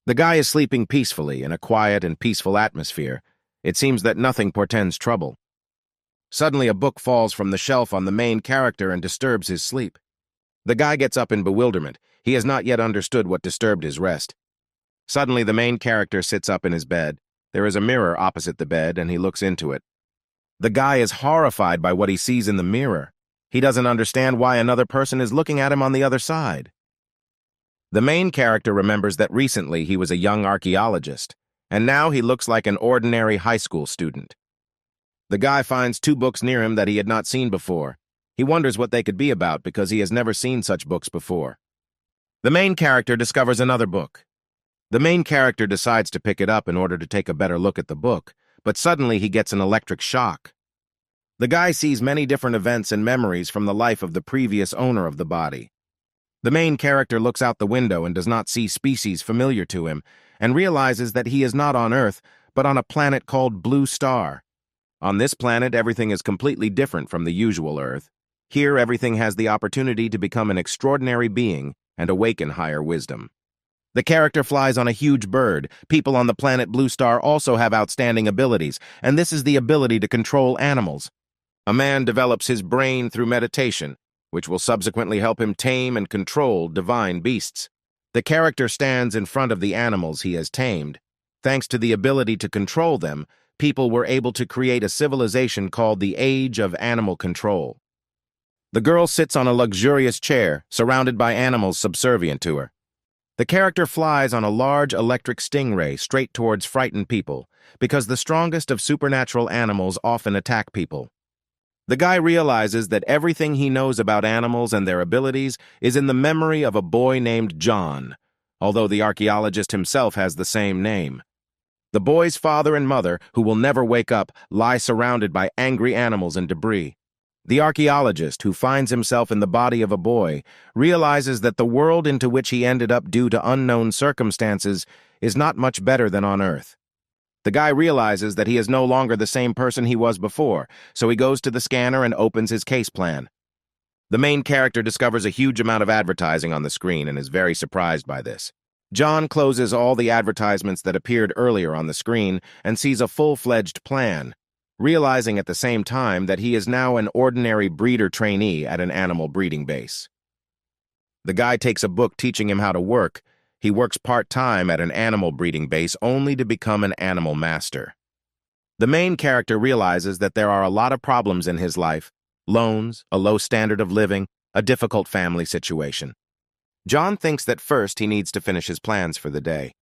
The guy is sleeping peacefully in a quiet and peaceful atmosphere. It seems that nothing portends trouble. Suddenly, a book falls from the shelf on the main character and disturbs his sleep. The guy gets up in bewilderment. He has not yet understood what disturbed his rest. Suddenly, the main character sits up in his bed. There is a mirror opposite the bed, and he looks into it. The guy is horrified by what he sees in the mirror. He doesn't understand why another person is looking at him on the other side. The main character remembers that recently he was a young archaeologist, and now he looks like an ordinary high school student. The guy finds two books near him that he had not seen before. He wonders what they could be about because he has never seen such books before. The main character discovers another book. The main character decides to pick it up in order to take a better look at the book, but suddenly he gets an electric shock. The guy sees many different events and memories from the life of the previous owner of the body. The main character looks out the window and does not see species familiar to him, and realizes that he is not on Earth, but on a planet called Blue Star. On this planet, everything is completely different from the usual Earth. Here, everything has the opportunity to become an extraordinary being and awaken higher wisdom. The character flies on a huge bird. People on the planet Blue Star also have outstanding abilities, and this is the ability to control animals. A man develops his brain through meditation, which will subsequently help him tame and control divine beasts. The character stands in front of the animals he has tamed. Thanks to the ability to control them, people were able to create a civilization called the Age of Animal Control. The girl sits on a luxurious chair, surrounded by animals subservient to her. The character flies on a large electric stingray straight towards frightened people, because the strongest of supernatural animals often attack people. The guy realizes that everything he knows about animals and their abilities is in the memory of a boy named John, although the archaeologist himself has the same name. The boy's father and mother, who will never wake up, lie surrounded by angry animals and debris. The archaeologist, who finds himself in the body of a boy, realizes that the world into which he ended up due to unknown circumstances is not much better than on Earth. The guy realizes that he is no longer the same person he was before, so he goes to the scanner and opens his case plan. The main character discovers a huge amount of advertising on the screen and is very surprised by this. John closes all the advertisements that appeared earlier on the screen and sees a full-fledged plan, realizing at the same time that he is now an ordinary breeder trainee at an animal breeding base. The guy takes a book teaching him how to work. He works part-time at an animal breeding base only to become an animal master. The main character realizes that there are a lot of problems in his life: loans, a low standard of living, a difficult family situation. John thinks that first he needs to finish his plans for the day.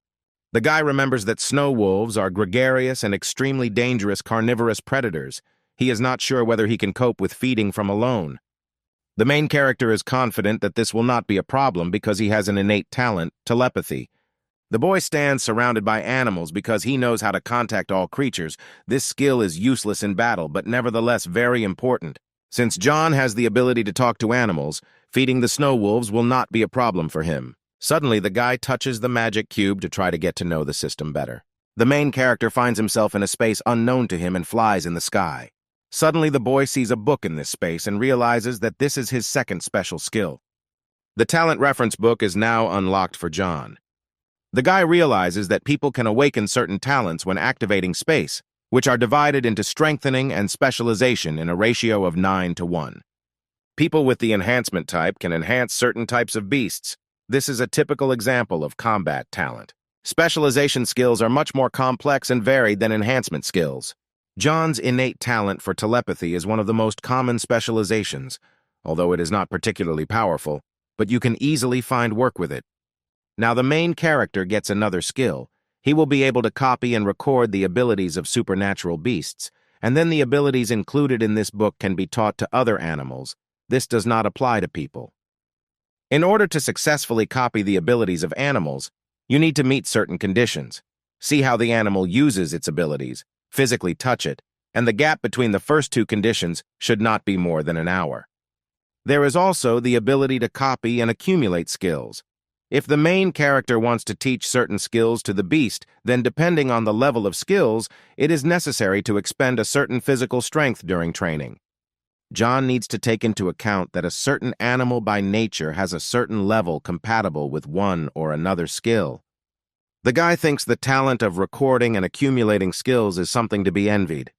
The guy remembers that snow wolves are gregarious and extremely dangerous carnivorous predators. He is not sure whether he can cope with feeding from alone. The main character is confident that this will not be a problem because he has an innate talent, telepathy. The boy stands surrounded by animals because he knows how to contact all creatures. This skill is useless in battle, but nevertheless very important. Since John has the ability to talk to animals, feeding the snow wolves will not be a problem for him. Suddenly, the guy touches the magic cube to try to get to know the system better. The main character finds himself in a space unknown to him and flies in the sky. Suddenly, the boy sees a book in this space and realizes that this is his second special skill. The talent reference book is now unlocked for John. The guy realizes that people can awaken certain talents when activating space, which are divided into strengthening and specialization in a ratio of 9:1. People with the enhancement type can enhance certain types of beasts. This is a typical example of combat talent. Specialization skills are much more complex and varied than enhancement skills. John's innate talent for telepathy is one of the most common specializations, although it is not particularly powerful, but you can easily find work with it. Now the main character gets another skill. He will be able to copy and record the abilities of supernatural beasts, and then the abilities included in this book can be taught to other animals. This does not apply to people. In order to successfully copy the abilities of animals, you need to meet certain conditions. See how the animal uses its abilities, physically touch it, and the gap between the first two conditions should not be more than an hour. There is also the ability to copy and accumulate skills. If the main character wants to teach certain skills to the beast, then depending on the level of skills, it is necessary to expend a certain physical strength during training. John needs to take into account that a certain animal by nature has a certain level compatible with one or another skill. The guy thinks the talent of recording and accumulating skills is something to be envied.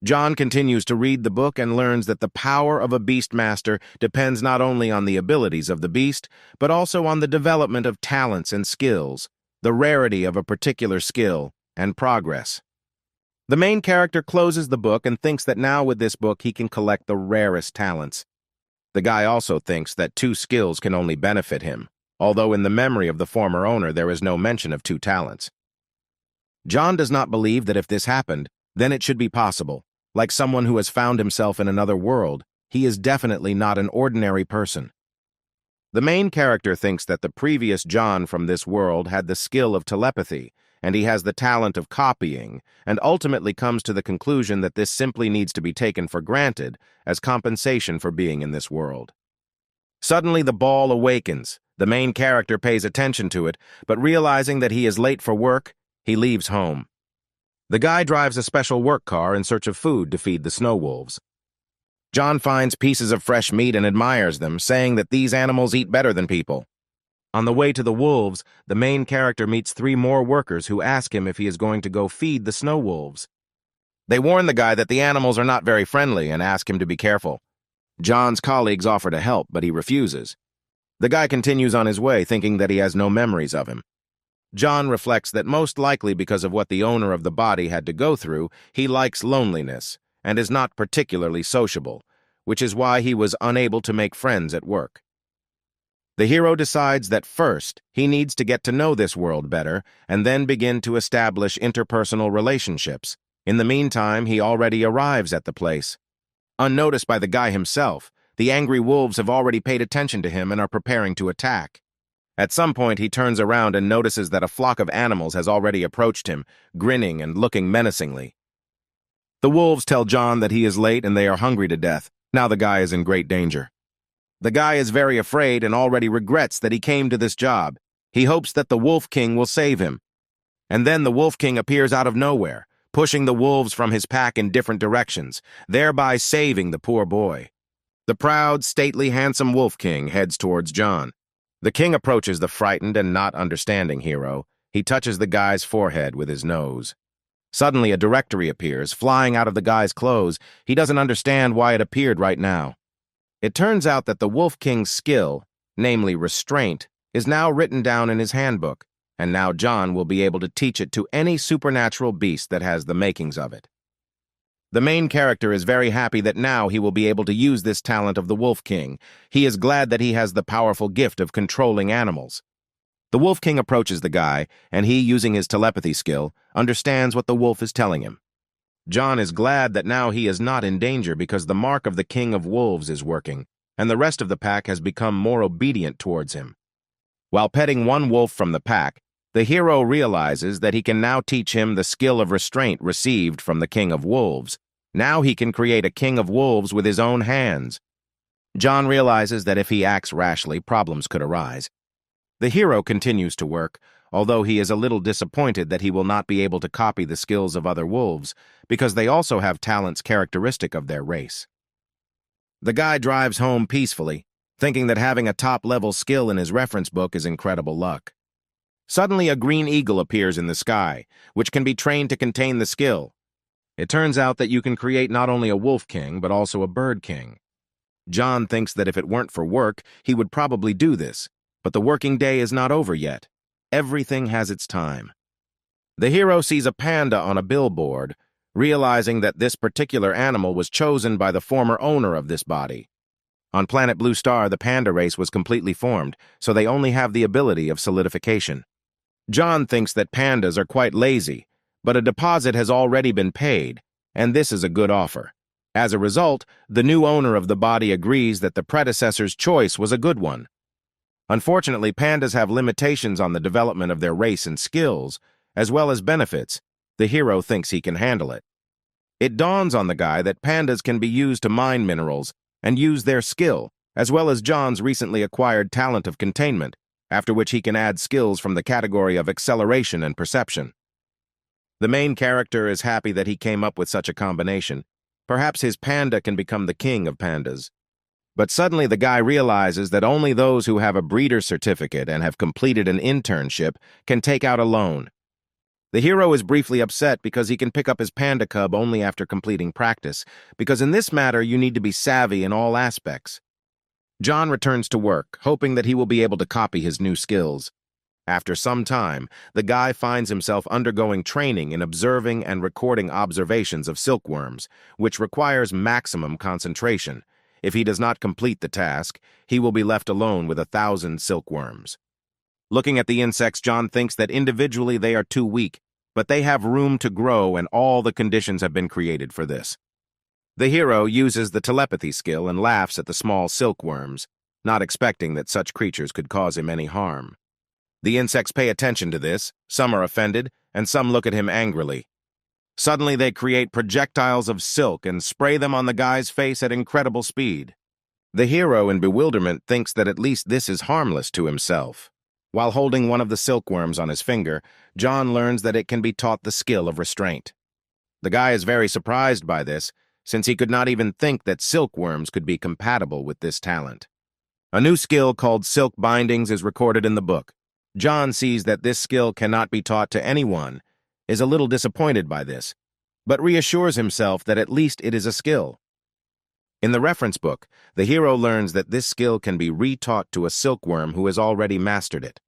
John continues to read the book and learns that the power of a beastmaster depends not only on the abilities of the beast, but also on the development of talents and skills, the rarity of a particular skill, and progress. The main character closes the book and thinks that now with this book he can collect the rarest talents. The guy also thinks that 2 skills can only benefit him, although in the memory of the former owner there is no mention of 2 talents. John does not believe that if this happened, then it should be possible. Like someone who has found himself in another world, he is definitely not an ordinary person. The main character thinks that the previous John from this world had the skill of telepathy, and he has the talent of copying, and ultimately comes to the conclusion that this simply needs to be taken for granted as compensation for being in this world. Suddenly the ball awakens. The main character pays attention to it, but realizing that he is late for work, he leaves home. The guy drives a special work car in search of food to feed the snow wolves. John finds pieces of fresh meat and admires them, saying that these animals eat better than people. On the way to the wolves, the main character meets 3 more workers who ask him if he is going to go feed the snow wolves. They warn the guy that the animals are not very friendly and ask him to be careful. John's colleagues offer to help, but he refuses. The guy continues on his way, thinking that he has no memories of him. John reflects that most likely because of what the owner of the body had to go through, he likes loneliness and is not particularly sociable, which is why he was unable to make friends at work. The hero decides that first, he needs to get to know this world better and then begin to establish interpersonal relationships. In the meantime, he already arrives at the place. Unnoticed by the guy himself, the angry wolves have already paid attention to him and are preparing to attack. At some point, he turns around and notices that a flock of animals has already approached him, grinning and looking menacingly. The wolves tell John that he is late and they are hungry to death. Now the guy is in great danger. The guy is very afraid and already regrets that he came to this job. He hopes that the Wolf King will save him. And then the Wolf King appears out of nowhere, pushing the wolves from his pack in different directions, thereby saving the poor boy. The proud, stately, handsome Wolf King heads towards John. The king approaches the frightened and not understanding hero. He touches the guy's forehead with his nose. Suddenly, a directory appears, flying out of the guy's clothes. He doesn't understand why it appeared right now. It turns out that the Wolf King's skill, namely restraint, is now written down in his handbook, and now John will be able to teach it to any supernatural beast that has the makings of it. The main character is very happy that now he will be able to use this talent of the Wolf King. He is glad that he has the powerful gift of controlling animals. The Wolf King approaches the guy, and he, using his telepathy skill, understands what the wolf is telling him. John is glad that now he is not in danger because the mark of the King of Wolves is working, and the rest of the pack has become more obedient towards him. While petting one wolf from the pack, the hero realizes that he can now teach him the skill of restraint received from the King of Wolves. Now he can create a King of Wolves with his own hands. John realizes that if he acts rashly, problems could arise. The hero continues to work, although he is a little disappointed that he will not be able to copy the skills of other wolves, because they also have talents characteristic of their race. The guy drives home peacefully, thinking that having a top-level skill in his reference book is incredible luck. Suddenly, a green eagle appears in the sky, which can be trained to contain the skill. It turns out that you can create not only a wolf king, but also a bird king. John thinks that if it weren't for work, he would probably do this, but the working day is not over yet. Everything has its time. The hero sees a panda on a billboard, realizing that this particular animal was chosen by the former owner of this body. On planet Blue Star, the panda race was completely formed, so they only have the ability of solidification. John thinks that pandas are quite lazy, but a deposit has already been paid, and this is a good offer. As a result, the new owner of the body agrees that the predecessor's choice was a good one. Unfortunately, pandas have limitations on the development of their race and skills, as well as benefits. The hero thinks he can handle it. It dawns on the guy that pandas can be used to mine minerals and use their skill, as well as John's recently acquired talent of containment, after which he can add skills from the category of acceleration and perception. The main character is happy that he came up with such a combination. Perhaps his panda can become the king of pandas. But suddenly the guy realizes that only those who have a breeder's certificate and have completed an internship can take out a loan. The hero is briefly upset because he can pick up his panda cub only after completing practice, because in this matter you need to be savvy in all aspects. John returns to work, hoping that he will be able to copy his new skills. After some time, the guy finds himself undergoing training in observing and recording observations of silkworms, which requires maximum concentration. If he does not complete the task, he will be left alone with 1,000 silkworms. Looking at the insects, John thinks that individually they are too weak, but they have room to grow and all the conditions have been created for this. The hero uses the telepathy skill and laughs at the small silkworms, not expecting that such creatures could cause him any harm. The insects pay attention to this, some are offended, and some look at him angrily. Suddenly they create projectiles of silk and spray them on the guy's face at incredible speed. The hero, in bewilderment, thinks that at least this is harmless to himself. While holding one of the silkworms on his finger, John learns that it can be taught the skill of restraint. The guy is very surprised by this, since he could not even think that silkworms could be compatible with this talent. A new skill called silk bindings is recorded in the book. John sees that this skill cannot be taught to anyone, is a little disappointed by this, but reassures himself that at least it is a skill. In the reference book, the hero learns that this skill can be retaught to a silkworm who has already mastered it.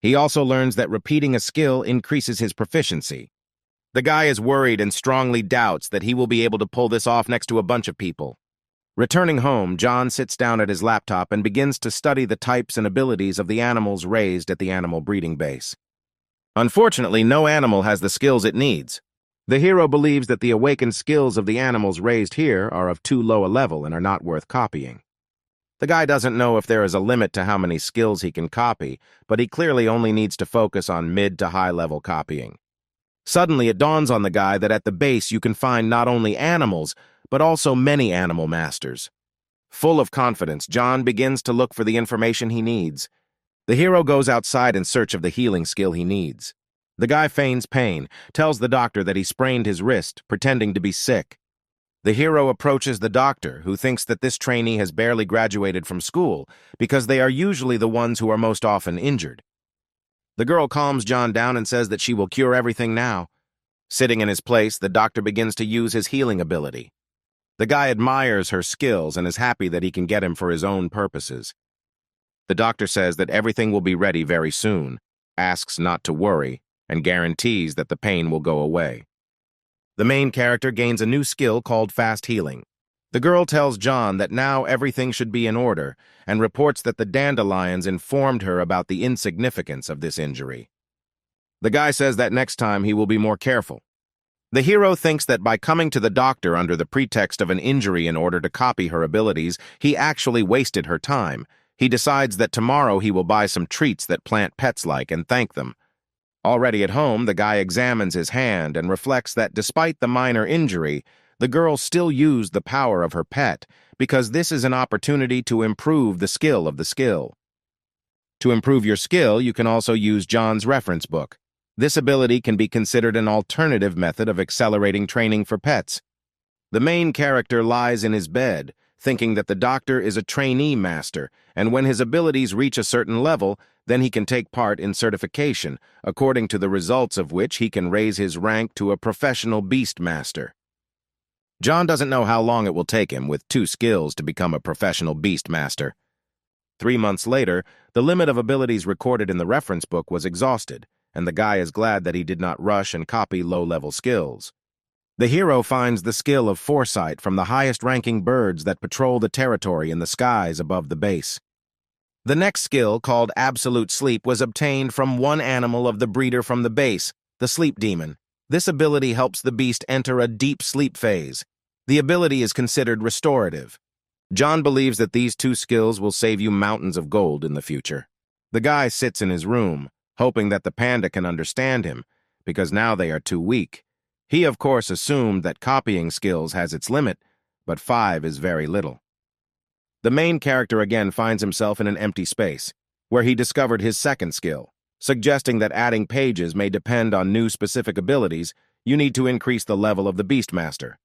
He also learns that repeating a skill increases his proficiency. The guy is worried and strongly doubts that he will be able to pull this off next to a bunch of people. Returning home, John sits down at his laptop and begins to study the types and abilities of the animals raised at the animal breeding base. Unfortunately, no animal has the skills it needs. The hero believes that the awakened skills of the animals raised here are of too low a level and are not worth copying. The guy doesn't know if there is a limit to how many skills he can copy, but he clearly only needs to focus on mid to high level copying. Suddenly, it dawns on the guy that at the base you can find not only animals, but also many animal masters. Full of confidence, John begins to look for the information he needs. The hero goes outside in search of the healing skill he needs. The guy feigns pain, tells the doctor that he sprained his wrist, pretending to be sick. The hero approaches the doctor, who thinks that this trainee has barely graduated from school, because they are usually the ones who are most often injured. The girl calms John down and says that she will cure everything now. Sitting in his place, the doctor begins to use his healing ability. The guy admires her skills and is happy that he can get him for his own purposes. The doctor says that everything will be ready very soon, asks not to worry, and guarantees that the pain will go away. The main character gains a new skill called fast healing. The girl tells John that now everything should be in order and reports that the dandelions informed her about the insignificance of this injury. The guy says that next time he will be more careful. The hero thinks that by coming to the doctor under the pretext of an injury in order to copy her abilities, he actually wasted her time. He decides that tomorrow he will buy some treats that plant pets like and thank them. Already at home, the guy examines his hand and reflects that despite the minor injury, the girl still used the power of her pet because this is an opportunity to improve the skill of the skill. To improve your skill, you can also use John's reference book. This ability can be considered an alternative method of accelerating training for pets. The main character lies in his bed, thinking that the doctor is a trainee master, and when his abilities reach a certain level, then he can take part in certification, according to the results of which he can raise his rank to a professional beast master. John doesn't know how long it will take him with 2 skills to become a professional beast master. 3 months later, the limit of abilities recorded in the reference book was exhausted, and the guy is glad that he did not rush and copy low-level skills. The hero finds the skill of foresight from the highest-ranking birds that patrol the territory in the skies above the base. The next skill, called Absolute Sleep, was obtained from one animal of the breeder from the base, the sleep demon. This ability helps the beast enter a deep sleep phase. The ability is considered restorative. John believes that these 2 skills will save you mountains of gold in the future. The guy sits in his room, hoping that the panda can understand him, because now they are too weak. He, of course, assumed that copying skills has its limit, but 5 is very little. The main character again finds himself in an empty space, where he discovered his second skill, suggesting that adding pages may depend on new specific abilities. You need to increase the level of the Beastmaster.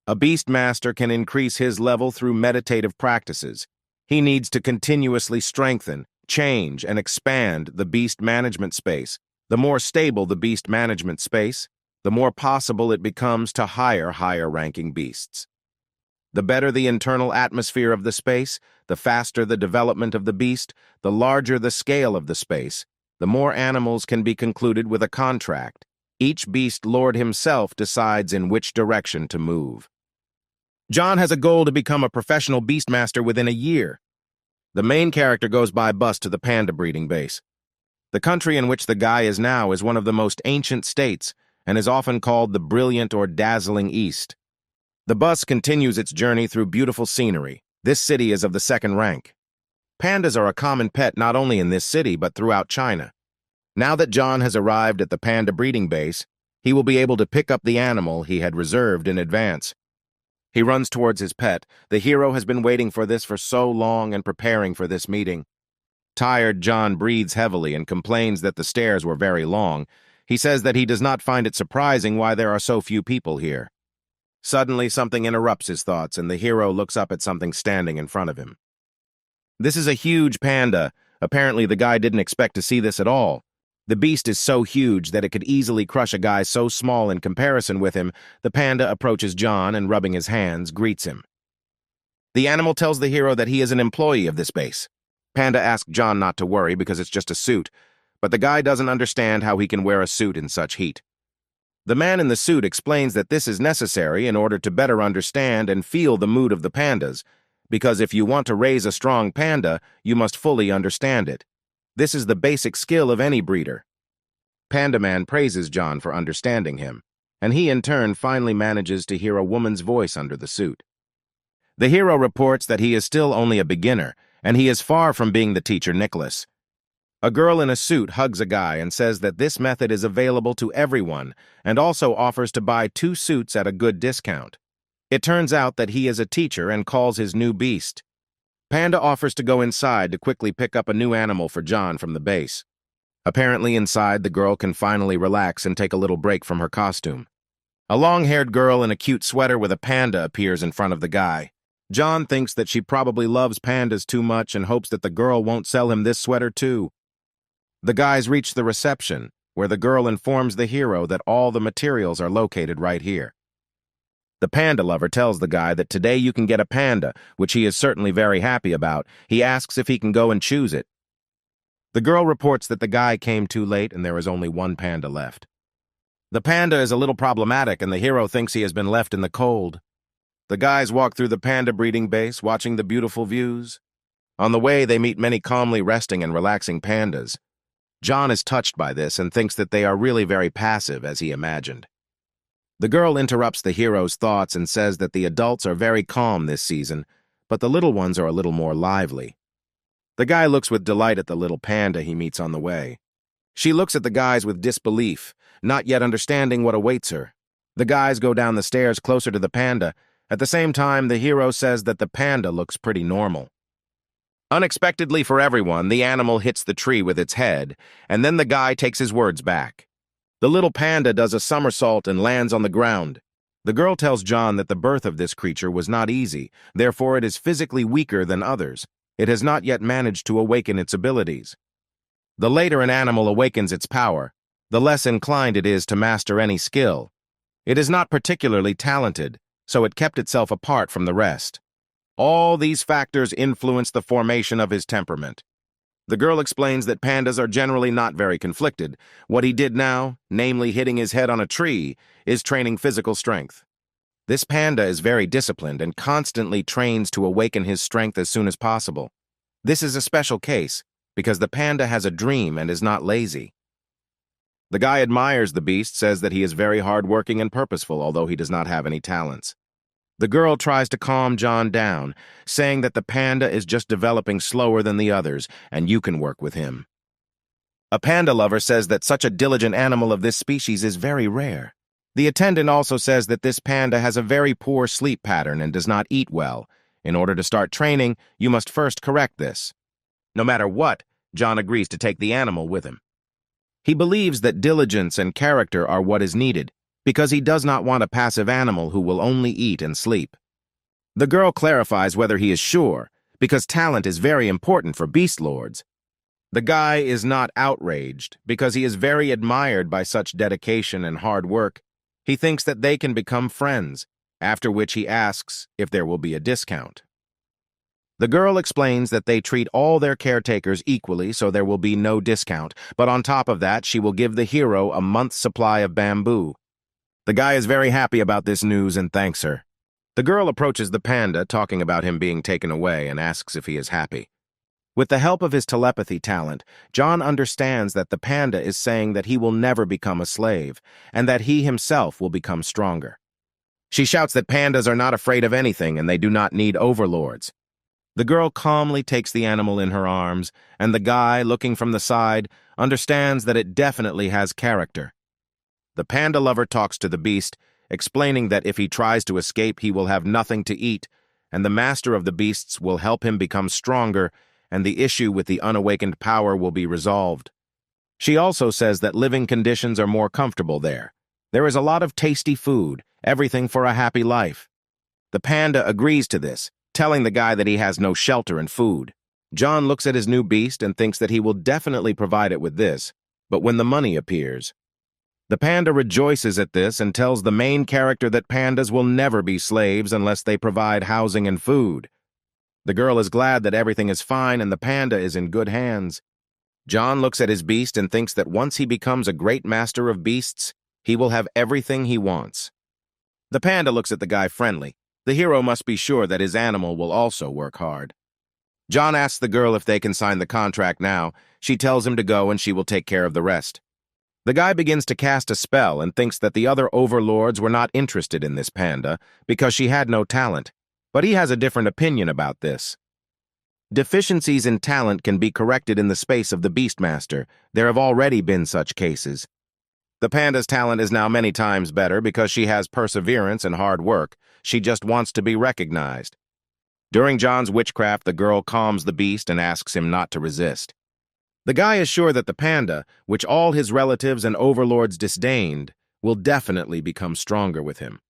A beast master can increase his level through meditative practices. He needs to continuously strengthen, change, and expand the beast management space. The more stable the beast management space, the more possible it becomes to hire higher-ranking beasts. The better the internal atmosphere of the space, the faster the development of the beast, the larger the scale of the space, the more animals can be concluded with a contract. Each beast lord himself decides in which direction to move. John has a goal to become a professional beastmaster within a year. The main character goes by bus to the panda breeding base. The country in which the guy is now is one of the most ancient states and is often called the brilliant or dazzling East. The bus continues its journey through beautiful scenery. This city is of the second rank. Pandas are a common pet not only in this city but throughout China. Now that John has arrived at the panda breeding base, he will be able to pick up the animal he had reserved in advance. He runs towards his pet. The hero has been waiting for this for so long and preparing for this meeting. Tired, John breathes heavily and complains that the stairs were very long. He says that he does not find it surprising why there are so few people here. Suddenly, something interrupts his thoughts, and the hero looks up at something standing in front of him. This is a huge panda. Apparently, the guy didn't expect to see this at all. The beast is so huge that it could easily crush a guy so small in comparison with him. The panda approaches John and, rubbing his hands, greets him. The animal tells the hero that he is an employee of this base. Panda asks John not to worry because it's just a suit, but the guy doesn't understand how he can wear a suit in such heat. The man in the suit explains that this is necessary in order to better understand and feel the mood of the pandas, because if you want to raise a strong panda, you must fully understand it. This is the basic skill of any breeder. Panda Man praises John for understanding him, and he in turn finally manages to hear a woman's voice under the suit. The hero reports that he is still only a beginner, and he is far from being the teacher Nicholas. A girl in a suit hugs a guy and says that this method is available to everyone and also offers to buy 2 suits at a good discount. It turns out that he is a teacher and calls his new beast. Panda offers to go inside to quickly pick up a new animal for John from the base. Apparently inside, the girl can finally relax and take a little break from her costume. A long-haired girl in a cute sweater with a panda appears in front of the guy. John thinks that she probably loves pandas too much and hopes that the girl won't sell him this sweater too. The guys reach the reception, where the girl informs the hero that all the materials are located right here. The panda lover tells the guy that today you can get a panda, which he is certainly very happy about. He asks if he can go and choose it. The girl reports that the guy came too late and there is only one panda left. The panda is a little problematic and the hero thinks he has been left in the cold. The guys walk through the panda breeding base, watching the beautiful views. On the way, they meet many calmly resting and relaxing pandas. John is touched by this and thinks that they are really very passive, as he imagined. The girl interrupts the hero's thoughts and says that the adults are very calm this season, but the little ones are a little more lively. The guy looks with delight at the little panda he meets on the way. She looks at the guys with disbelief, not yet understanding what awaits her. The guys go down the stairs closer to the panda. At the same time, the hero says that the panda looks pretty normal. Unexpectedly for everyone, the animal hits the tree with its head, and then the guy takes his words back. The little panda does a somersault and lands on the ground. The girl tells John that the birth of this creature was not easy, therefore it is physically weaker than others. It has not yet managed to awaken its abilities. The later an animal awakens its power, the less inclined it is to master any skill. It is not particularly talented, so it kept itself apart from the rest. All these factors influence the formation of his temperament. The girl explains that pandas are generally not very conflicted. What he did now, namely hitting his head on a tree, is training physical strength. This panda is very disciplined and constantly trains to awaken his strength as soon as possible. This is a special case, because the panda has a dream and is not lazy. The guy admires the beast, says that he is very hardworking and purposeful, although he does not have any talents. The girl tries to calm John down, saying that the panda is just developing slower than the others, and you can work with him. A panda lover says that such a diligent animal of this species is very rare. The attendant also says that this panda has a very poor sleep pattern and does not eat well. In order to start training, you must first correct this. No matter what, John agrees to take the animal with him. He believes that diligence and character are what is needed, because he does not want a passive animal who will only eat and sleep. The girl clarifies whether he is sure, because talent is very important for beast lords. The guy is not outraged, because he is very admired by such dedication and hard work. He thinks that they can become friends, after which he asks if there will be a discount. The girl explains that they treat all their caretakers equally, so there will be no discount, but on top of that, she will give the hero a month's supply of bamboo. The guy is very happy about this news and thanks her. The girl approaches the panda, talking about him being taken away, and asks if he is happy. With the help of his telepathy talent, John understands that the panda is saying that he will never become a slave, and that he himself will become stronger. She shouts that pandas are not afraid of anything and they do not need overlords. The girl calmly takes the animal in her arms, and the guy, looking from the side, understands that it definitely has character. The panda lover talks to the beast, explaining that if he tries to escape, he will have nothing to eat, and the master of the beasts will help him become stronger, and the issue with the unawakened power will be resolved. She also says that living conditions are more comfortable there. There is a lot of tasty food, everything for a happy life. The panda agrees to this, telling the guy that he has no shelter and food. John looks at his new beast and thinks that he will definitely provide it with this, but when the money appears, the panda rejoices at this and tells the main character that pandas will never be slaves unless they provide housing and food. The girl is glad that everything is fine and the panda is in good hands. John looks at his beast and thinks that once he becomes a great master of beasts, he will have everything he wants. The panda looks at the guy friendly. The hero must be sure that his animal will also work hard. John asks the girl if they can sign the contract now. She tells him to go and she will take care of the rest. The guy begins to cast a spell and thinks that the other overlords were not interested in this panda because she had no talent, but he has a different opinion about this. Deficiencies in talent can be corrected in the space of the Beastmaster. There have already been such cases. The panda's talent is now many times better because she has perseverance and hard work. She just wants to be recognized. During John's witchcraft, the girl calms the beast and asks him not to resist. The guy is sure that the panda, which all his relatives and overlords disdained, will definitely become stronger with him.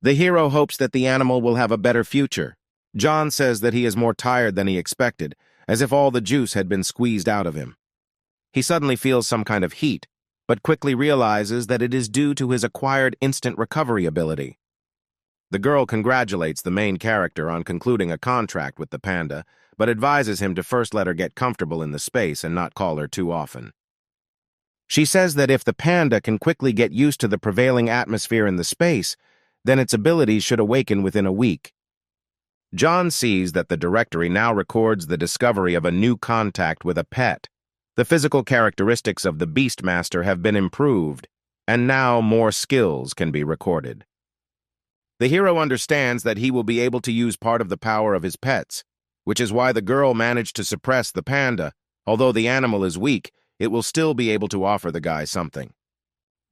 The hero hopes that the animal will have a better future. John says that he is more tired than he expected, as if all the juice had been squeezed out of him. He suddenly feels some kind of heat, but quickly realizes that it is due to his acquired instant recovery ability. The girl congratulates the main character on concluding a contract with the panda, but advises him to first let her get comfortable in the space and not call her too often. She says that if the panda can quickly get used to the prevailing atmosphere in the space, then its abilities should awaken within a week. John sees that the directory now records the discovery of a new contact with a pet. The physical characteristics of the Beastmaster have been improved, and now more skills can be recorded. The hero understands that he will be able to use part of the power of his pets, which is why the girl managed to suppress the panda. Although the animal is weak, it will still be able to offer the guy something.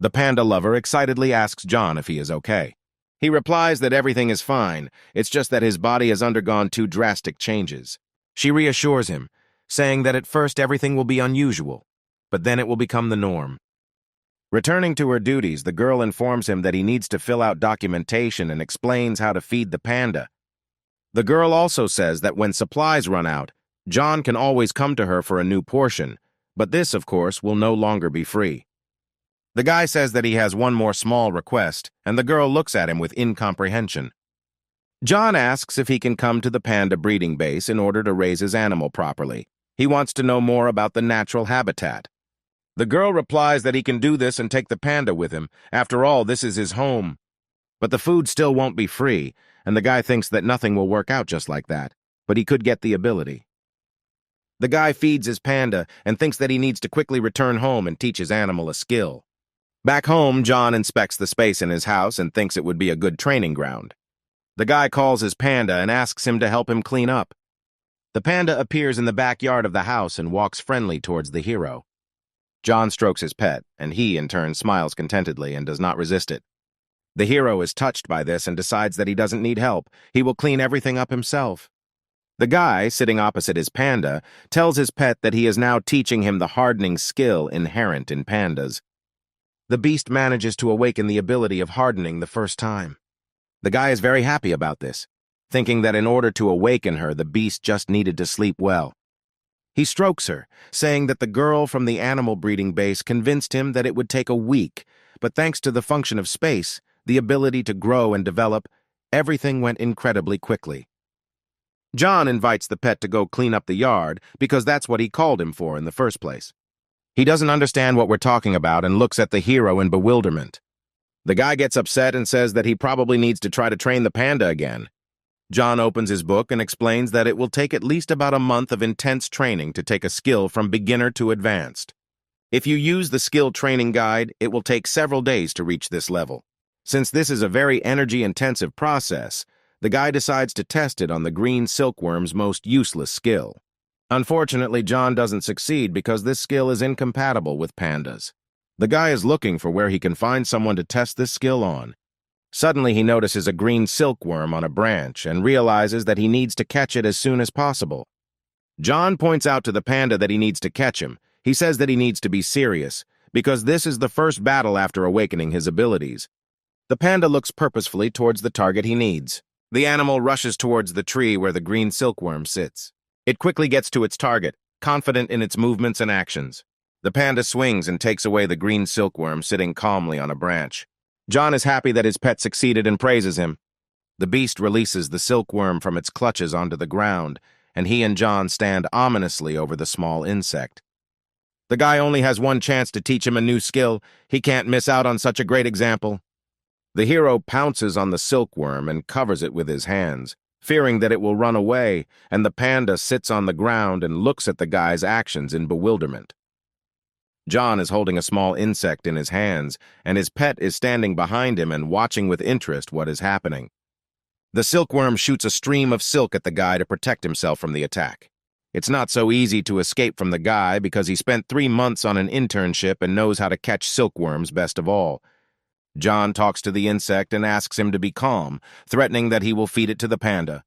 The panda lover excitedly asks John if he is okay. He replies that everything is fine, it's just that his body has undergone 2 drastic changes. She reassures him, saying that at first everything will be unusual, but then it will become the norm. Returning to her duties, the girl informs him that he needs to fill out documentation and explains how to feed the panda. The girl also says that when supplies run out, John can always come to her for a new portion, but this, of course, will no longer be free. The guy says that he has one more small request, and the girl looks at him with incomprehension. John asks if he can come to the panda breeding base in order to raise his animal properly. He wants to know more about the natural habitat. The girl replies that he can do this and take the panda with him. After all, this is his home. But the food still won't be free, and the guy thinks that nothing will work out just like that, but he could get the ability. The guy feeds his panda and thinks that he needs to quickly return home and teach his animal a skill. Back home, John inspects the space in his house and thinks it would be a good training ground. The guy calls his panda and asks him to help him clean up. The panda appears in the backyard of the house and walks friendly towards the hero. John strokes his pet, and he, in turn, smiles contentedly and does not resist it. The hero is touched by this and decides that he doesn't need help. He will clean everything up himself. The guy, sitting opposite his panda, tells his pet that he is now teaching him the hardening skill inherent in pandas. The beast manages to awaken the ability of hardening the first time. The guy is very happy about this, thinking that in order to awaken her, the beast just needed to sleep well. He strokes her, saying that the girl from the animal breeding base convinced him that it would take a week, but thanks to the function of space, the ability to grow and develop, everything went incredibly quickly. John invites the pet to go clean up the yard because that's what he called him for in the first place. He doesn't understand what we're talking about and looks at the hero in bewilderment. The guy gets upset and says that he probably needs to try to train the panda again. John opens his book and explains that it will take at least about a month of intense training to take a skill from beginner to advanced. If you use the skill training guide, it will take several days to reach this level. Since this is a very energy-intensive process, the guy decides to test it on the green silkworm's most useless skill. Unfortunately, John doesn't succeed because this skill is incompatible with pandas. The guy is looking for where he can find someone to test this skill on. Suddenly, he notices a green silkworm on a branch and realizes that he needs to catch it as soon as possible. John points out to the panda that he needs to catch him. He says that he needs to be serious, because this is the first battle after awakening his abilities. The panda looks purposefully towards the target he needs. The animal rushes towards the tree where the green silkworm sits. It quickly gets to its target, confident in its movements and actions. The panda swings and takes away the green silkworm sitting calmly on a branch. John is happy that his pet succeeded and praises him. The beast releases the silkworm from its clutches onto the ground, and he and John stand ominously over the small insect. The guy only has one chance to teach him a new skill. He can't miss out on such a great example. The hero pounces on the silkworm and covers it with his hands, fearing that it will run away, and the panda sits on the ground and looks at the guy's actions in bewilderment. John is holding a small insect in his hands, and his pet is standing behind him and watching with interest what is happening. The silkworm shoots a stream of silk at the guy to protect himself from the attack. It's not so easy to escape from the guy because he spent 3 months on an internship and knows how to catch silkworms best of all. John talks to the insect and asks him to be calm, threatening that he will feed it to the panda.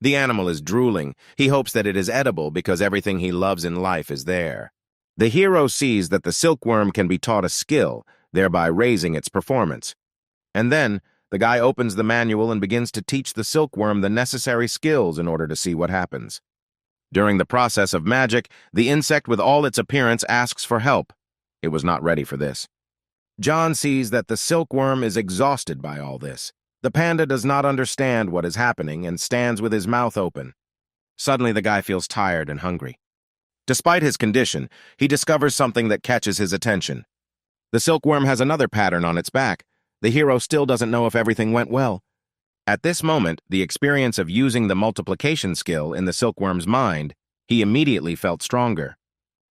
The animal is drooling. He hopes that it is edible because everything he loves in life is there. The hero sees that the silkworm can be taught a skill, thereby raising its performance. And then, the guy opens the manual and begins to teach the silkworm the necessary skills in order to see what happens. During the process of magic, the insect with all its appearance asks for help. It was not ready for this. John sees that the silkworm is exhausted by all this. The panda does not understand what is happening and stands with his mouth open. Suddenly, the guy feels tired and hungry. Despite his condition, he discovers something that catches his attention. The silkworm has another pattern on its back. The hero still doesn't know if everything went well. At this moment, the experience of using the multiplication skill in the silkworm's mind, he immediately felt stronger.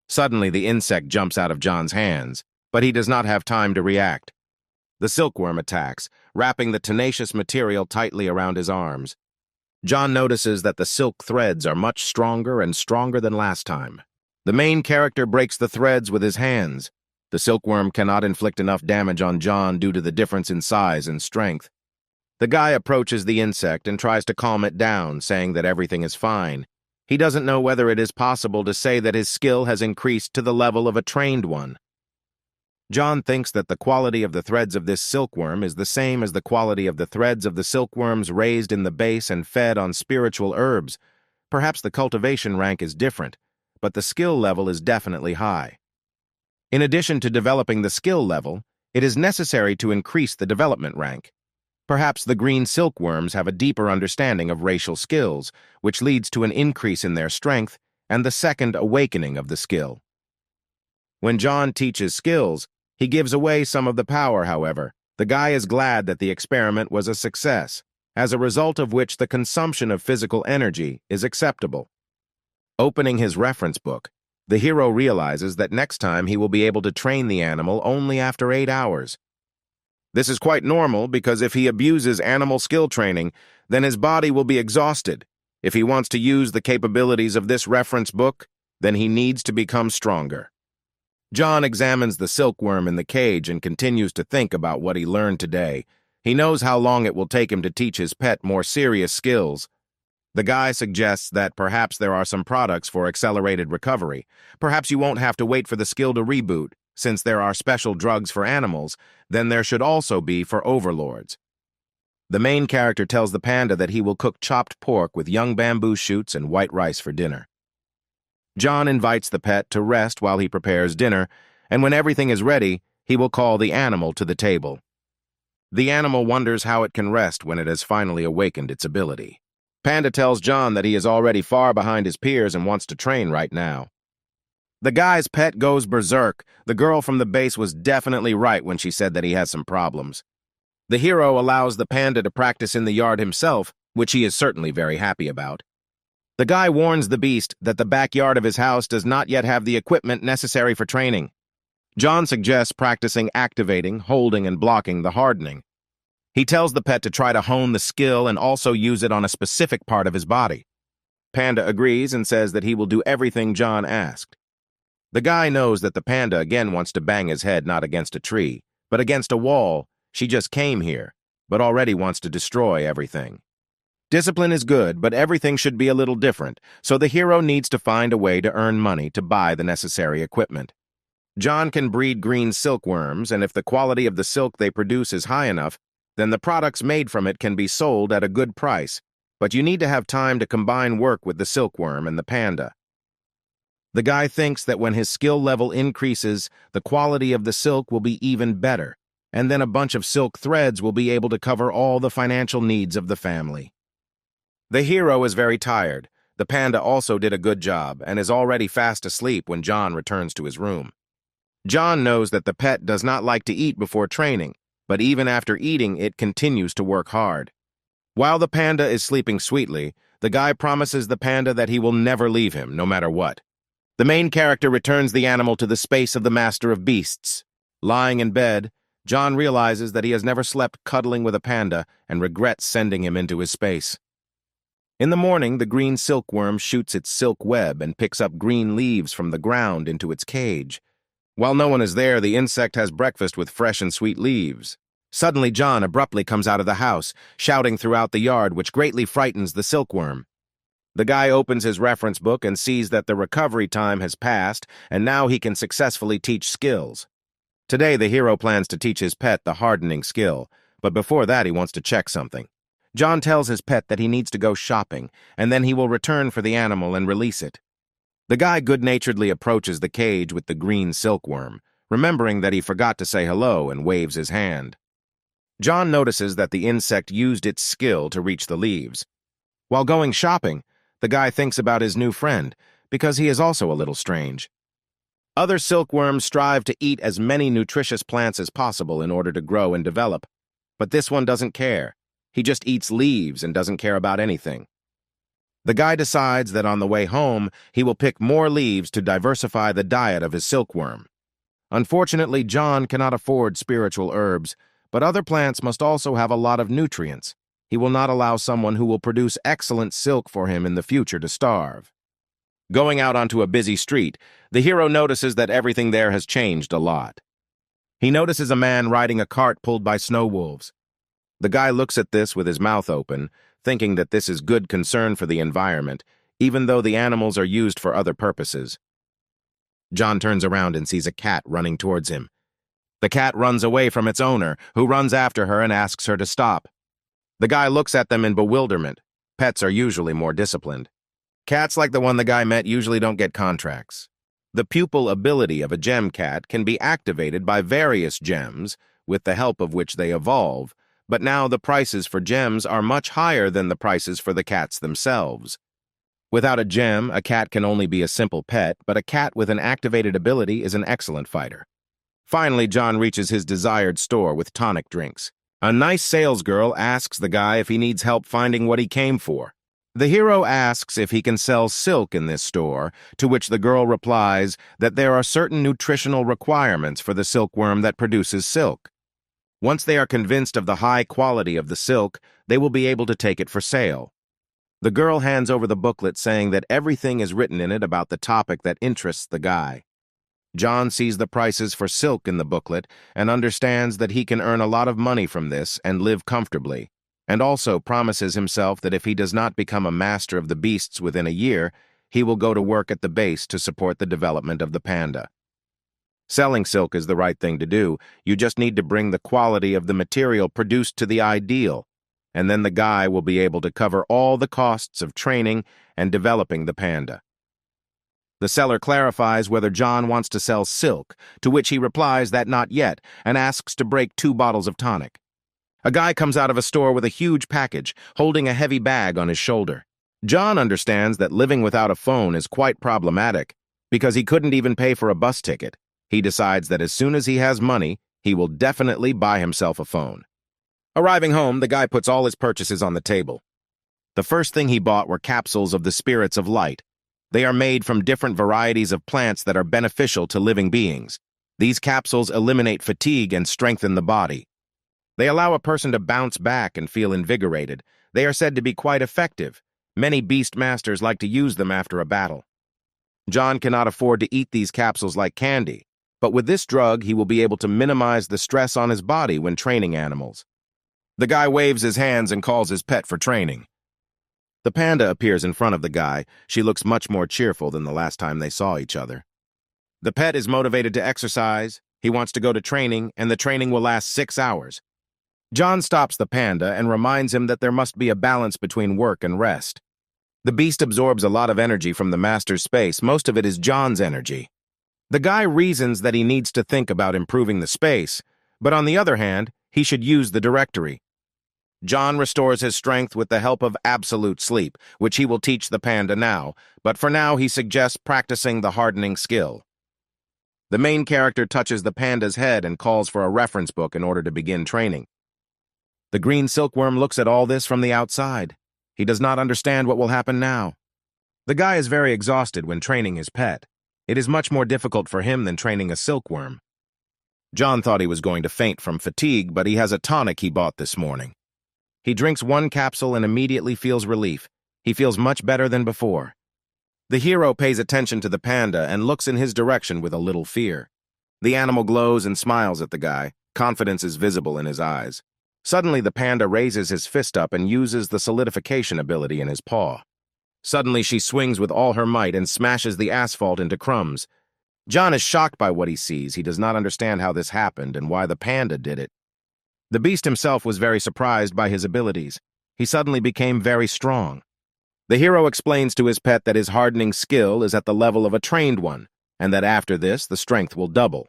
Suddenly, the insect jumps out of John's hands, but he does not have time to react. The silkworm attacks, wrapping the tenacious material tightly around his arms. John notices that the silk threads are much stronger and stronger than last time. The main character breaks the threads with his hands. The silkworm cannot inflict enough damage on John due to the difference in size and strength. The guy approaches the insect and tries to calm it down, saying that everything is fine. He doesn't know whether it is possible to say that his skill has increased to the level of a trained one. John thinks that the quality of the threads of this silkworm is the same as the quality of the threads of the silkworms raised in the base and fed on spiritual herbs. Perhaps the cultivation rank is different, but the skill level is definitely high. In addition to developing the skill level, it is necessary to increase the development rank. Perhaps the green silkworms have a deeper understanding of racial skills, which leads to an increase in their strength and the second awakening of the skill. When John teaches skills, he gives away some of the power, however. The guy is glad that the experiment was a success, as a result of which the consumption of physical energy is acceptable. Opening his reference book, the hero realizes that next time he will be able to train the animal only after 8 hours. This is quite normal because if he abuses animal skill training, then his body will be exhausted. If he wants to use the capabilities of this reference book, then he needs to become stronger. John examines the silkworm in the cage and continues to think about what he learned today. He knows how long it will take him to teach his pet more serious skills. The guy suggests that perhaps there are some products for accelerated recovery. Perhaps you won't have to wait for the skill to reboot. Since there are special drugs for animals, then there should also be for overlords. The main character tells the panda that he will cook chopped pork with young bamboo shoots and white rice for dinner. John invites the pet to rest while he prepares dinner, and when everything is ready, he will call the animal to the table. The animal wonders how it can rest when it has finally awakened its ability. Panda tells John that he is already far behind his peers and wants to train right now. The guy's pet goes berserk. The girl from the base was definitely right when she said that he has some problems. The hero allows the panda to practice in the yard himself, which he is certainly very happy about. The guy warns the beast that the backyard of his house does not yet have the equipment necessary for training. John suggests practicing activating, holding, and blocking the hardening. He tells the pet to try to hone the skill and also use it on a specific part of his body. Panda agrees and says that he will do everything John asked. The guy knows that the panda again wants to bang his head not against a tree, but against a wall. She just came here, but already wants to destroy everything. Discipline is good, but everything should be a little different, so the hero needs to find a way to earn money to buy the necessary equipment. John can breed green silkworms, and if the quality of the silk they produce is high enough, then the products made from it can be sold at a good price, but you need to have time to combine work with the silkworm and the panda. The guy thinks that when his skill level increases, the quality of the silk will be even better, and then a bunch of silk threads will be able to cover all the financial needs of the family. The hero is very tired. The panda also did a good job and is already fast asleep when John returns to his room. John knows that the pet does not like to eat before training, but even after eating, it continues to work hard. While the panda is sleeping sweetly, the guy promises the panda that he will never leave him, no matter what. The main character returns the animal to the space of the master of beasts. Lying in bed, John realizes that he has never slept cuddling with a panda and regrets sending him into his space. In the morning, the green silkworm shoots its silk web and picks up green leaves from the ground into its cage. While no one is there, the insect has breakfast with fresh and sweet leaves. Suddenly, John abruptly comes out of the house, shouting throughout the yard, which greatly frightens the silkworm. The guy opens his reference book and sees that the recovery time has passed, and now he can successfully teach skills. Today, the hero plans to teach his pet the hardening skill, but before that, he wants to check something. John tells his pet that he needs to go shopping, and then he will return for the animal and release it. The guy good-naturedly approaches the cage with the green silkworm, remembering that he forgot to say hello and waves his hand. John notices that the insect used its skill to reach the leaves. While going shopping, the guy thinks about his new friend, because he is also a little strange. Other silkworms strive to eat as many nutritious plants as possible in order to grow and develop, but this one doesn't care. He just eats leaves and doesn't care about anything. The guy decides that on the way home, he will pick more leaves to diversify the diet of his silkworm. Unfortunately, John cannot afford spiritual herbs, but other plants must also have a lot of nutrients. He will not allow someone who will produce excellent silk for him in the future to starve. Going out onto a busy street, the hero notices that everything there has changed a lot. He notices a man riding a cart pulled by snow wolves. The guy looks at this with his mouth open, thinking that this is good concern for the environment, even though the animals are used for other purposes. John turns around and sees a cat running towards him. The cat runs away from its owner, who runs after her and asks her to stop. The guy looks at them in bewilderment. Pets are usually more disciplined. Cats like the one the guy met usually don't get contracts. The pupil ability of a gem cat can be activated by various gems, with the help of which they evolve, but now the prices for gems are much higher than the prices for the cats themselves. Without a gem, a cat can only be a simple pet, but a cat with an activated ability is an excellent fighter. Finally, John reaches his desired store with tonic drinks. A nice salesgirl asks the guy if he needs help finding what he came for. The hero asks if he can sell silk in this store, to which the girl replies that there are certain nutritional requirements for the silkworm that produces silk. Once they are convinced of the high quality of the silk, they will be able to take it for sale. The girl hands over the booklet saying that everything is written in it about the topic that interests the guy. John sees the prices for silk in the booklet and understands that he can earn a lot of money from this and live comfortably, and also promises himself that if he does not become a master of the beasts within a year, he will go to work at the base to support the development of the panda. Selling silk is the right thing to do. You just need to bring the quality of the material produced to the ideal, and then the guy will be able to cover all the costs of training and developing the panda. The seller clarifies whether John wants to sell silk, to which he replies that not yet, and asks to break 2 bottles of tonic. A guy comes out of a store with a huge package, holding a heavy bag on his shoulder. John understands that living without a phone is quite problematic, because he couldn't even pay for a bus ticket. He decides that as soon as he has money, he will definitely buy himself a phone. Arriving home, the guy puts all his purchases on the table. The first thing he bought were capsules of the spirits of light. They are made from different varieties of plants that are beneficial to living beings. These capsules eliminate fatigue and strengthen the body. They allow a person to bounce back and feel invigorated. They are said to be quite effective. Many beast masters like to use them after a battle. John cannot afford to eat these capsules like candy, but with this drug he will be able to minimize the stress on his body when training animals. The guy waves his hands and calls his pet for training. The panda appears in front of the guy. She looks much more cheerful than the last time they saw each other. The pet is motivated to exercise, he wants to go to training, and the training will last 6 hours. John stops the panda and reminds him that there must be a balance between work and rest. The beast absorbs a lot of energy from the master's space. Most of it is John's energy. The guy reasons that he needs to think about improving the space, but on the other hand, he should use the directory. John restores his strength with the help of absolute sleep, which he will teach the panda now, but for now he suggests practicing the hardening skill. The main character touches the panda's head and calls for a reference book in order to begin training. The green silkworm looks at all this from the outside. He does not understand what will happen now. The guy is very exhausted when training his pet. It is much more difficult for him than training a silkworm. John thought he was going to faint from fatigue, but he has a tonic he bought this morning. He drinks 1 capsule and immediately feels relief. He feels much better than before. The hero pays attention to the panda and looks in his direction with a little fear. The animal glows and smiles at the guy. Confidence is visible in his eyes. Suddenly, the panda raises his fist up and uses the solidification ability in his paw. Suddenly, she swings with all her might and smashes the asphalt into crumbs. John is shocked by what he sees. He does not understand how this happened and why the panda did it. The beast himself was very surprised by his abilities. He suddenly became very strong. The hero explains to his pet that his hardening skill is at the level of a trained one, and that after this, the strength will double.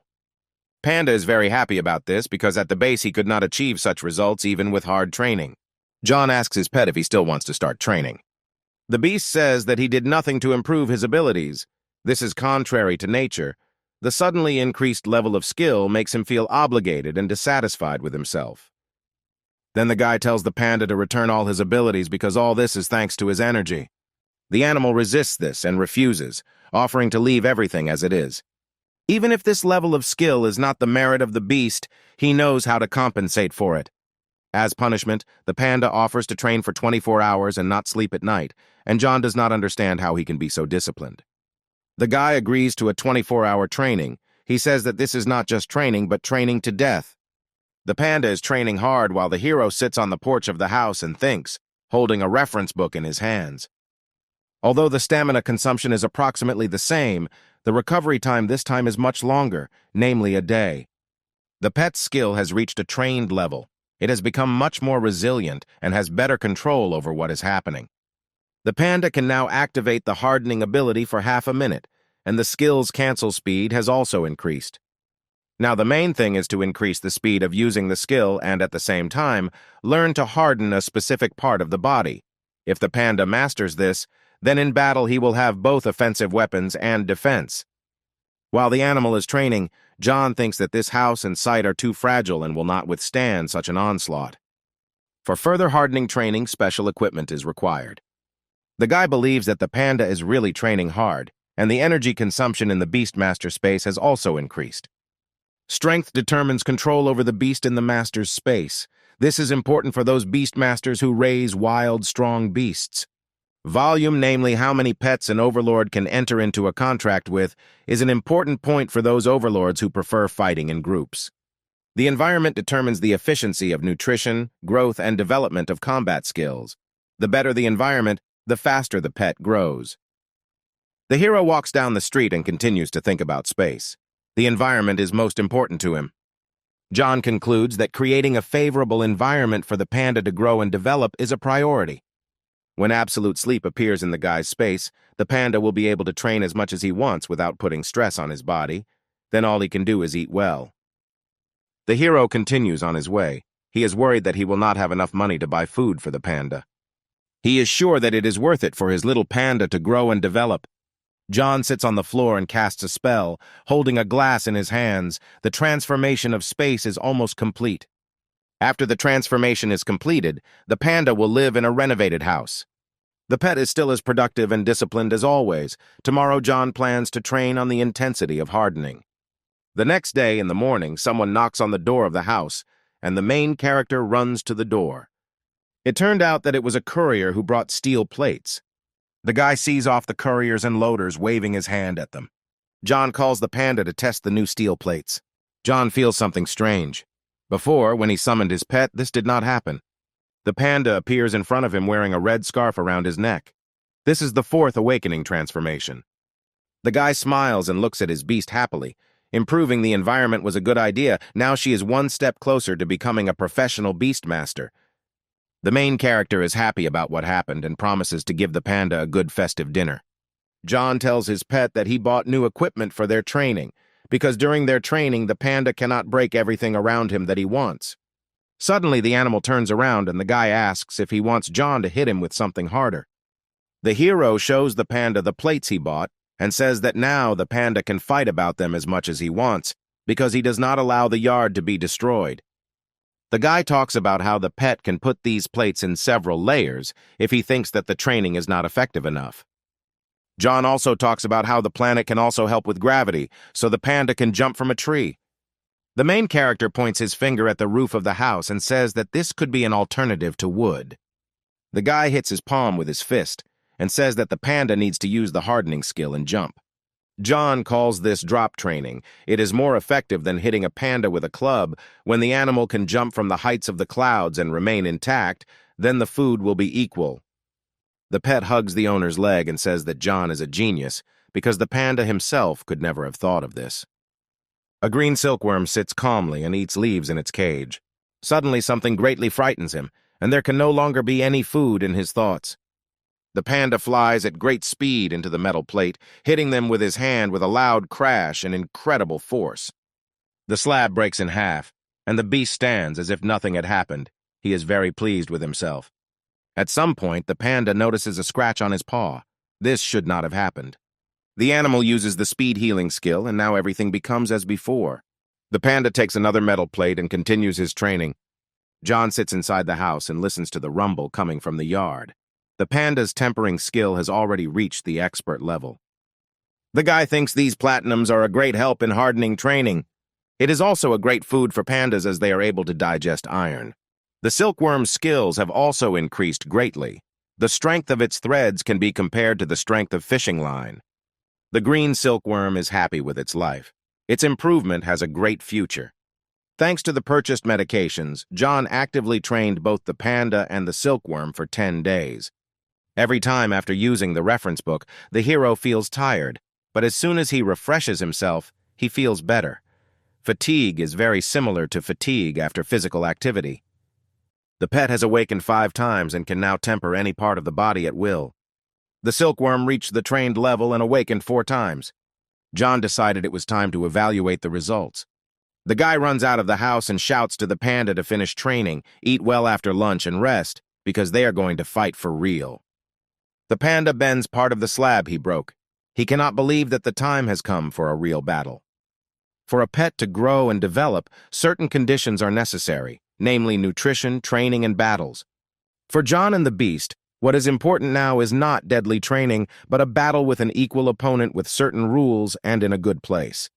Panda is very happy about this because at the base he could not achieve such results even with hard training. John asks his pet if he still wants to start training. The beast says that he did nothing to improve his abilities. This is contrary to nature. The suddenly increased level of skill makes him feel obligated and dissatisfied with himself. Then the guy tells the panda to return all his abilities because all this is thanks to his energy. The animal resists this and refuses, offering to leave everything as it is. Even if this level of skill is not the merit of the beast, he knows how to compensate for it. As punishment, the panda offers to train for 24 hours and not sleep at night, and John does not understand how he can be so disciplined. The guy agrees to a 24-hour training. He says that this is not just training, but training to death. The panda is training hard while the hero sits on the porch of the house and thinks, holding a reference book in his hands. Although the stamina consumption is approximately the same, the recovery time this time is much longer, namely a day. The pet's skill has reached a trained level. It has become much more resilient and has better control over what is happening. The panda can now activate the hardening ability for half a minute, and the skill's cancel speed has also increased. Now the main thing is to increase the speed of using the skill and at the same time, learn to harden a specific part of the body. If the panda masters this, then in battle he will have both offensive weapons and defense. While the animal is training, John thinks that this house and site are too fragile and will not withstand such an onslaught. For further hardening training, special equipment is required. The guy believes that the panda is really training hard, and the energy consumption in the Beastmaster space has also increased. Strength determines control over the beast in the master's space. This is important for those Beastmasters who raise wild, strong beasts. Volume, namely how many pets an overlord can enter into a contract with, is an important point for those overlords who prefer fighting in groups. The environment determines the efficiency of nutrition, growth, and development of combat skills. The better the environment, the faster the pet grows. The hero walks down the street and continues to think about space. The environment is most important to him. John concludes that creating a favorable environment for the panda to grow and develop is a priority. When absolute sleep appears in the guy's space, the panda will be able to train as much as he wants without putting stress on his body. Then all he can do is eat well. The hero continues on his way. He is worried that he will not have enough money to buy food for the panda. He is sure that it is worth it for his little panda to grow and develop. John sits on the floor and casts a spell, holding a glass in his hands. The transformation of space is almost complete. After the transformation is completed, the panda will live in a renovated house. The pet is still as productive and disciplined as always. Tomorrow, John plans to train on the intensity of hardening. The next day in the morning, someone knocks on the door of the house, and the main character runs to the door. It turned out that it was a courier who brought steel plates. The guy sees off the couriers and loaders, waving his hand at them. John calls the panda to test the new steel plates. John feels something strange. Before, when he summoned his pet, this did not happen. The panda appears in front of him wearing a red scarf around his neck. This is the fourth awakening transformation. The guy smiles and looks at his beast happily. Improving the environment was a good idea. Now she is one step closer to becoming a professional beast master. The main character is happy about what happened and promises to give the panda a good festive dinner. John tells his pet that he bought new equipment for their training, because during their training the panda cannot break everything around him that he wants. Suddenly the animal turns around and the guy asks if he wants John to hit him with something harder. The hero shows the panda the plates he bought and says that now the panda can fight about them as much as he wants, because he does not allow the yard to be destroyed. The guy talks about how the pet can put these plates in several layers if he thinks that the training is not effective enough. John also talks about how the planet can also help with gravity, so the panda can jump from a tree. The main character points his finger at the roof of the house and says that this could be an alternative to wood. The guy hits his palm with his fist and says that the panda needs to use the hardening skill and jump. John calls this drop training. It is more effective than hitting a panda with a club. When the animal can jump from the heights of the clouds and remain intact, then the food will be equal. The pet hugs the owner's leg and says that John is a genius, because the panda himself could never have thought of this. A green silkworm sits calmly and eats leaves in its cage. Suddenly something greatly frightens him, and there can no longer be any food in his thoughts. The panda flies at great speed into the metal plate, hitting them with his hand with a loud crash and incredible force. The slab breaks in half, and the beast stands as if nothing had happened. He is very pleased with himself. At some point, the panda notices a scratch on his paw. This should not have happened. The animal uses the speed healing skill, and now everything becomes as before. The panda takes another metal plate and continues his training. John sits inside the house and listens to the rumble coming from the yard. The panda's tempering skill has already reached the expert level. The guy thinks these platinums are a great help in hardening training. It is also a great food for pandas as they are able to digest iron. The silkworm's skills have also increased greatly. The strength of its threads can be compared to the strength of fishing line. The green silkworm is happy with its life. Its improvement has a great future. Thanks to the purchased medications, John actively trained both the panda and the silkworm for 10 days. Every time after using the reference book, the hero feels tired, but as soon as he refreshes himself, he feels better. Fatigue is very similar to fatigue after physical activity. The pet has awakened 5 times and can now temper any part of the body at will. The silkworm reached the trained level and awakened 4 times. John decided it was time to evaluate the results. The guy runs out of the house and shouts to the panda to finish training, eat well after lunch, and rest, because they are going to fight for real. The panda bends part of the slab he broke. He cannot believe that the time has come for a real battle. For a pet to grow and develop, certain conditions are necessary, namely nutrition, training, and battles. For John and the beast, what is important now is not deadly training, but a battle with an equal opponent with certain rules and in a good place.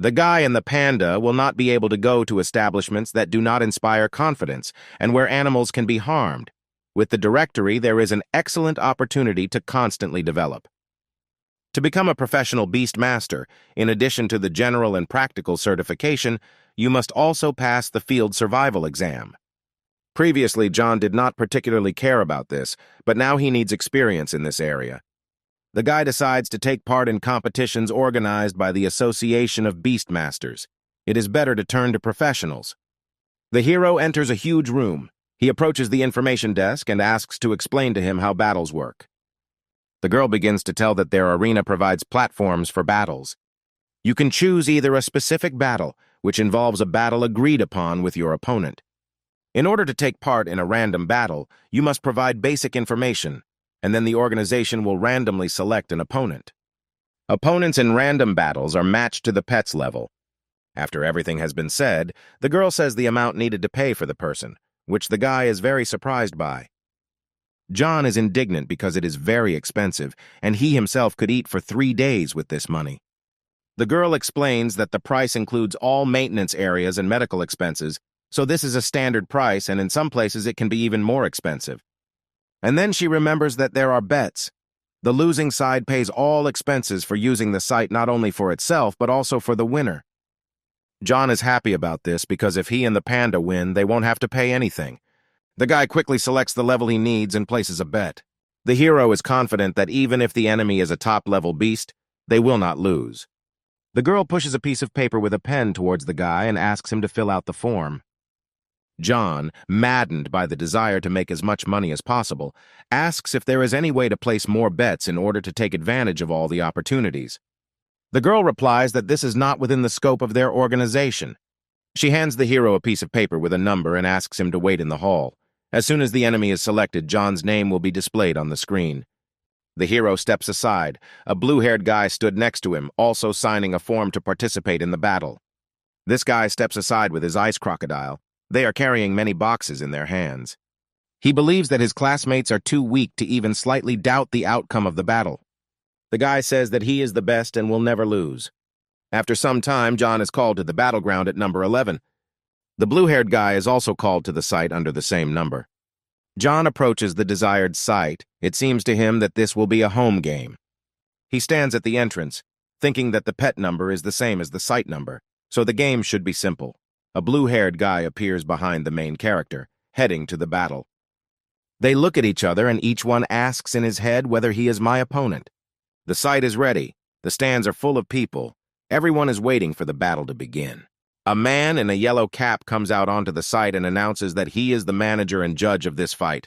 The guy and the panda will not be able to go to establishments that do not inspire confidence and where animals can be harmed. With the directory, there is an excellent opportunity to constantly develop. To become a professional beast master, in addition to the general and practical certification, you must also pass the field survival exam. Previously, John did not particularly care about this, but now he needs experience in this area. The guy decides to take part in competitions organized by the Association of Beastmasters. It is better to turn to professionals. The hero enters a huge room. He approaches the information desk and asks to explain to him how battles work. The girl begins to tell that their arena provides platforms for battles. You can choose either a specific battle, which involves a battle agreed upon with your opponent. In order to take part in a random battle, you must provide basic information, and then the organization will randomly select an opponent. Opponents in random battles are matched to the pet's level. After everything has been said, the girl says the amount needed to pay for the person, which the guy is very surprised by. John is indignant because it is very expensive, and he himself could eat for 3 days with this money. The girl explains that the price includes all maintenance areas and medical expenses, so this is a standard price, and in some places it can be even more expensive. And then she remembers that there are bets. The losing side pays all expenses for using the site not only for itself, but also for the winner. John is happy about this because if he and the panda win, they won't have to pay anything. The guy quickly selects the level he needs and places a bet. The hero is confident that even if the enemy is a top-level beast, they will not lose. The girl pushes a piece of paper with a pen towards the guy and asks him to fill out the form. John, maddened by the desire to make as much money as possible, asks if there is any way to place more bets in order to take advantage of all the opportunities. The girl replies that this is not within the scope of their organization. She hands the hero a piece of paper with a number and asks him to wait in the hall. As soon as the enemy is selected, John's name will be displayed on the screen. The hero steps aside. A blue-haired guy stood next to him, also signing a form to participate in the battle. This guy steps aside with his ice crocodile. They are carrying many boxes in their hands. He believes that his classmates are too weak to even slightly doubt the outcome of the battle. The guy says that he is the best and will never lose. After some time, John is called to the battleground at number 11. The blue-haired guy is also called to the site under the same number. John approaches the desired site. It seems to him that this will be a home game. He stands at the entrance, thinking that the pet number is the same as the site number, so the game should be simple. A blue-haired guy appears behind the main character, heading to the battle. They look at each other and each one asks in his head whether he is my opponent. The site is ready. The stands are full of people. Everyone is waiting for the battle to begin. A man in a yellow cap comes out onto the site and announces that he is the manager and judge of this fight.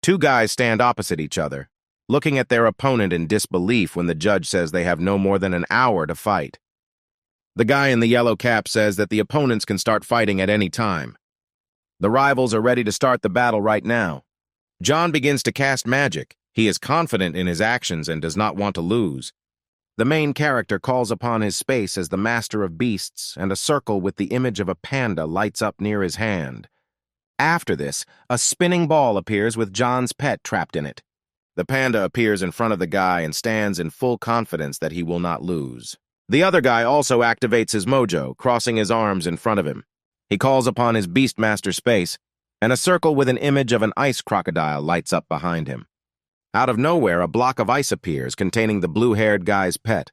2 guys stand opposite each other, looking at their opponent in disbelief when the judge says they have no more than an hour to fight. The guy in the yellow cap says that the opponents can start fighting at any time. The rivals are ready to start the battle right now. John begins to cast magic. He is confident in his actions and does not want to lose. The main character calls upon his space as the master of beasts, and a circle with the image of a panda lights up near his hand. After this, a spinning ball appears with John's pet trapped in it. The panda appears in front of the guy and stands in full confidence that he will not lose. The other guy also activates his mojo, crossing his arms in front of him. He calls upon his Beastmaster space, and a circle with an image of an ice crocodile lights up behind him. Out of nowhere, a block of ice appears containing the blue-haired guy's pet.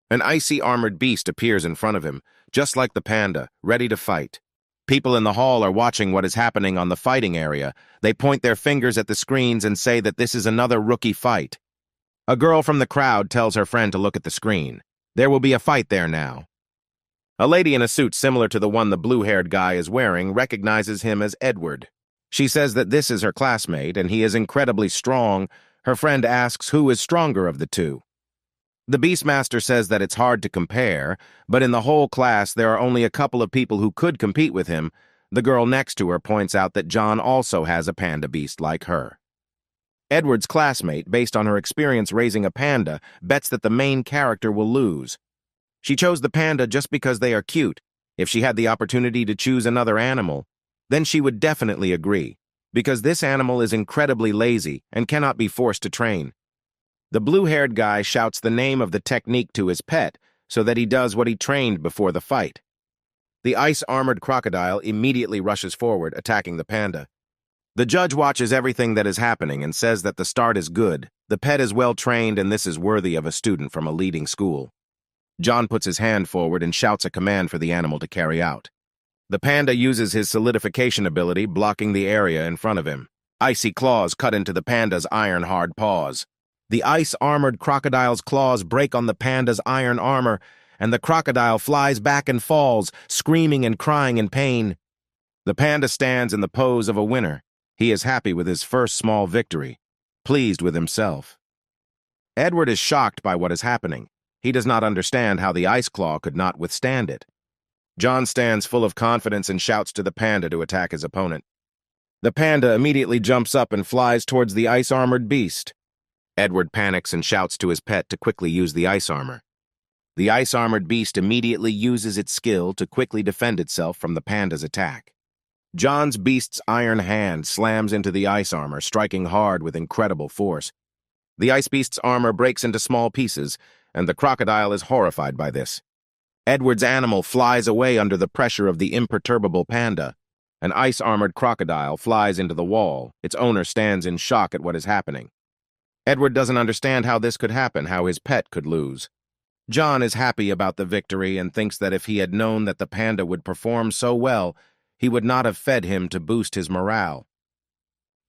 An icy armored beast appears in front of him, just like the panda, ready to fight. People in the hall are watching what is happening on the fighting area. They point their fingers at the screens and say that this is another rookie fight. A girl from the crowd tells her friend to look at the screen. There will be a fight there now. A lady in a suit similar to the one the blue-haired guy is wearing recognizes him as Edward. She says that this is her classmate and he is incredibly strong. Her friend asks who is stronger of the two. The Beastmaster says that it's hard to compare, but in the whole class there are only a couple of people who could compete with him. The girl next to her points out that John also has a panda beast like her. Edward's classmate, based on her experience raising a panda, bets that the main character will lose. She chose the panda just because they are cute. If she had the opportunity to choose another animal, then she would definitely agree, because this animal is incredibly lazy and cannot be forced to train. The blue-haired guy shouts the name of the technique to his pet so that he does what he trained before the fight. The ice-armored crocodile immediately rushes forward, attacking the panda. The judge watches everything that is happening and says that the start is good, the pet is well-trained, and this is worthy of a student from a leading school. John puts his hand forward and shouts a command for the animal to carry out. The panda uses his solidification ability, blocking the area in front of him. Icy claws cut into the panda's iron-hard paws. The ice-armored crocodile's claws break on the panda's iron armor, and the crocodile flies back and falls, screaming and crying in pain. The panda stands in the pose of a winner. He is happy with his first small victory, pleased with himself. Edward is shocked by what is happening. He does not understand how the ice claw could not withstand it. John stands full of confidence and shouts to the panda to attack his opponent. The panda immediately jumps up and flies towards the ice-armored beast. Edward panics and shouts to his pet to quickly use the ice armor. The ice-armored beast immediately uses its skill to quickly defend itself from the panda's attack. John's beast's iron hand slams into the ice armor, striking hard with incredible force. The ice beast's armor breaks into small pieces, and the crocodile is horrified by this. Edward's animal flies away under the pressure of the imperturbable panda. An ice-armored crocodile flies into the wall. Its owner stands in shock at what is happening. Edward doesn't understand how this could happen, how his pet could lose. John is happy about the victory and thinks that if he had known that the panda would perform so well, he would not have fed him to boost his morale.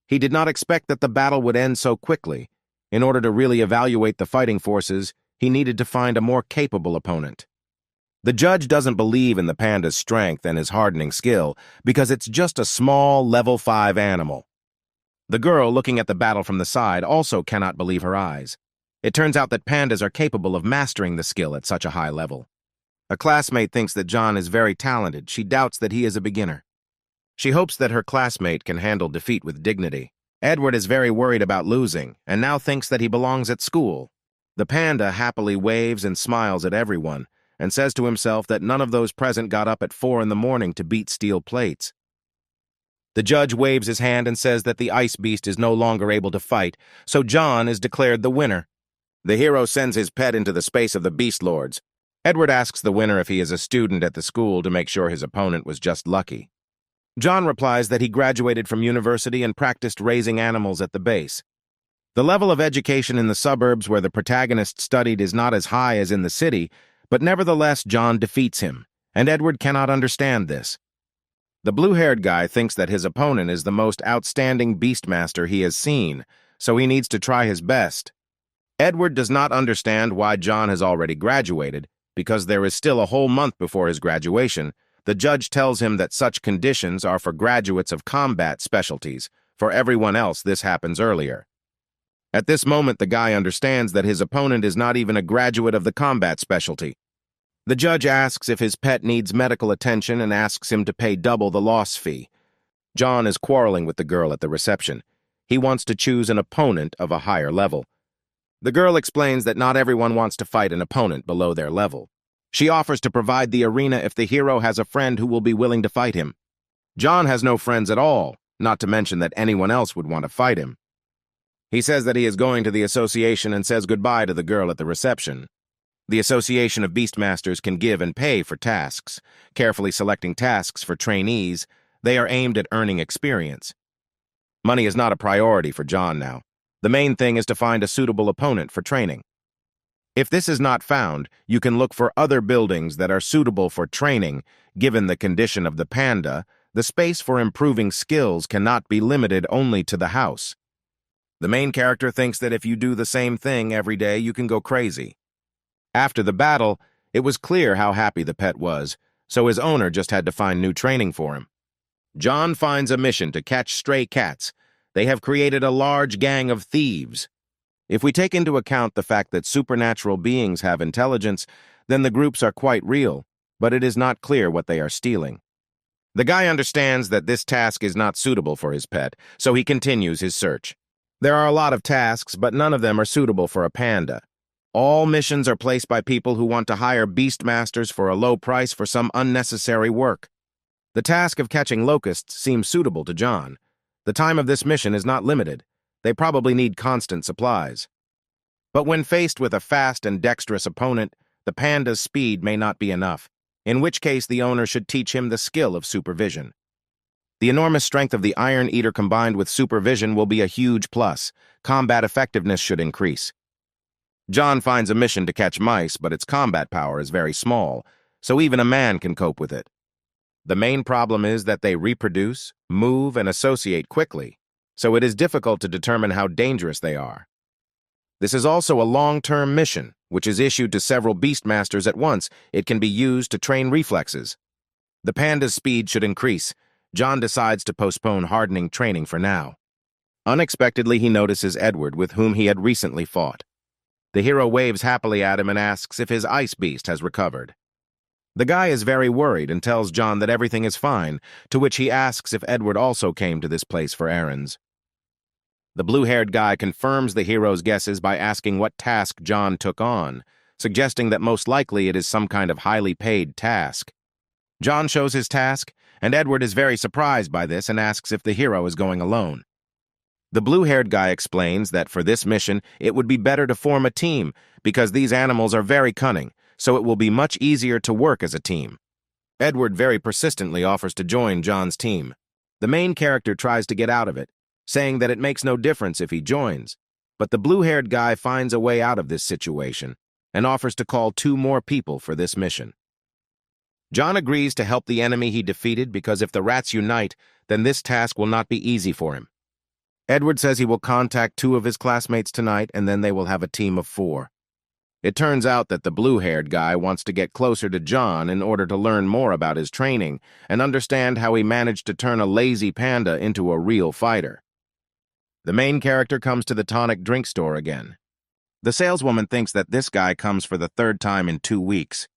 He did not expect that the battle would end so quickly. In order to really evaluate the fighting forces, he needed to find a more capable opponent. The judge doesn't believe in the panda's strength and his hardening skill because it's just a small level 5 animal. The girl, looking at the battle from the side, also cannot believe her eyes. It turns out that pandas are capable of mastering the skill at such a high level. A classmate thinks that John is very talented. She doubts that he is a beginner. She hopes that her classmate can handle defeat with dignity. Edward is very worried about losing and now thinks that he belongs at school. The panda happily waves and smiles at everyone and says to himself that none of those present got up at 4 in the morning to beat steel plates. The judge waves his hand and says that the ice beast is no longer able to fight, so John is declared the winner. The hero sends his pet into the space of the beast lords. Edward asks the winner if he is a student at the school to make sure his opponent was just lucky. John replies that he graduated from university and practiced raising animals at the base. The level of education in the suburbs where the protagonist studied is not as high as in the city, but nevertheless John defeats him, and Edward cannot understand this. The blue-haired guy thinks that his opponent is the most outstanding beastmaster he has seen, so he needs to try his best. Edward does not understand why John has already graduated, because there is still a whole month before his graduation. The judge tells him that such conditions are for graduates of combat specialties. For everyone else, this happens earlier. At this moment, the guy understands that his opponent is not even a graduate of the combat specialty. The judge asks if his pet needs medical attention and asks him to pay double the loss fee. John is quarreling with the girl at the reception. He wants to choose an opponent of a higher level. The girl explains that not everyone wants to fight an opponent below their level. She offers to provide the arena if the hero has a friend who will be willing to fight him. John has no friends at all, not to mention that anyone else would want to fight him. He says that he is going to the association and says goodbye to the girl at the reception. The Association of Beastmasters can give and pay for tasks, carefully selecting tasks for trainees. They are aimed at earning experience. Money is not a priority for John now. The main thing is to find a suitable opponent for training. If this is not found, you can look for other buildings that are suitable for training. Given the condition of the panda, the space for improving skills cannot be limited only to the house. The main character thinks that if you do the same thing every day, you can go crazy. After the battle, it was clear how happy the pet was, so his owner just had to find new training for him. John finds a mission to catch stray cats. They have created a large gang of thieves. If we take into account the fact that supernatural beings have intelligence, then the groups are quite real, but it is not clear what they are stealing. The guy understands that this task is not suitable for his pet, so he continues his search. There are a lot of tasks, but none of them are suitable for a panda. All missions are placed by people who want to hire beastmasters for a low price for some unnecessary work. The task of catching locusts seems suitable to John. The time of this mission is not limited. They probably need constant supplies. But when faced with a fast and dexterous opponent, the panda's speed may not be enough, in which case the owner should teach him the skill of supervision. The enormous strength of the Iron Eater combined with supervision will be a huge plus. Combat effectiveness should increase. John finds a mission to catch mice, but its combat power is very small, so even a man can cope with it. The main problem is that they reproduce, move, and associate quickly, so it is difficult to determine how dangerous they are. This is also a long-term mission, which is issued to several Beastmasters at once. It can be used to train reflexes. The panda's speed should increase. John decides to postpone hardening training for now. Unexpectedly, he notices Edward, with whom he had recently fought. The hero waves happily at him and asks if his ice beast has recovered. The guy is very worried and tells John that everything is fine, to which he asks if Edward also came to this place for errands. The blue-haired guy confirms the hero's guesses by asking what task John took on, suggesting that most likely it is some kind of highly paid task. John shows his task, and Edward is very surprised by this and asks if the hero is going alone. The blue-haired guy explains that for this mission, it would be better to form a team because these animals are very cunning, so it will be much easier to work as a team. Edward very persistently offers to join John's team. The main character tries to get out of it, saying that it makes no difference if he joins, but the blue-haired guy finds a way out of this situation and offers to call 2 more people for this mission. John agrees to help the enemy he defeated because if the rats unite, then this task will not be easy for him. Edward says he will contact 2 of his classmates tonight and then they will have a team of 4. It turns out that the blue-haired guy wants to get closer to John in order to learn more about his training and understand how he managed to turn a lazy panda into a real fighter. The main character comes to the tonic drink store again. The saleswoman thinks that this guy comes for the 3rd time in 2 weeks.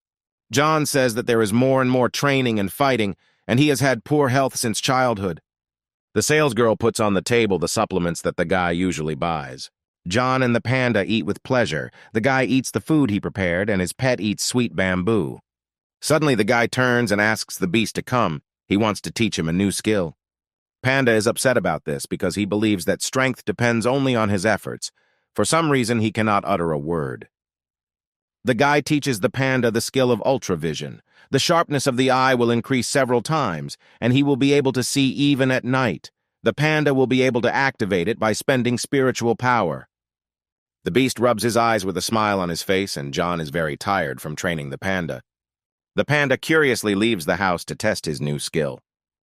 John says that there is more and more training and fighting, and he has had poor health since childhood. The salesgirl puts on the table the supplements that the guy usually buys. John and the panda eat with pleasure. The guy eats the food he prepared, and his pet eats sweet bamboo. Suddenly, the guy turns and asks the beast to come. He wants to teach him a new skill. Panda is upset about this because he believes that strength depends only on his efforts. For some reason, he cannot utter a word. The guy teaches the panda the skill of ultravision. The sharpness of the eye will increase several times, and he will be able to see even at night. The panda will be able to activate it by spending spiritual power. The beast rubs his eyes with a smile on his face, and John is very tired from training the panda. The panda curiously leaves the house to test his new skill.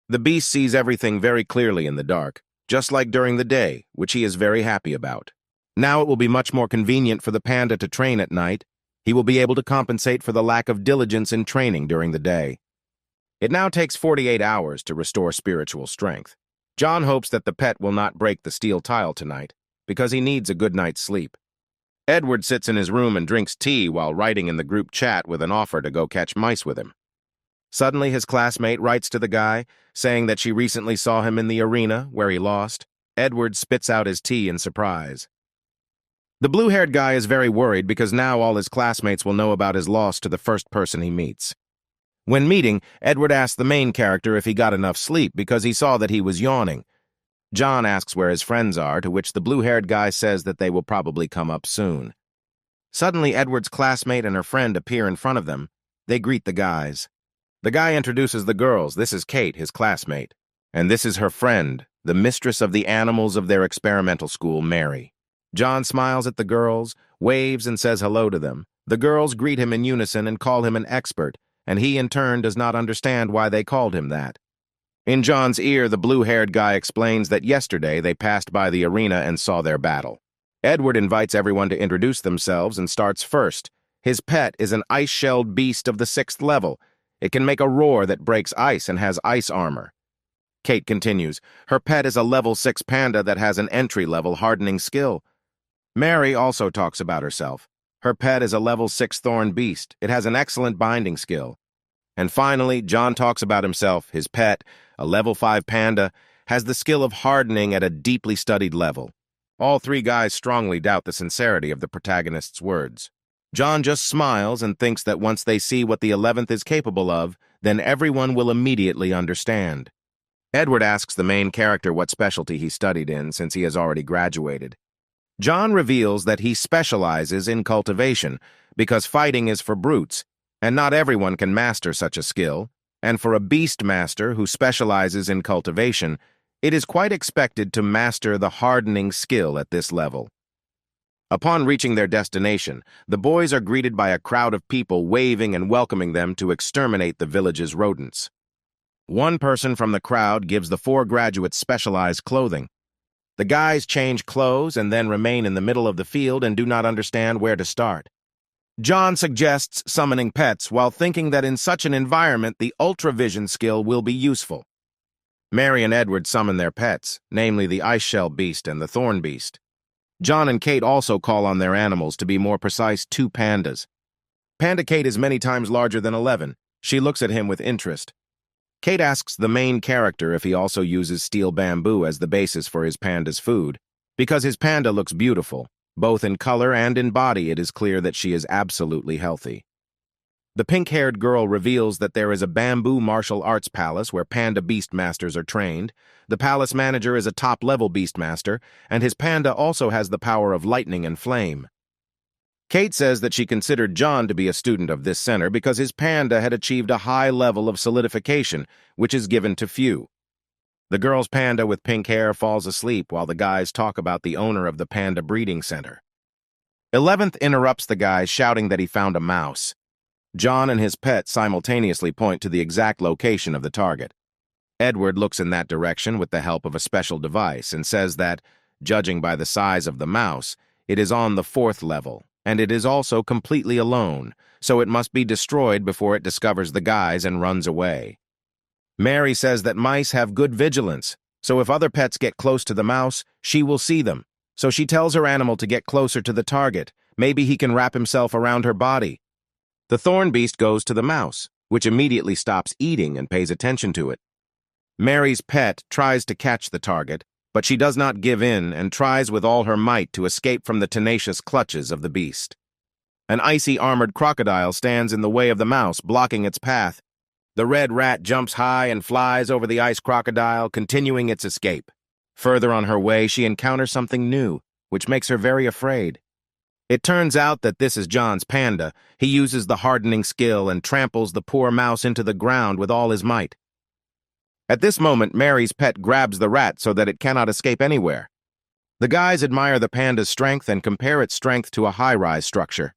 The beast sees everything very clearly in the dark, just like during the day, which he is very happy about. Now it will be much more convenient for the panda to train at night. He will be able to compensate for the lack of diligence in training during the day. It now takes 48 hours to restore spiritual strength. John hopes that the pet will not break the steel tile tonight, because he needs a good night's sleep. Edward sits in his room and drinks tea while writing in the group chat with an offer to go catch mice with him. Suddenly, his classmate writes to the guy, saying that she recently saw him in the arena, where he lost. Edward spits out his tea in surprise. The blue-haired guy is very worried because now all his classmates will know about his loss to the first person he meets. When meeting, Edward asks the main character if he got enough sleep because he saw that he was yawning. John asks where his friends are, to which the blue-haired guy says that they will probably come up soon. Suddenly, Edward's classmate and her friend appear in front of them. They greet the guys. The guy introduces the girls. This is Kate, his classmate, and this is her friend, the mistress of the animals of their experimental school, Mary. John smiles at the girls, waves, and says hello to them. The girls greet him in unison and call him an expert, and he in turn does not understand why they called him that. In John's ear, the blue-haired guy explains that yesterday they passed by the arena and saw their battle. Edward invites everyone to introduce themselves and starts first. His pet is an ice-shelled beast of the 6th level. It can make a roar that breaks ice and has ice armor. Kate continues. Her pet is a level 6 panda that has an entry-level hardening skill. Mary also talks about herself. Her pet is a level 6 thorn beast. It has an excellent binding skill. And finally, John talks about himself. His pet, a level 5 panda, has the skill of hardening at a deeply studied level. All 3 guys strongly doubt the sincerity of the protagonist's words. John just smiles and thinks that once they see what the 11th is capable of, then everyone will immediately understand. Edward asks the main character what specialty he studied in since he has already graduated. John reveals that he specializes in cultivation because fighting is for brutes, and not everyone can master such a skill, and for a beast master who specializes in cultivation, it is quite expected to master the hardening skill at this level. Upon reaching their destination, the boys are greeted by a crowd of people waving and welcoming them to exterminate the village's rodents. One person from the crowd gives the 4 graduates specialized clothing. The guys change clothes and then remain in the middle of the field and do not understand where to start. John suggests summoning pets while thinking that in such an environment the ultravision skill will be useful. Mary and Edward summon their pets, namely the ice shell beast and the thorn beast. John and Kate also call on their animals, to be more precise, 2 pandas. Panda Kate is many times larger than 11. She looks at him with interest. Kate asks the main character if he also uses steel bamboo as the basis for his panda's food, because his panda looks beautiful. Both in color and in body, it is clear that she is absolutely healthy. The pink-haired girl reveals that there is a bamboo martial arts palace where panda beastmasters are trained. The palace manager is a top-level beastmaster, and his panda also has the power of lightning and flame. Kate says that she considered John to be a student of this center because his panda had achieved a high level of solidification, which is given to few. The girl's panda with pink hair falls asleep while the guys talk about the owner of the panda breeding center. 11th interrupts the guys, shouting that he found a mouse. John and his pet simultaneously point to the exact location of the target. Edward looks in that direction with the help of a special device and says that, judging by the size of the mouse, it is on the 4th level, and it is also completely alone, so it must be destroyed before it discovers the guys and runs away. Mary says that mice have good vigilance, so if other pets get close to the mouse, she will see them. So she tells her animal to get closer to the target. Maybe he can wrap himself around her body. The thorn beast goes to the mouse, which immediately stops eating and pays attention to it. Mary's pet tries to catch the target, but she does not give in and tries with all her might to escape from the tenacious clutches of the beast. An icy armored crocodile stands in the way of the mouse, blocking its path. The red rat jumps high and flies over the ice crocodile, continuing its escape. Further on her way, she encounters something new, which makes her very afraid. It turns out that this is John's panda. He uses the hardening skill and tramples the poor mouse into the ground with all his might. At this moment, Mary's pet grabs the rat so that it cannot escape anywhere. The guys admire the panda's strength and compare its strength to a high-rise structure.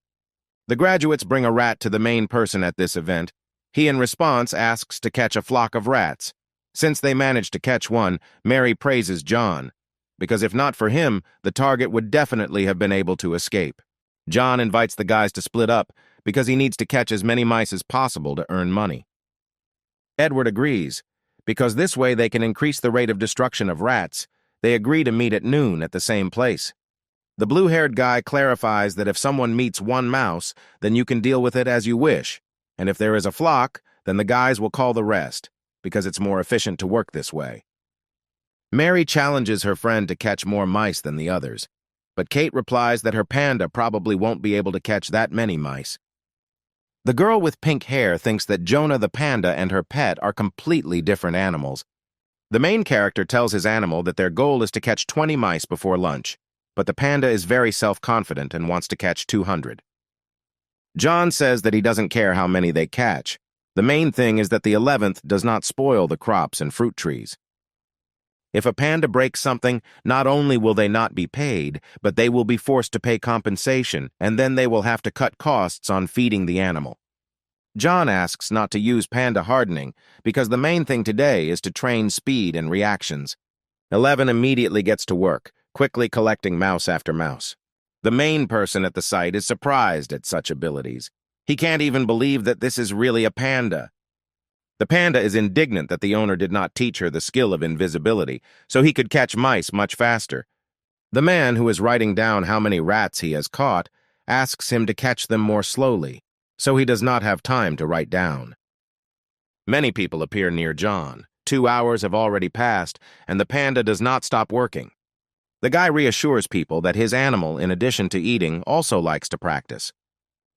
The graduates bring a rat to the main person at this event. He, in response, asks to catch a flock of rats. Since they managed to catch one, Mary praises John, because if not for him, the target would definitely have been able to escape. John invites the guys to split up because he needs to catch as many mice as possible to earn money. Edward agrees, because this way they can increase the rate of destruction of rats. They agree to meet at noon at the same place. The blue-haired guy clarifies that if someone meets one mouse, then you can deal with it as you wish, and if there is a flock, then the guys will call the rest, because it's more efficient to work this way. Mary challenges her friend to catch more mice than the others, but Kate replies that her panda probably won't be able to catch that many mice. The girl with pink hair thinks that Jonah the panda and her pet are completely different animals. The main character tells his animal that their goal is to catch 20 mice before lunch, but the panda is very self-confident and wants to catch 200. John says that he doesn't care how many they catch. The main thing is that the 11th does not spoil the crops and fruit trees. If a panda breaks something, not only will they not be paid, but they will be forced to pay compensation, and then they will have to cut costs on feeding the animal. John asks not to use panda hardening, because the main thing today is to train speed and reactions. 11 immediately gets to work, quickly collecting mouse after mouse. The main person at the site is surprised at such abilities. He can't even believe that this is really a panda. The panda is indignant that the owner did not teach her the skill of invisibility, so he could catch mice much faster. The man, who is writing down how many rats he has caught, asks him to catch them more slowly, so he does not have time to write down. Many people appear near John. 2 hours have already passed, and the panda does not stop working. The guy reassures people that his animal, in addition to eating, also likes to practice.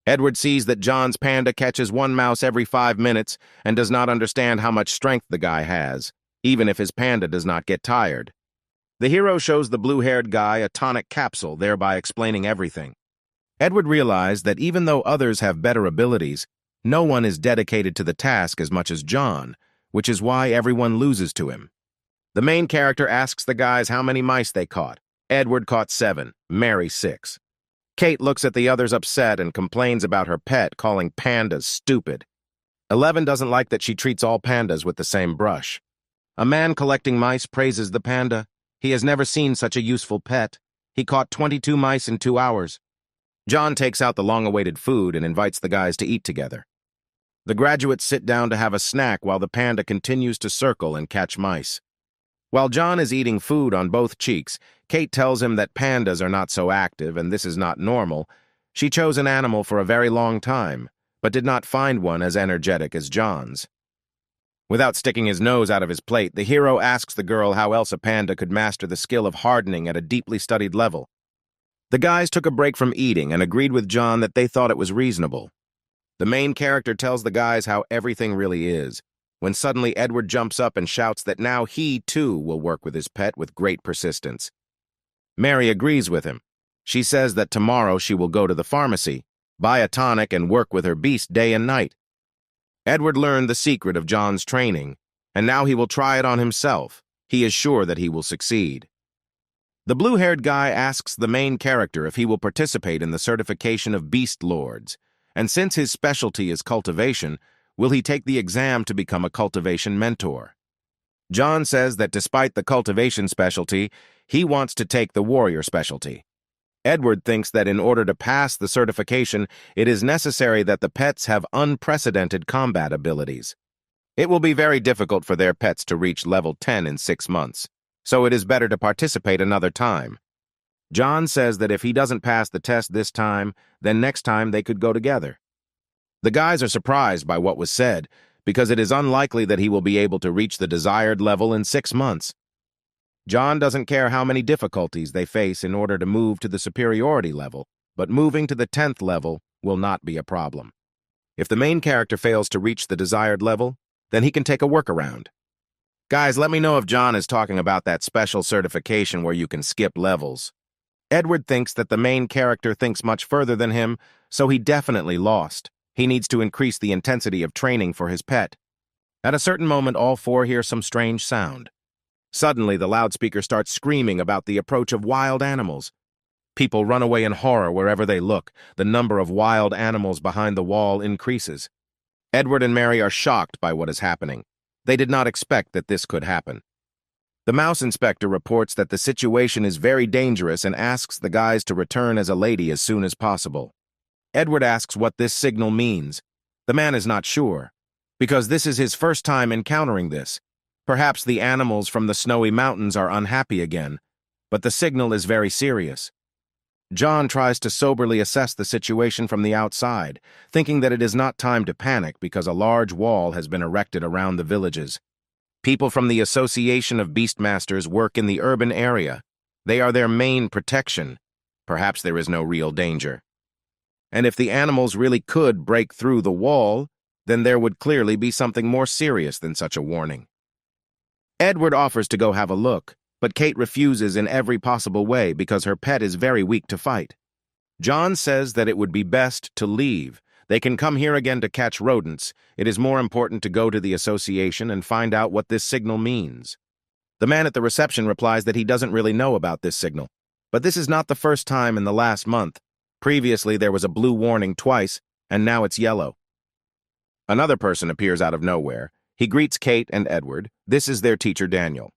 Edward sees that John's panda catches one mouse every 5 minutes and does not understand how much strength the guy has, even if his panda does not get tired. The hero shows the blue-haired guy a tonic capsule, thereby explaining everything. Edward realized that even though others have better abilities, no one is dedicated to the task as much as John, which is why everyone loses to him. The main character asks the guys how many mice they caught. Edward caught 7, Mary 6. Kate looks at the others upset and complains about her pet, calling pandas stupid. 11 doesn't like that she treats all pandas with the same brush. A man collecting mice praises the panda. He has never seen such a useful pet. He caught 22 mice in 2 hours. John takes out the long-awaited food and invites the guys to eat together. The graduates sit down to have a snack while the panda continues to circle and catch mice. While John is eating food on both cheeks, Kate tells him that pandas are not so active and this is not normal. She chose an animal for a very long time, but did not find one as energetic as John's. Without sticking his nose out of his plate, the hero asks the girl how else a panda could master the skill of hardening at a deeply studied level. The guys took a break from eating and agreed with John that they thought it was reasonable. The main character tells the guys how everything really is, when suddenly Edward jumps up and shouts that now he, too, will work with his pet with great persistence. Mary agrees with him. She says that tomorrow she will go to the pharmacy, buy a tonic, and work with her beast day and night. Edward learned the secret of John's training, and now he will try it on himself. He is sure that he will succeed. The blue-haired guy asks the main character if he will participate in the certification of beast lords, and since his specialty is cultivation, will he take the exam to become a cultivation mentor? John says that despite the cultivation specialty, he wants to take the warrior specialty. Edward thinks that in order to pass the certification, it is necessary that the pets have unprecedented combat abilities. It will be very difficult for their pets to reach level 10 in 6 months, so it is better to participate another time. John says that if he doesn't pass the test this time, then next time they could go together. The guys are surprised by what was said, because it is unlikely that he will be able to reach the desired level in 6 months. John doesn't care how many difficulties they face in order to move to the superiority level, but moving to the 10th level will not be a problem. If the main character fails to reach the desired level, then he can take a workaround. Guys, let me know if John is talking about that special certification where you can skip levels. Edward thinks that the main character thinks much further than him, so he definitely lost. He needs to increase the intensity of training for his pet. At a certain moment, all four hear some strange sound. Suddenly, the loudspeaker starts screaming about the approach of wild animals. People run away in horror wherever they look. The number of wild animals behind the wall increases. Edward and Mary are shocked by what is happening. They did not expect that this could happen. The mouse inspector reports that the situation is very dangerous and asks the guys to return as a lady as soon as possible. Edward asks what this signal means. The man is not sure, because this is his first time encountering this. Perhaps the animals from the snowy mountains are unhappy again, but the signal is very serious. John tries to soberly assess the situation from the outside, thinking that it is not time to panic because a large wall has been erected around the villages. People from the Association of Beastmasters work in the urban area. They are their main protection. Perhaps there is no real danger. And if the animals really could break through the wall, then there would clearly be something more serious than such a warning. Edward offers to go have a look, but Kate refuses in every possible way because her pet is very weak to fight. John says that it would be best to leave. They can come here again to catch rodents. It is more important to go to the association and find out what this signal means. The man at the reception replies that he doesn't really know about this signal, but this is not the first time in the last month. Previously, there was a blue warning twice, and now it's yellow. Another person appears out of nowhere. He greets Kate and Edward. This is their teacher, Daniel.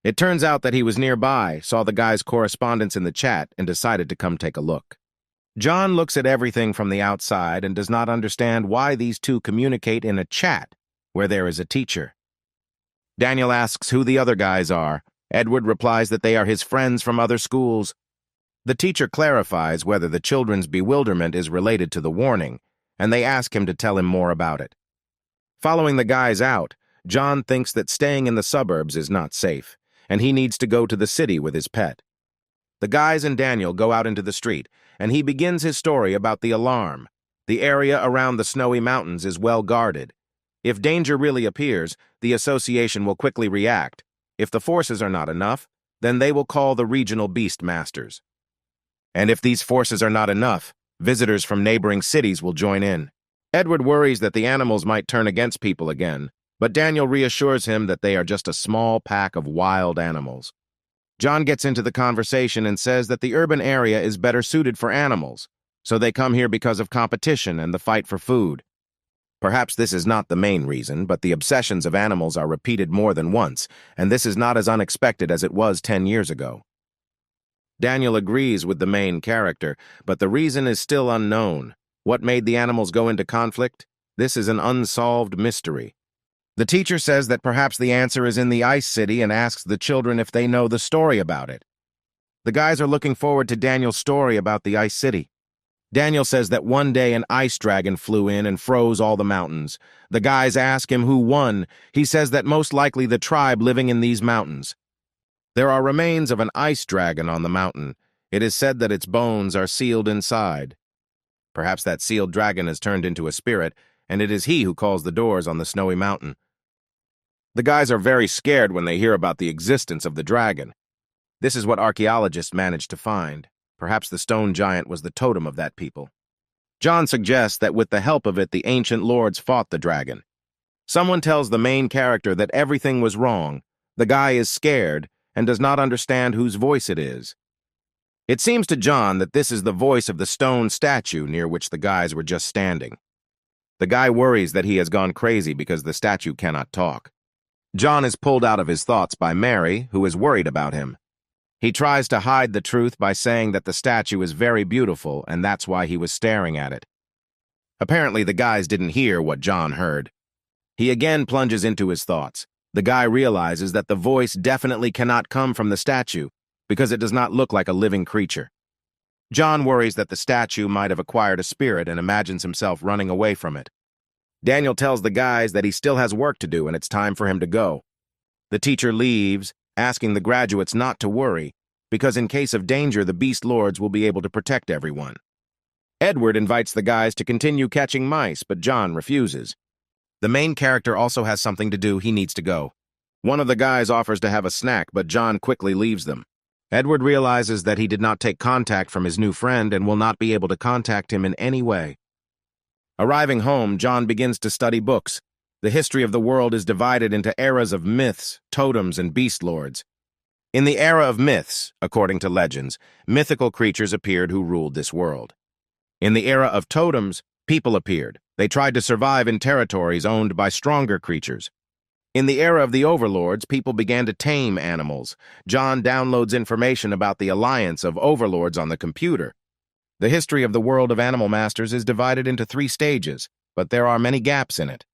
It turns out that he was nearby, saw the guys' correspondence in the chat, and decided to come take a look. John looks at everything from the outside and does not understand why these two communicate in a chat where there is a teacher. Daniel asks who the other guys are. Edward replies that they are his friends from other schools. The teacher clarifies whether the children's bewilderment is related to the warning, and they ask him to tell him more about it. Following the guys out, John thinks that staying in the suburbs is not safe, and he needs to go to the city with his pet. The guys and Daniel go out into the street, and he begins his story about the alarm. The area around the snowy mountains is well guarded. If danger really appears, the association will quickly react. If the forces are not enough, then they will call the regional beast masters. And if these forces are not enough, visitors from neighboring cities will join in. Edward worries that the animals might turn against people again, but Daniel reassures him that they are just a small pack of wild animals. John gets into the conversation and says that the urban area is better suited for animals, so they come here because of competition and the fight for food. Perhaps this is not the main reason, but the obsessions of animals are repeated more than once, and this is not as unexpected as it was 10 years ago. Daniel agrees with the main character, but the reason is still unknown. What made the animals go into conflict? This is an unsolved mystery. The teacher says that perhaps the answer is in the Ice City and asks the children if they know the story about it. The guys are looking forward to Daniel's story about the Ice City. Daniel says that one day an ice dragon flew in and froze all the mountains. The guys ask him who won. He says that most likely the tribe living in these mountains. There are remains of an ice dragon on the mountain. It is said that its bones are sealed inside. Perhaps that sealed dragon has turned into a spirit, and it is he who calls the doors on the snowy mountain. The guys are very scared when they hear about the existence of the dragon. This is what archaeologists managed to find. Perhaps the stone giant was the totem of that people. John suggests that with the help of it, the ancient lords fought the dragon. Someone tells the main character that everything was wrong. The guy is scared and does not understand whose voice it is. It seems to John that this is the voice of the stone statue near which the guys were just standing. The guy worries that he has gone crazy because the statue cannot talk. John is pulled out of his thoughts by Mary, who is worried about him. He tries to hide the truth by saying that the statue is very beautiful and that's why he was staring at it. Apparently, the guys didn't hear what John heard. He again plunges into his thoughts. The guy realizes that the voice definitely cannot come from the statue because it does not look like a living creature. John worries that the statue might have acquired a spirit and imagines himself running away from it. Daniel tells the guys that he still has work to do and it's time for him to go. The teacher leaves, asking the graduates not to worry, because in case of danger, the Beast Lords will be able to protect everyone. Edward invites the guys to continue catching mice, but John refuses. The main character also has something to do. He needs to go. One of the guys offers to have a snack, but John quickly leaves them. Edward realizes that he did not take contact from his new friend and will not be able to contact him in any way. Arriving home, John begins to study books. The history of the world is divided into eras of myths, totems, and beast lords. In the era of myths, according to legends, mythical creatures appeared who ruled this world. In the era of totems, people appeared. They tried to survive in territories owned by stronger creatures. In the era of the overlords, people began to tame animals. John downloads information about the alliance of overlords on the computer. The history of the world of animal masters is divided into 3 stages, but there are many gaps in it.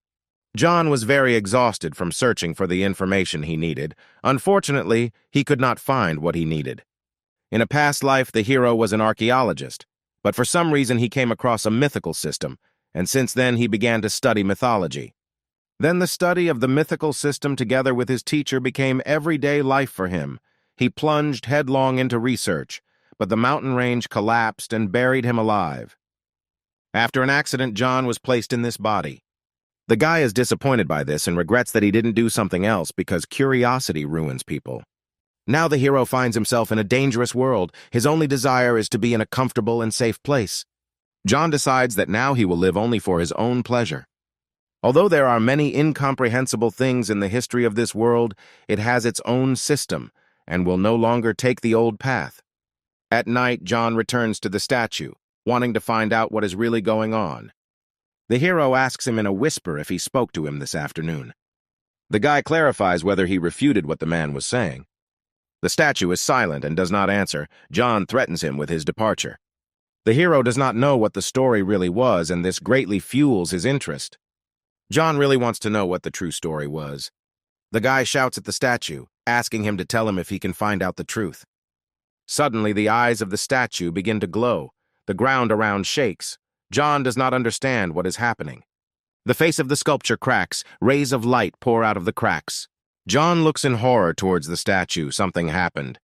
John was very exhausted from searching for the information he needed. Unfortunately, he could not find what he needed. In a past life, the hero was an archaeologist, but for some reason he came across a mythical system, and since then he began to study mythology. Then the study of the mythical system together with his teacher became everyday life for him. He plunged headlong into research, but the mountain range collapsed and buried him alive. After an accident, John was placed in this body. The guy is disappointed by this and regrets that he didn't do something else because curiosity ruins people. Now the hero finds himself in a dangerous world. His only desire is to be in a comfortable and safe place. John decides that now he will live only for his own pleasure. Although there are many incomprehensible things in the history of this world, it has its own system and will no longer take the old path. At night, John returns to the statue, wanting to find out what is really going on. The hero asks him in a whisper if he spoke to him this afternoon. The guy clarifies whether he refuted what the man was saying. The statue is silent and does not answer. John threatens him with his departure. The hero does not know what the story really was, and this greatly fuels his interest. John really wants to know what the true story was. The guy shouts at the statue, asking him to tell him if he can find out the truth. Suddenly, the eyes of the statue begin to glow. The ground around shakes. John does not understand what is happening. The face of the sculpture cracks. Rays of light pour out of the cracks. John looks in horror towards the statue. Something happened.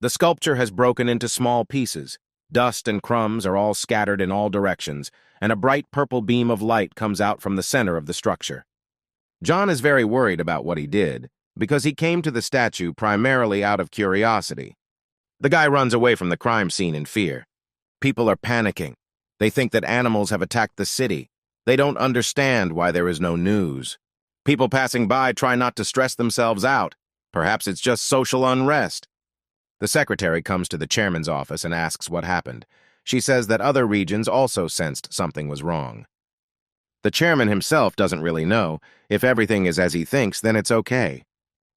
The sculpture has broken into small pieces. Dust and crumbs are all scattered in all directions, and a bright purple beam of light comes out from the center of the structure. John is very worried about what he did, because he came to the statue primarily out of curiosity. The guy runs away from the crime scene in fear. People are panicking. They think that animals have attacked the city. They don't understand why there is no news. People passing by try not to stress themselves out. Perhaps it's just social unrest. The secretary comes to the chairman's office and asks what happened. She says that other regions also sensed something was wrong. The chairman himself doesn't really know. If everything is as he thinks, then it's okay.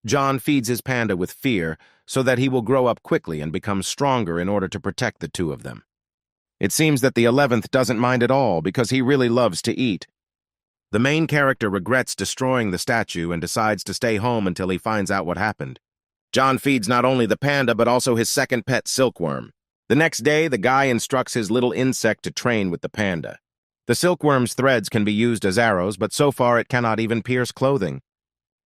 John feeds his panda with fear so that he will grow up quickly and become stronger in order to protect the two of them. It seems that the 11th doesn't mind at all because he really loves to eat. The main character regrets destroying the statue and decides to stay home until he finds out what happened. John feeds not only the panda but also his second pet, Silkworm. The next day, the guy instructs his little insect to train with the panda. The silkworm's threads can be used as arrows, but so far it cannot even pierce clothing.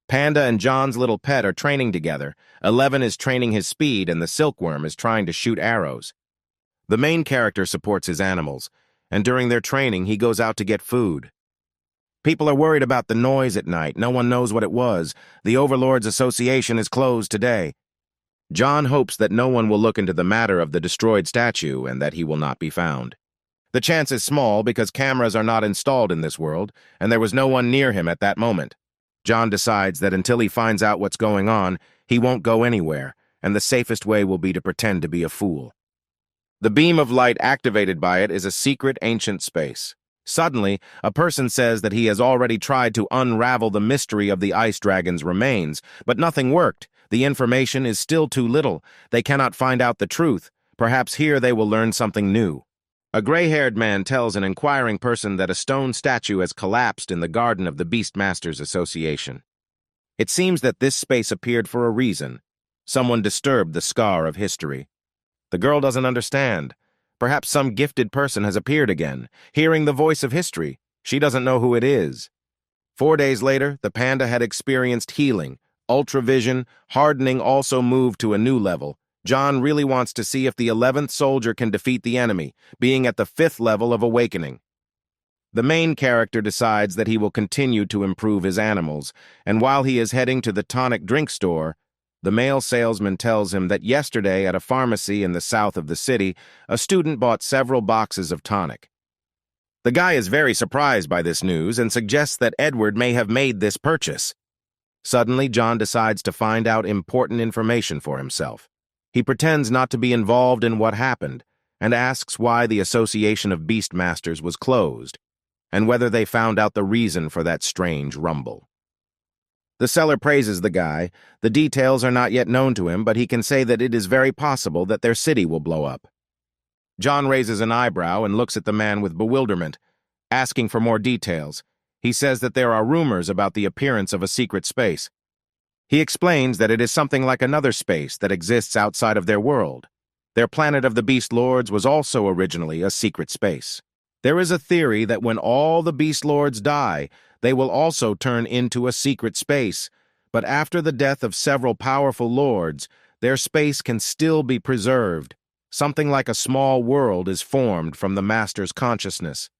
Panda and John's little pet are training together. 11 is training his speed, and the silkworm is trying to shoot arrows. The main character supports his animals, and during their training, he goes out to get food. People are worried about the noise at night. No one knows what it was. The Overlords Association is closed today. John hopes that no one will look into the matter of the destroyed statue and that he will not be found. The chance is small because cameras are not installed in this world, and there was no one near him at that moment. John decides that until he finds out what's going on, he won't go anywhere, and the safest way will be to pretend to be a fool. The beam of light activated by it is a secret ancient space. Suddenly, a person says that he has already tried to unravel the mystery of the ice dragon's remains, but nothing worked. The information is still too little. They cannot find out the truth. Perhaps here they will learn something new. A gray-haired man tells an inquiring person that a stone statue has collapsed in the garden of the Beastmasters Association. It seems that this space appeared for a reason. Someone disturbed the scar of history. The girl doesn't understand. Perhaps some gifted person has appeared again, hearing the voice of history. She doesn't know who it is. 4 days later, the panda had experienced healing. Ultravision, hardening also moved to a new level. John really wants to see if the 11th soldier can defeat the enemy, being at the 5th level of awakening. The main character decides that he will continue to improve his animals, and while he is heading to the tonic drink store, the male salesman tells him that yesterday at a pharmacy in the south of the city, a student bought several boxes of tonic. The guy is very surprised by this news and suggests that Edward may have made this purchase. Suddenly, John decides to find out important information for himself. He pretends not to be involved in what happened and asks why the Association of Beastmasters was closed and whether they found out the reason for that strange rumble. The seller praises the guy. The details are not yet known to him, but he can say that it is very possible that their city will blow up. John raises an eyebrow and looks at the man with bewilderment, asking for more details. He says that there are rumors about the appearance of a secret space. He explains that it is something like another space that exists outside of their world. Their planet of the Beast Lords was also originally a secret space. There is a theory that when all the Beast Lords die, they will also turn into a secret space, but after the death of several powerful lords, their space can still be preserved. Something like a small world is formed from the Master's consciousness.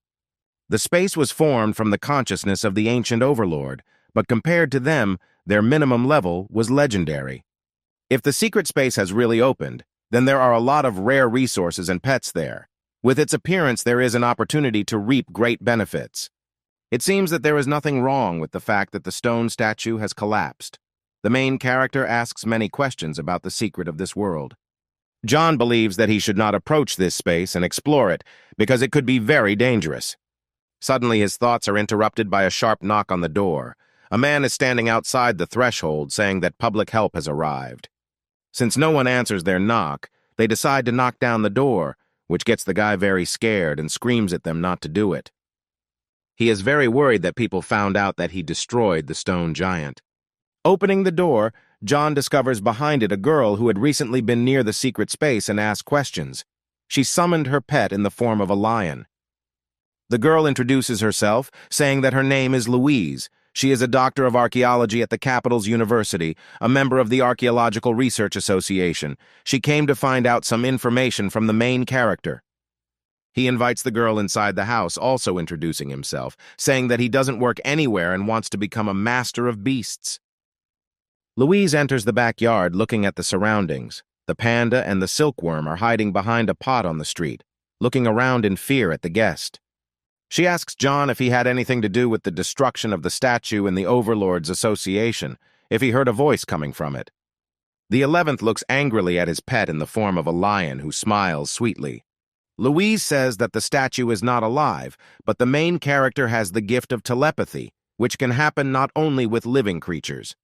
The space was formed from the consciousness of the ancient overlord, but compared to them, their minimum level was legendary. If the secret space has really opened, then there are a lot of rare resources and pets there. With its appearance, there is an opportunity to reap great benefits. It seems that there is nothing wrong with the fact that the stone statue has collapsed. The main character asks many questions about the secret of this world. John believes that he should not approach this space and explore it because it could be very dangerous. Suddenly, his thoughts are interrupted by a sharp knock on the door. A man is standing outside the threshold saying that public help has arrived. Since no one answers their knock, they decide to knock down the door, which gets the guy very scared and screams at them not to do it. He is very worried that people found out that he destroyed the stone giant. Opening the door, John discovers behind it a girl who had recently been near the secret space and asked questions. She summoned her pet in the form of a lion. The girl introduces herself, saying that her name is Louise. She is a doctor of archaeology at the capital's university, a member of the Archaeological Research Association. She came to find out some information from the main character. He invites the girl inside the house, also introducing himself, saying that he doesn't work anywhere and wants to become a master of beasts. Louise enters the backyard looking at the surroundings. The panda and the silkworm are hiding behind a pot on the street, looking around in fear at the guest. She asks John if he had anything to do with the destruction of the statue in the Overlords Association, if he heard a voice coming from it. The 11th looks angrily at his pet in the form of a lion who smiles sweetly. Louise says that the statue is not alive, but the main character has the gift of telepathy, which can happen not only with living creatures.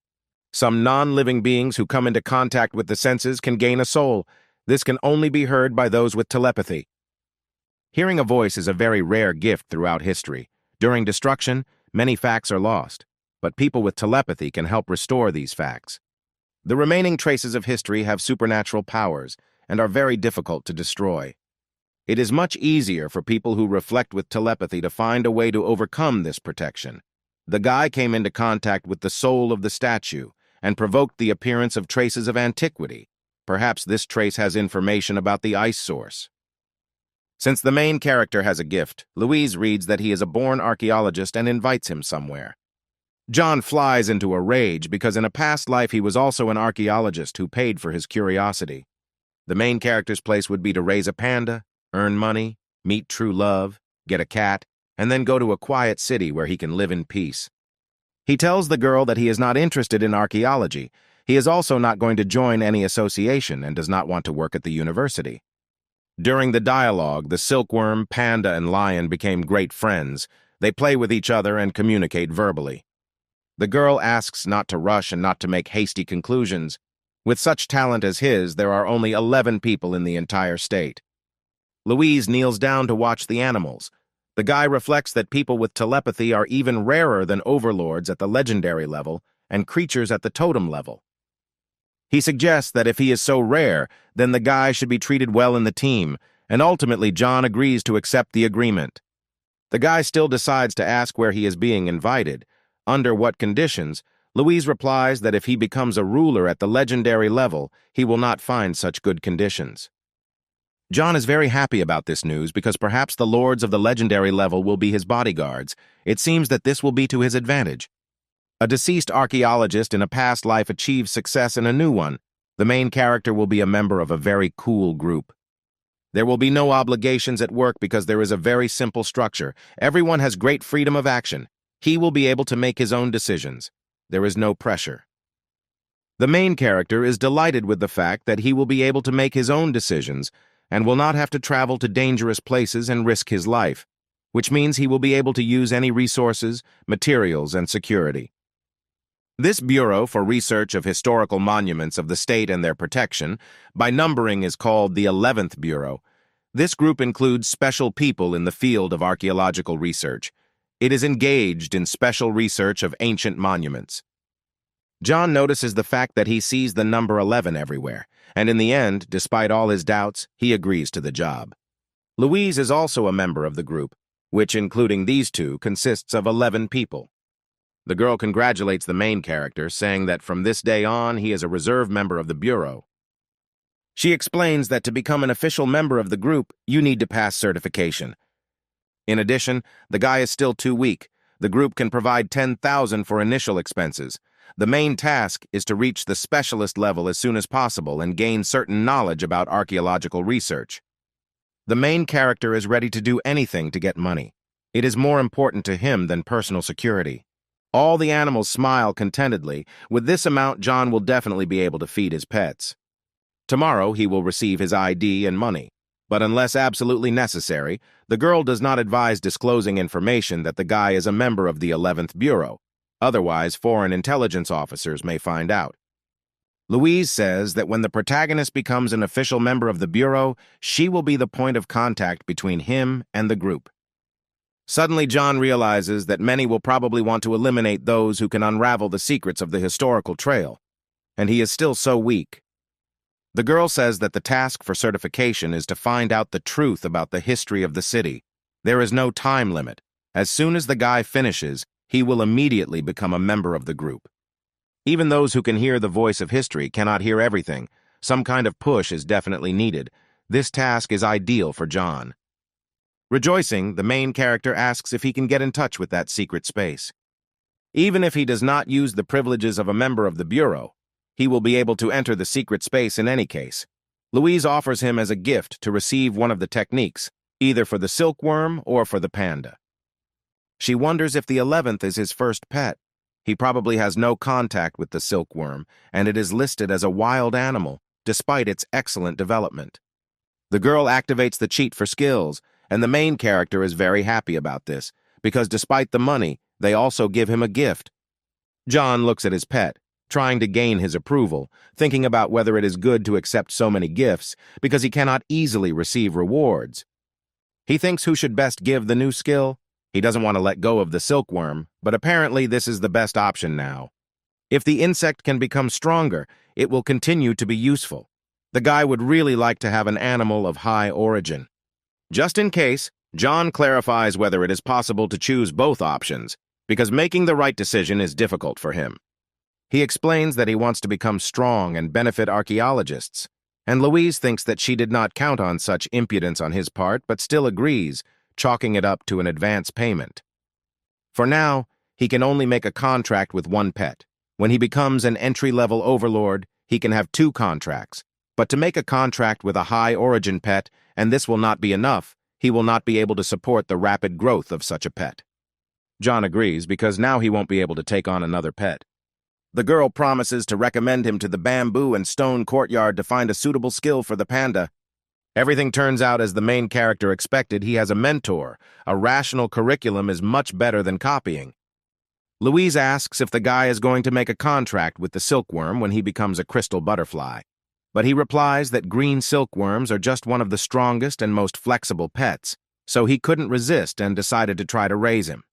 Some non-living beings who come into contact with the senses can gain a soul. This can only be heard by those with telepathy. Hearing a voice is a very rare gift throughout history. During destruction, many facts are lost, but people with telepathy can help restore these facts. The remaining traces of history have supernatural powers and are very difficult to destroy. It is much easier for people who reflect with telepathy to find a way to overcome this protection. The guy came into contact with the soul of the statue and provoked the appearance of traces of antiquity. Perhaps this trace has information about the ice source. Since the main character has a gift, Louise reads that he is a born archaeologist and invites him somewhere. John flies into a rage because in a past life he was also an archaeologist who paid for his curiosity. The main character's place would be to raise a panda, earn money, meet true love, get a cat, and then go to a quiet city where he can live in peace. He tells the girl that he is not interested in archaeology. He is also not going to join any association and does not want to work at the university. During the dialogue, the silkworm, panda, and lion became great friends. They play with each other and communicate verbally. The girl asks not to rush and not to make hasty conclusions. With such talent as his, there are only 11 people in the entire state. Louise kneels down to watch the animals. The guy reflects that people with telepathy are even rarer than overlords at the legendary level and creatures at the totem level. He suggests that if he is so rare, then the guy should be treated well in the team, and ultimately John agrees to accept the agreement. The guy still decides to ask where he is being invited. Under what conditions? Louise replies that if he becomes a ruler at the legendary level, he will not find such good conditions. John is very happy about this news because perhaps the lords of the legendary level will be his bodyguards. It seems that this will be to his advantage. A deceased archaeologist in a past life achieves success in a new one. The main character will be a member of a very cool group. There will be no obligations at work because there is a very simple structure. Everyone has great freedom of action. He will be able to make his own decisions. There is no pressure. The main character is delighted with the fact that he will be able to make his own decisions and will not have to travel to dangerous places and risk his life, which means he will be able to use any resources, materials, and security. This Bureau for Research of Historical Monuments of the State and their Protection, by numbering is called the 11th Bureau. This group includes special people in the field of archaeological research. It is engaged in special research of ancient monuments. John notices the fact that he sees the number 11 everywhere, and in the end, despite all his doubts, he agrees to the job. Louise is also a member of the group, which, including these two, consists of 11 people. The girl congratulates the main character, saying that from this day on, he is a reserve member of the Bureau. She explains that to become an official member of the group, you need to pass certification. In addition, the guy is still too weak. The group can provide $10,000 for initial expenses. The main task is to reach the specialist level as soon as possible and gain certain knowledge about archaeological research. The main character is ready to do anything to get money. It is more important to him than personal security. All the animals smile contentedly. With this amount, John will definitely be able to feed his pets. Tomorrow, he will receive his ID and money. But unless absolutely necessary, the girl does not advise disclosing information that the guy is a member of the 11th Bureau. Otherwise, foreign intelligence officers may find out. Louise says that when the protagonist becomes an official member of the Bureau, she will be the point of contact between him and the group. Suddenly, John realizes that many will probably want to eliminate those who can unravel the secrets of the historical trail, and he is still so weak. The girl says that the task for certification is to find out the truth about the history of the city. There is no time limit. As soon as the guy finishes, he will immediately become a member of the group. Even those who can hear the voice of history cannot hear everything. Some kind of push is definitely needed. This task is ideal for John. Rejoicing, the main character asks if he can get in touch with that secret space. Even if he does not use the privileges of a member of the Bureau, he will be able to enter the secret space in any case. Louise offers him as a gift to receive one of the techniques, either for the silkworm or for the panda. She wonders if the 11th is his first pet. He probably has no contact with the silkworm, and it is listed as a wild animal, despite its excellent development. The girl activates the cheat for skills, and the main character is very happy about this, because despite the money, they also give him a gift. John looks at his pet, trying to gain his approval, thinking about whether it is good to accept so many gifts, because he cannot easily receive rewards. He thinks who should best give the new skill. He doesn't want to let go of the silkworm, but apparently this is the best option now. If the insect can become stronger, it will continue to be useful. The guy would really like to have an animal of high origin. Just in case, John clarifies whether it is possible to choose both options, because making the right decision is difficult for him. He explains that he wants to become strong and benefit archaeologists, and Louise thinks that she did not count on such impudence on his part, but still agrees, chalking it up to an advance payment. For now, he can only make a contract with one pet. When he becomes an entry-level overlord, he can have 2 contracts. But to make a contract with a high-origin pet, and this will not be enough, he will not be able to support the rapid growth of such a pet. John agrees because now he won't be able to take on another pet. The girl promises to recommend him to the bamboo and stone courtyard to find a suitable skill for the panda. Everything turns out as the main character expected. He has a mentor. A rational curriculum is much better than copying. Louise asks if the guy is going to make a contract with the silkworm when he becomes a crystal butterfly. But he replies that green silkworms are just one of the strongest and most flexible pets, so he couldn't resist and decided to try to raise him.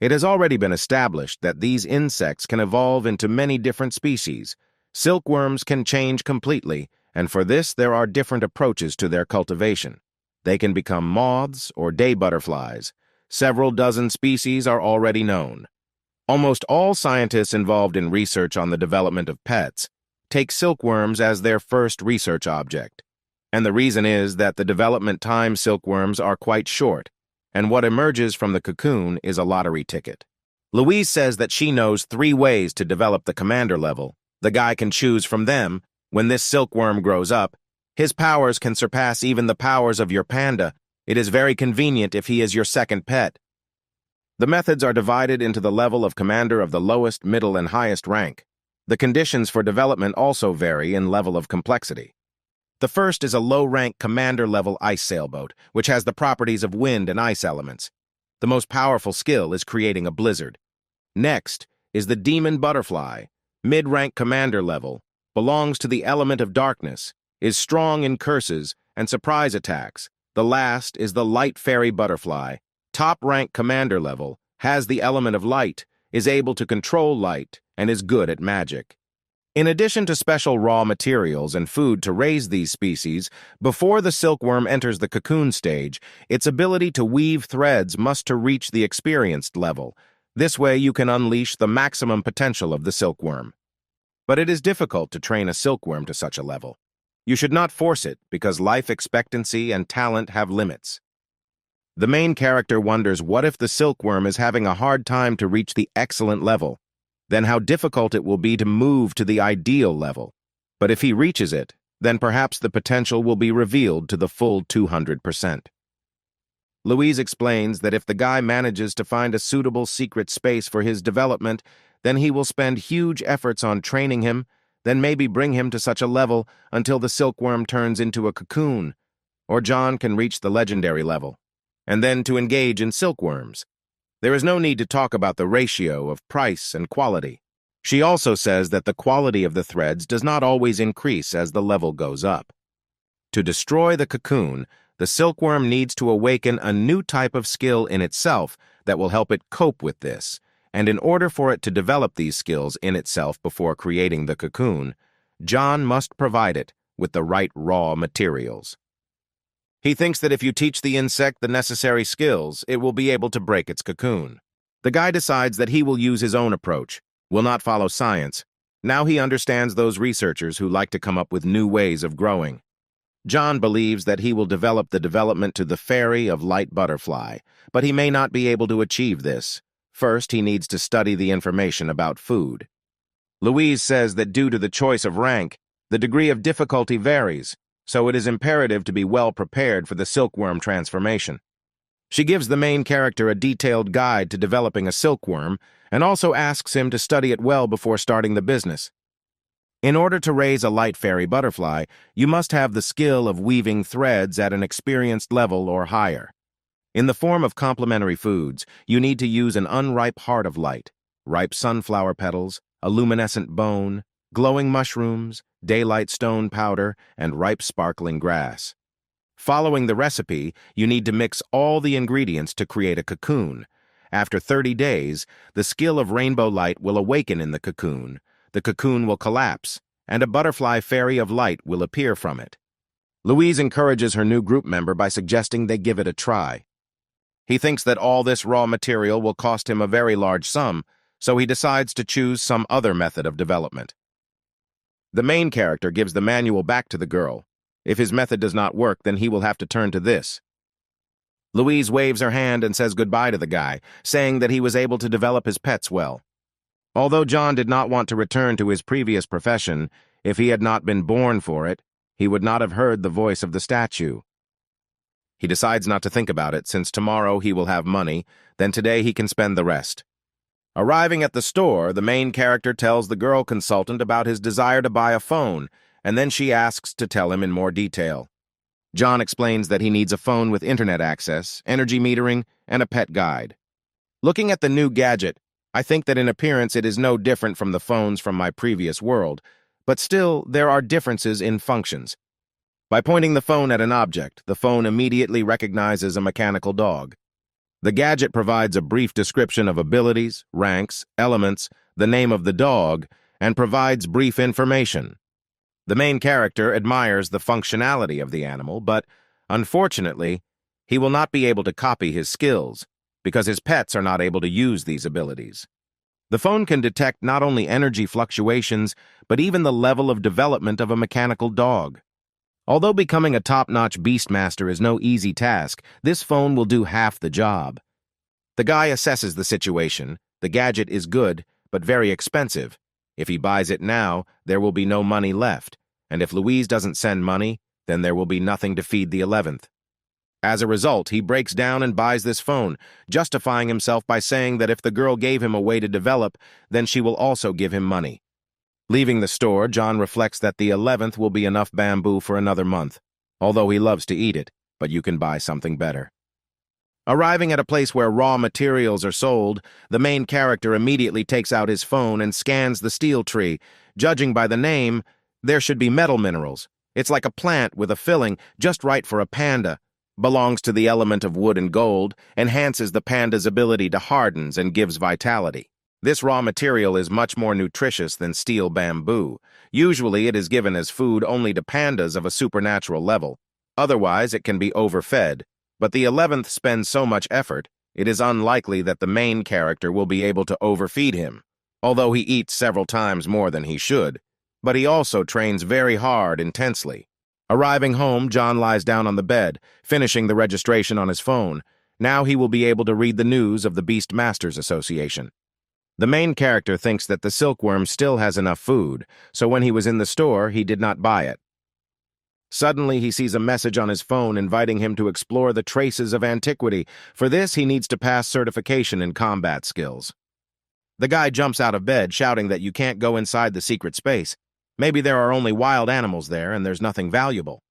It has already been established that these insects can evolve into many different species. Silkworms can change completely, and for this there are different approaches to their cultivation. They can become moths or day butterflies. Several dozen species are already known. Almost all scientists involved in research on the development of pets take silkworms as their first research object. And the reason is that the development time silkworms are quite short, and what emerges from the cocoon is a lottery ticket. Louise says that she knows 3 ways to develop the commander level. The guy can choose from them. When this silkworm grows up, his powers can surpass even the powers of your panda. It is very convenient if he is your second pet. The methods are divided into the level of commander of the lowest, middle, and highest rank. The conditions for development also vary in level of complexity. The first is a low-rank commander-level ice sailboat, which has the properties of wind and ice elements. The most powerful skill is creating a blizzard. Next is the demon butterfly, mid-rank commander level, belongs to the element of darkness, is strong in curses and surprise attacks. The last is the light fairy butterfly, top-rank commander level, has the element of light, is able to control light, and is good at magic. In addition to special raw materials and food to raise these species, before the silkworm enters the cocoon stage, its ability to weave threads must to reach the experienced level. This way you can unleash the maximum potential of the silkworm. But it is difficult to train a silkworm to such a level. You should not force it because life expectancy and talent have limits. The main character wonders what if the silkworm is having a hard time to reach the excellent level, then how difficult it will be to move to the ideal level. But if he reaches it, then perhaps the potential will be revealed to the full 200%. Louise explains that if the guy manages to find a suitable secret space for his development, then he will spend huge efforts on training him, then maybe bring him to such a level until the silkworm turns into a cocoon, or John can reach the legendary level, and then to engage in silkworms. There is no need to talk about the ratio of price and quality. She also says that the quality of the threads does not always increase as the level goes up. To destroy the cocoon, the silkworm needs to awaken a new type of skill in itself that will help it cope with this, and in order for it to develop these skills in itself before creating the cocoon, John must provide it with the right raw materials. He thinks that if you teach the insect the necessary skills, it will be able to break its cocoon. The guy decides that he will use his own approach, will not follow science. Now he understands those researchers who like to come up with new ways of growing. John believes that he will develop the development to the fairy of light butterfly, but he may not be able to achieve this. First, he needs to study the information about food. Louise says that due to the choice of rank, the degree of difficulty varies, so it is imperative to be well prepared for the silkworm transformation. She gives the main character a detailed guide to developing a silkworm and also asks him to study it well before starting the business. In order to raise a light fairy butterfly, you must have the skill of weaving threads at an experienced level or higher. In the form of complementary foods, you need to use an unripe heart of light, ripe sunflower petals, a luminescent bone, glowing mushrooms, daylight stone powder, and ripe sparkling grass. Following the recipe, you need to mix all the ingredients to create a cocoon. After 30 days, the skill of rainbow light will awaken in the cocoon will collapse, and a butterfly fairy of light will appear from it. Louise encourages her new group member by suggesting they give it a try. He thinks that all this raw material will cost him a very large sum, so he decides to choose some other method of development. The main character gives the manual back to the girl. If his method does not work, then he will have to turn to this. Louise waves her hand and says goodbye to the guy, saying that he was able to develop his pets well. Although John did not want to return to his previous profession, if he had not been born for it, he would not have heard the voice of the statue. He decides not to think about it, since tomorrow he will have money, then today he can spend the rest. Arriving at the store, the main character tells the girl consultant about his desire to buy a phone, and then she asks to tell him in more detail. John explains that he needs a phone with internet access, energy metering, and a pet guide. Looking at the new gadget, I think that in appearance it is no different from the phones from my previous world, but still there are differences in functions. By pointing the phone at an object, the phone immediately recognizes a mechanical dog. The gadget provides a brief description of abilities, ranks, elements, the name of the dog, and provides brief information. The main character admires the functionality of the animal, but, unfortunately, he will not be able to copy his skills, because his pets are not able to use these abilities. The phone can detect not only energy fluctuations, but even the level of development of a mechanical dog. Although becoming a top-notch beastmaster is no easy task, this phone will do half the job. The guy assesses the situation. The gadget is good, but very expensive. If he buys it now, there will be no money left, and if Louise doesn't send money, then there will be nothing to feed the 11th. As a result, he breaks down and buys this phone, justifying himself by saying that if the girl gave him a way to develop, then she will also give him money. Leaving the store, John reflects that the 11th will be enough bamboo for another month, although he loves to eat it, but you can buy something better. Arriving at a place where raw materials are sold, the main character immediately takes out his phone and scans the steel tree. Judging by the name, there should be metal minerals. It's like a plant with a filling, just right for a panda. Belongs to the element of wood and gold, enhances the panda's ability to harden and gives vitality. This raw material is much more nutritious than steel bamboo. Usually it is given as food only to pandas of a supernatural level. Otherwise it can be overfed, but the 11th spends so much effort, it is unlikely that the main character will be able to overfeed him, although he eats several times more than he should. But he also trains very hard intensely. Arriving home, John lies down on the bed, finishing the registration on his phone. Now he will be able to read the news of the Beast Masters Association. The main character thinks that the silkworm still has enough food, so when he was in the store, he did not buy it. Suddenly, he sees a message on his phone inviting him to explore the traces of antiquity. For this, he needs to pass certification in combat skills. The guy jumps out of bed, shouting that you can't go inside the secret space. Maybe there are only wild animals there and there's nothing valuable.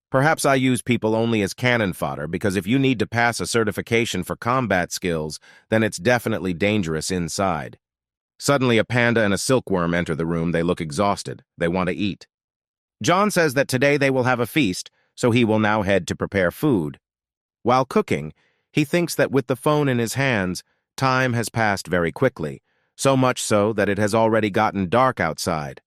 Perhaps I use people only as cannon fodder, because if you need to pass a certification for combat skills, then it's definitely dangerous inside. Suddenly a panda and a silkworm enter the room. They look exhausted. They want to eat. John says that today they will have a feast, so he will now head to prepare food. While cooking, he thinks that with the phone in his hands, time has passed very quickly, so much so that it has already gotten dark outside.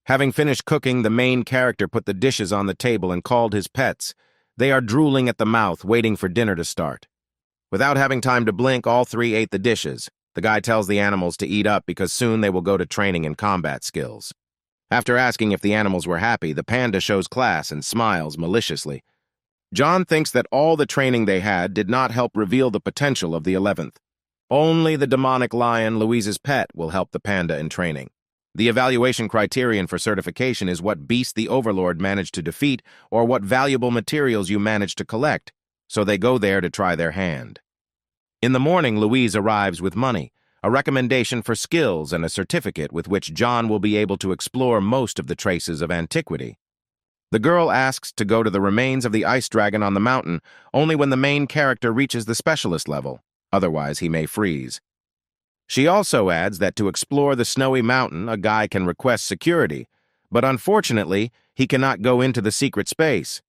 Having finished cooking, the main character put the dishes on the table and called his pets. They are drooling at the mouth, waiting for dinner to start. Without having time to blink, all three ate the dishes. The guy tells the animals to eat up because soon they will go to training in combat skills. After asking if the animals were happy, the panda shows class and smiles maliciously. John thinks that all the training they had did not help reveal the potential of the 11th. Only the demonic lion, Louise's pet, will help the panda in training. The evaluation criterion for certification is what beast the overlord managed to defeat or what valuable materials you managed to collect, so they go there to try their hand. In the morning, Louise arrives with money. a recommendation for skills and a certificate with which John will be able to explore most of the traces of antiquity. The girl asks to go to the remains of the ice dragon on the mountain only when the main character reaches the specialist level, otherwise he may freeze. She also adds that to explore the snowy mountain, a guy can request security, but unfortunately, he cannot go into the secret space.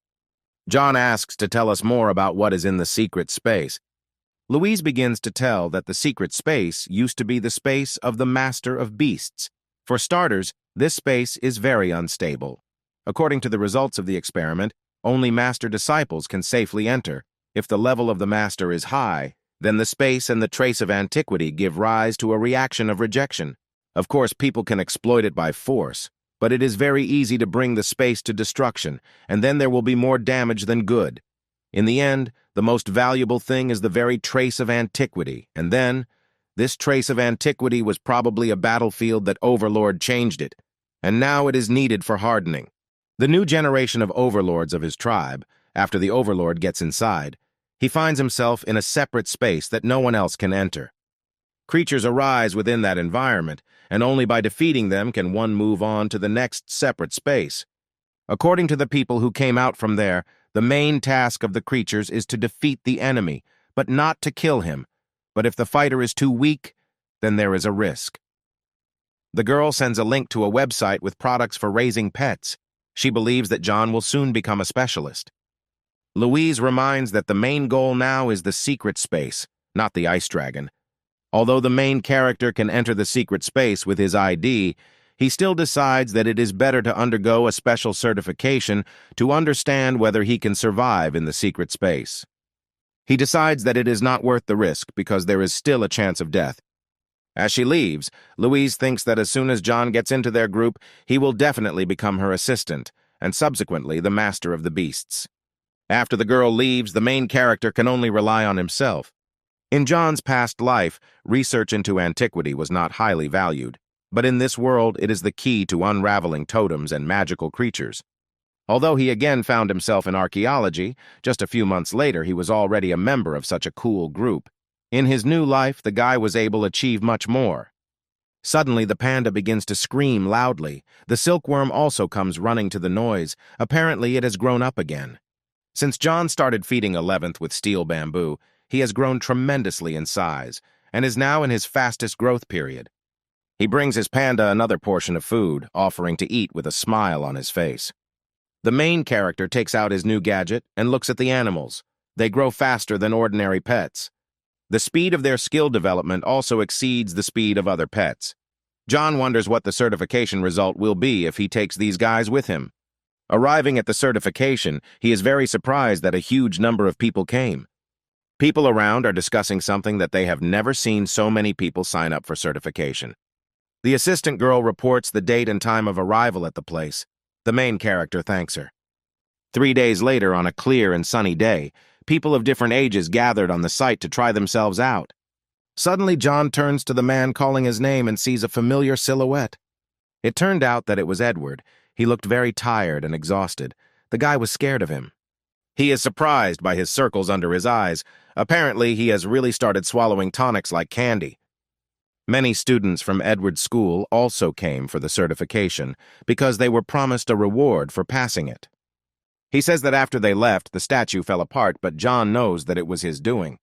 John asks to tell us more about what is in the secret space. Louise begins to tell that the secret space used to be the space of the Master of Beasts. For starters, this space is very unstable. According to the results of the experiment, only master disciples can safely enter. If the level of the master is high, then the space and the trace of antiquity give rise to a reaction of rejection. Of course, people can exploit it by force, but it is very easy to bring the space to destruction, and then there will be more damage than good. In the end, the most valuable thing is the very trace of antiquity, and then, this trace of antiquity was probably a battlefield that Overlord changed it, and now it is needed for hardening. The new generation of overlords of his tribe, after the overlord gets inside, he finds himself in a separate space that no one else can enter. Creatures arise within that environment, and only by defeating them can one move on to the next separate space. According to the people who came out from there, the main task of the creatures is to defeat the enemy, but not to kill him. But if the fighter is too weak, then there is a risk. The girl sends a link to a website with products for raising pets. She believes that John will soon become a specialist. Louise reminds that the main goal now is the secret space, not the ice dragon. Although the main character can enter the secret space with his ID, he still decides that it is better to undergo a special certification to understand whether he can survive in the secret space. He decides that it is not worth the risk because there is still a chance of death. As she leaves, Louise thinks that as soon as John gets into their group, he will definitely become her assistant, and subsequently the master of the beasts. After the girl leaves, the main character can only rely on himself. In John's past life, research into antiquity was not highly valued, but in this world it is the key to unraveling totems and magical creatures. Although he again found himself in archaeology, just a few months later he was already a member of such a cool group. In his new life, the guy was able to achieve much more. Suddenly, the panda begins to scream loudly. The silkworm also comes running to the noise. Apparently, it has grown up again. Since John started feeding 11th with steel bamboo, he has grown tremendously in size and is now in his fastest growth period. He brings his panda another portion of food, offering to eat with a smile on his face. The main character takes out his new gadget and looks at the animals. They grow faster than ordinary pets. The speed of their skill development also exceeds the speed of other pets. John wonders what the certification result will be if he takes these guys with him. Arriving at the certification, he is very surprised that a huge number of people came. People around are discussing something that they have never seen so many people sign up for certification. The assistant girl reports the date and time of arrival at the place. The main character thanks her. 3 days later, on a clear and sunny day, people of different ages gathered on the site to try themselves out. Suddenly, John turns to the man calling his name and sees a familiar silhouette. It turned out that it was Edward. He looked very tired and exhausted. The guy was scared of him. He is surprised by his circles under his eyes. Apparently, he has really started swallowing tonics like candy. Many students from Edward's school also came for the certification because they were promised a reward for passing it. He says that after they left, the statue fell apart, but John knows that it was his doing.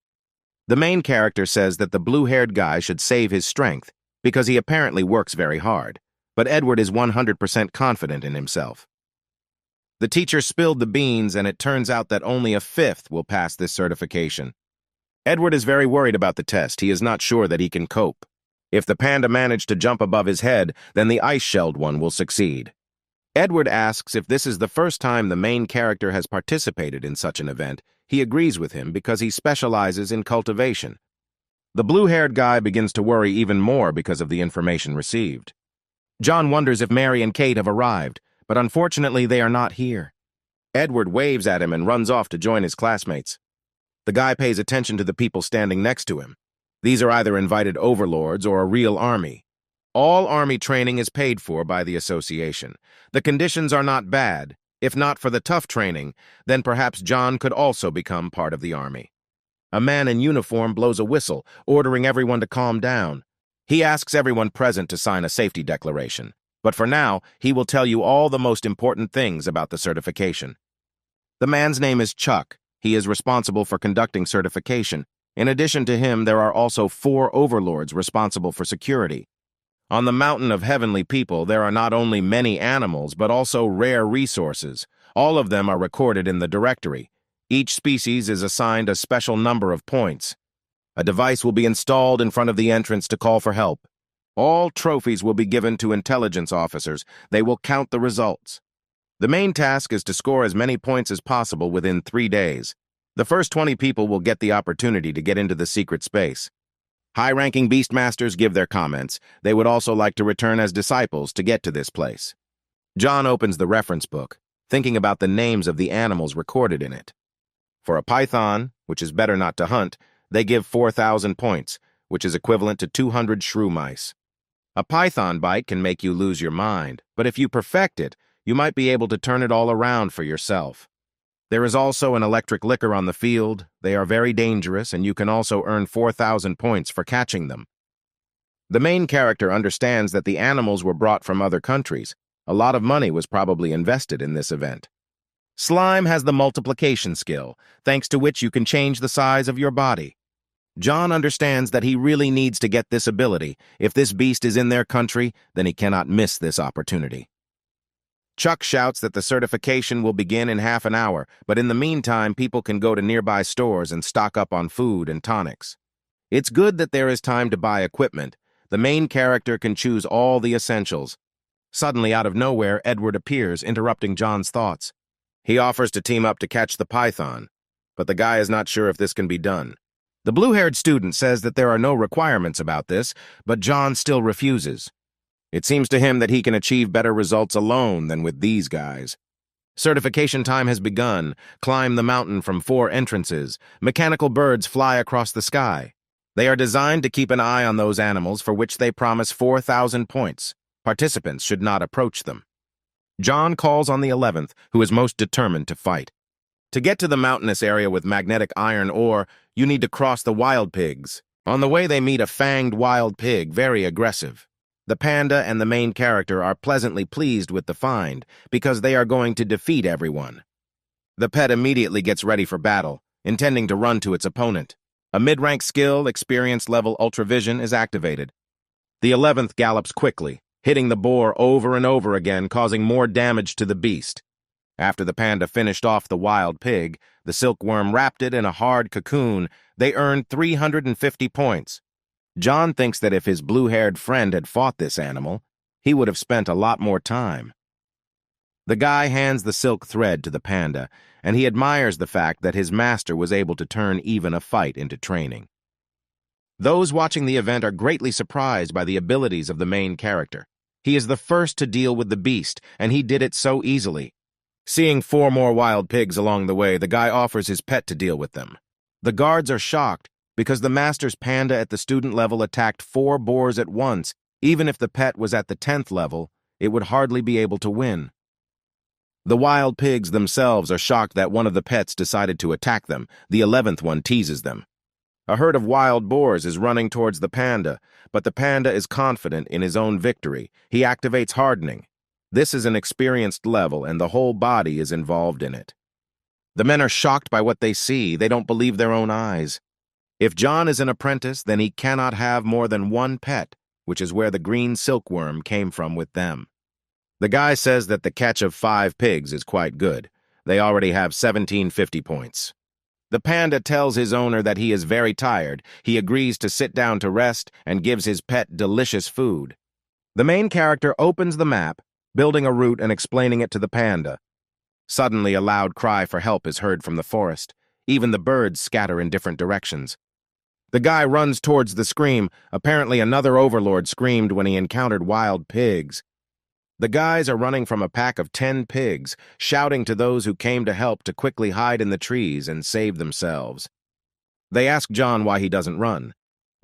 The main character says that the blue-haired guy should save his strength because he apparently works very hard, but Edward is 100% confident in himself. The teacher spilled the beans, and it turns out that only a fifth will pass this certification. Edward is very worried about the test. He is not sure that he can cope. If the panda managed to jump above his head, then the ice-shelled one will succeed. Edward asks if this is the first time the main character has participated in such an event. He agrees with him because he specializes in cultivation. The blue-haired guy begins to worry even more because of the information received. John wonders if Mary and Kate have arrived, but unfortunately they are not here. Edward waves at him and runs off to join his classmates. The guy pays attention to the people standing next to him. These are either invited overlords or a real army. All army training is paid for by the association. The conditions are not bad. If not for the tough training, then perhaps John could also become part of the army. A man in uniform blows a whistle, ordering everyone to calm down. He asks everyone present to sign a safety declaration, but for now, he will tell you all the most important things about the certification. The man's name is Chuck. He is responsible for conducting certification. In addition to him, there are also 4 overlords responsible for security. On the mountain of heavenly people, there are not only many animals, but also rare resources. All of them are recorded in the directory. Each species is assigned a special number of points. A device will be installed in front of the entrance to call for help. All trophies will be given to intelligence officers. They will count the results. The main task is to score as many points as possible within 3 days. The first 20 people will get the opportunity to get into the secret space. High-ranking Beastmasters give their comments. They would also like to return as disciples to get to this place. John opens the reference book, thinking about the names of the animals recorded in it. For a python, which is better not to hunt, they give 4,000 points, which is equivalent to 200 shrew mice. A python bite can make you lose your mind, but if you perfect it, you might be able to turn it all around for yourself. There is also an electric licker on the field. They are very dangerous, and you can also earn 4,000 points for catching them. The main character understands that the animals were brought from other countries. A lot of money was probably invested in this event. Slime has the multiplication skill, thanks to which you can change the size of your body. John understands that he really needs to get this ability. If this beast is in their country, then he cannot miss this opportunity. Chuck shouts that the certification will begin in half an hour, but in the meantime, people can go to nearby stores and stock up on food and tonics. It's good that there is time to buy equipment. The main character can choose all the essentials. Suddenly, out of nowhere, Edward appears, interrupting John's thoughts. He offers to team up to catch the python, but the guy is not sure if this can be done. The blue-haired student says that there are no requirements about this, but John still refuses. It seems to him that he can achieve better results alone than with these guys. Certification time has begun. Climb the mountain from 4 entrances. Mechanical birds fly across the sky. They are designed to keep an eye on those animals for which they promise 4,000 points. Participants should not approach them. John calls on the 11th, who is most determined to fight. To get to the mountainous area with magnetic iron ore, you need to cross the wild pigs. On the way, they meet a fanged wild pig, very aggressive. The panda and the main character are pleasantly pleased with the find because they are going to defeat everyone. The pet immediately gets ready for battle, intending to run to its opponent. A mid-rank skill, experience level ultravision, is activated. The 11th gallops quickly, hitting the boar over and over again, causing more damage to the beast. After the panda finished off the wild pig, the silkworm wrapped it in a hard cocoon. They earned 350 points. John thinks that if his blue-haired friend had fought this animal, he would have spent a lot more time. The guy hands the silk thread to the panda, and he admires the fact that his master was able to turn even a fight into training. Those watching the event are greatly surprised by the abilities of the main character. He is the first to deal with the beast, and he did it so easily. Seeing 4 more wild pigs along the way, the guy offers his pet to deal with them. The guards are shocked because the master's panda at the student level attacked 4 boars at once. Even if the pet was at the 10th level, it would hardly be able to win. The wild pigs themselves are shocked that one of the pets decided to attack them. The 11th one teases them. A herd of wild boars is running towards the panda, but the panda is confident in his own victory. He activates hardening. This is an experienced level, and the whole body is involved in it. The men are shocked by what they see. They don't believe their own eyes. If John is an apprentice, then he cannot have more than 1 pet, which is where the green silkworm came from with them. The guy says that the catch of 5 pigs is quite good. They already have 1750 points. The panda tells his owner that he is very tired. He agrees to sit down to rest and gives his pet delicious food. The main character opens the map, building a route and explaining it to the panda. Suddenly, a loud cry for help is heard from the forest. Even the birds scatter in different directions. The guy runs towards the scream. Apparently, another overlord screamed when he encountered wild pigs. The guys are running from a pack of 10 pigs, shouting to those who came to help to quickly hide in the trees and save themselves. They ask John why he doesn't run,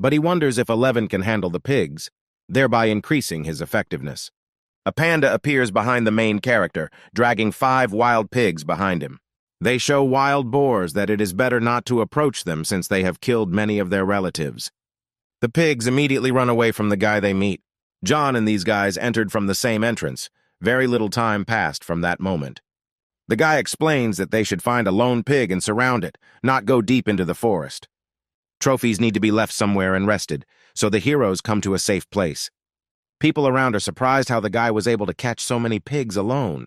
but he wonders if 11 can handle the pigs, thereby increasing his effectiveness. A panda appears behind the main character, dragging 5 wild pigs behind him. They show wild boars that it is better not to approach them since they have killed many of their relatives. The pigs immediately run away from the guy they meet. John and these guys entered from the same entrance. Very little time passed from that moment. The guy explains that they should find a lone pig and surround it, not go deep into the forest. Trophies need to be left somewhere and rested, so the heroes come to a safe place. People around are surprised how the guy was able to catch so many pigs alone.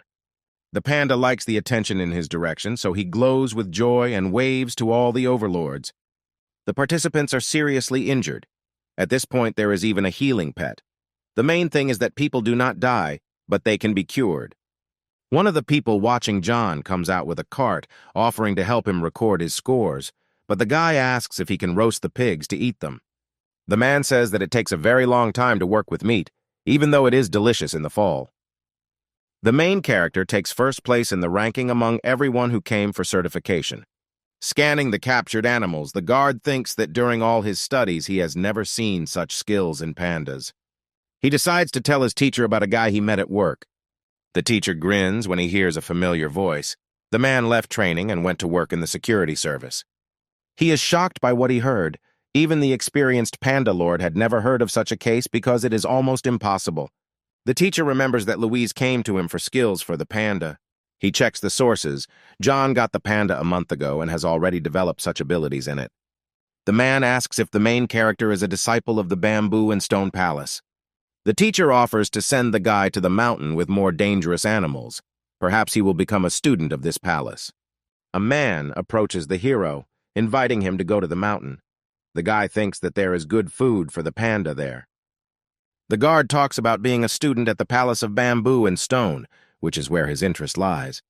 The panda likes the attention in his direction, so he glows with joy and waves to all the overlords. The participants are seriously injured. At this point, there is even a healing pet. The main thing is that people do not die, but they can be cured. One of the people watching John comes out with a cart, offering to help him record his scores, but the guy asks if he can roast the pigs to eat them. The man says that it takes a very long time to work with meat, even though it is delicious in the fall. The main character takes first place in the ranking among everyone who came for certification. Scanning the captured animals, the guard thinks that during all his studies he has never seen such skills in pandas. He decides to tell his teacher about a guy he met at work. The teacher grins when he hears a familiar voice. The man left training and went to work in the security service. He is shocked by what he heard. Even the experienced panda lord had never heard of such a case because it is almost impossible. The teacher remembers that Louise came to him for skills for the panda. He checks the sources. John got the panda a month ago and has already developed such abilities in it. The man asks if the main character is a disciple of the Bamboo and Stone Palace. The teacher offers to send the guy to the mountain with more dangerous animals. Perhaps he will become a student of this palace. A man approaches the hero, inviting him to go to the mountain. The guy thinks that there is good food for the panda there. The guard talks about being a student at the Palace of Bamboo and Stone, which is where his interest lies.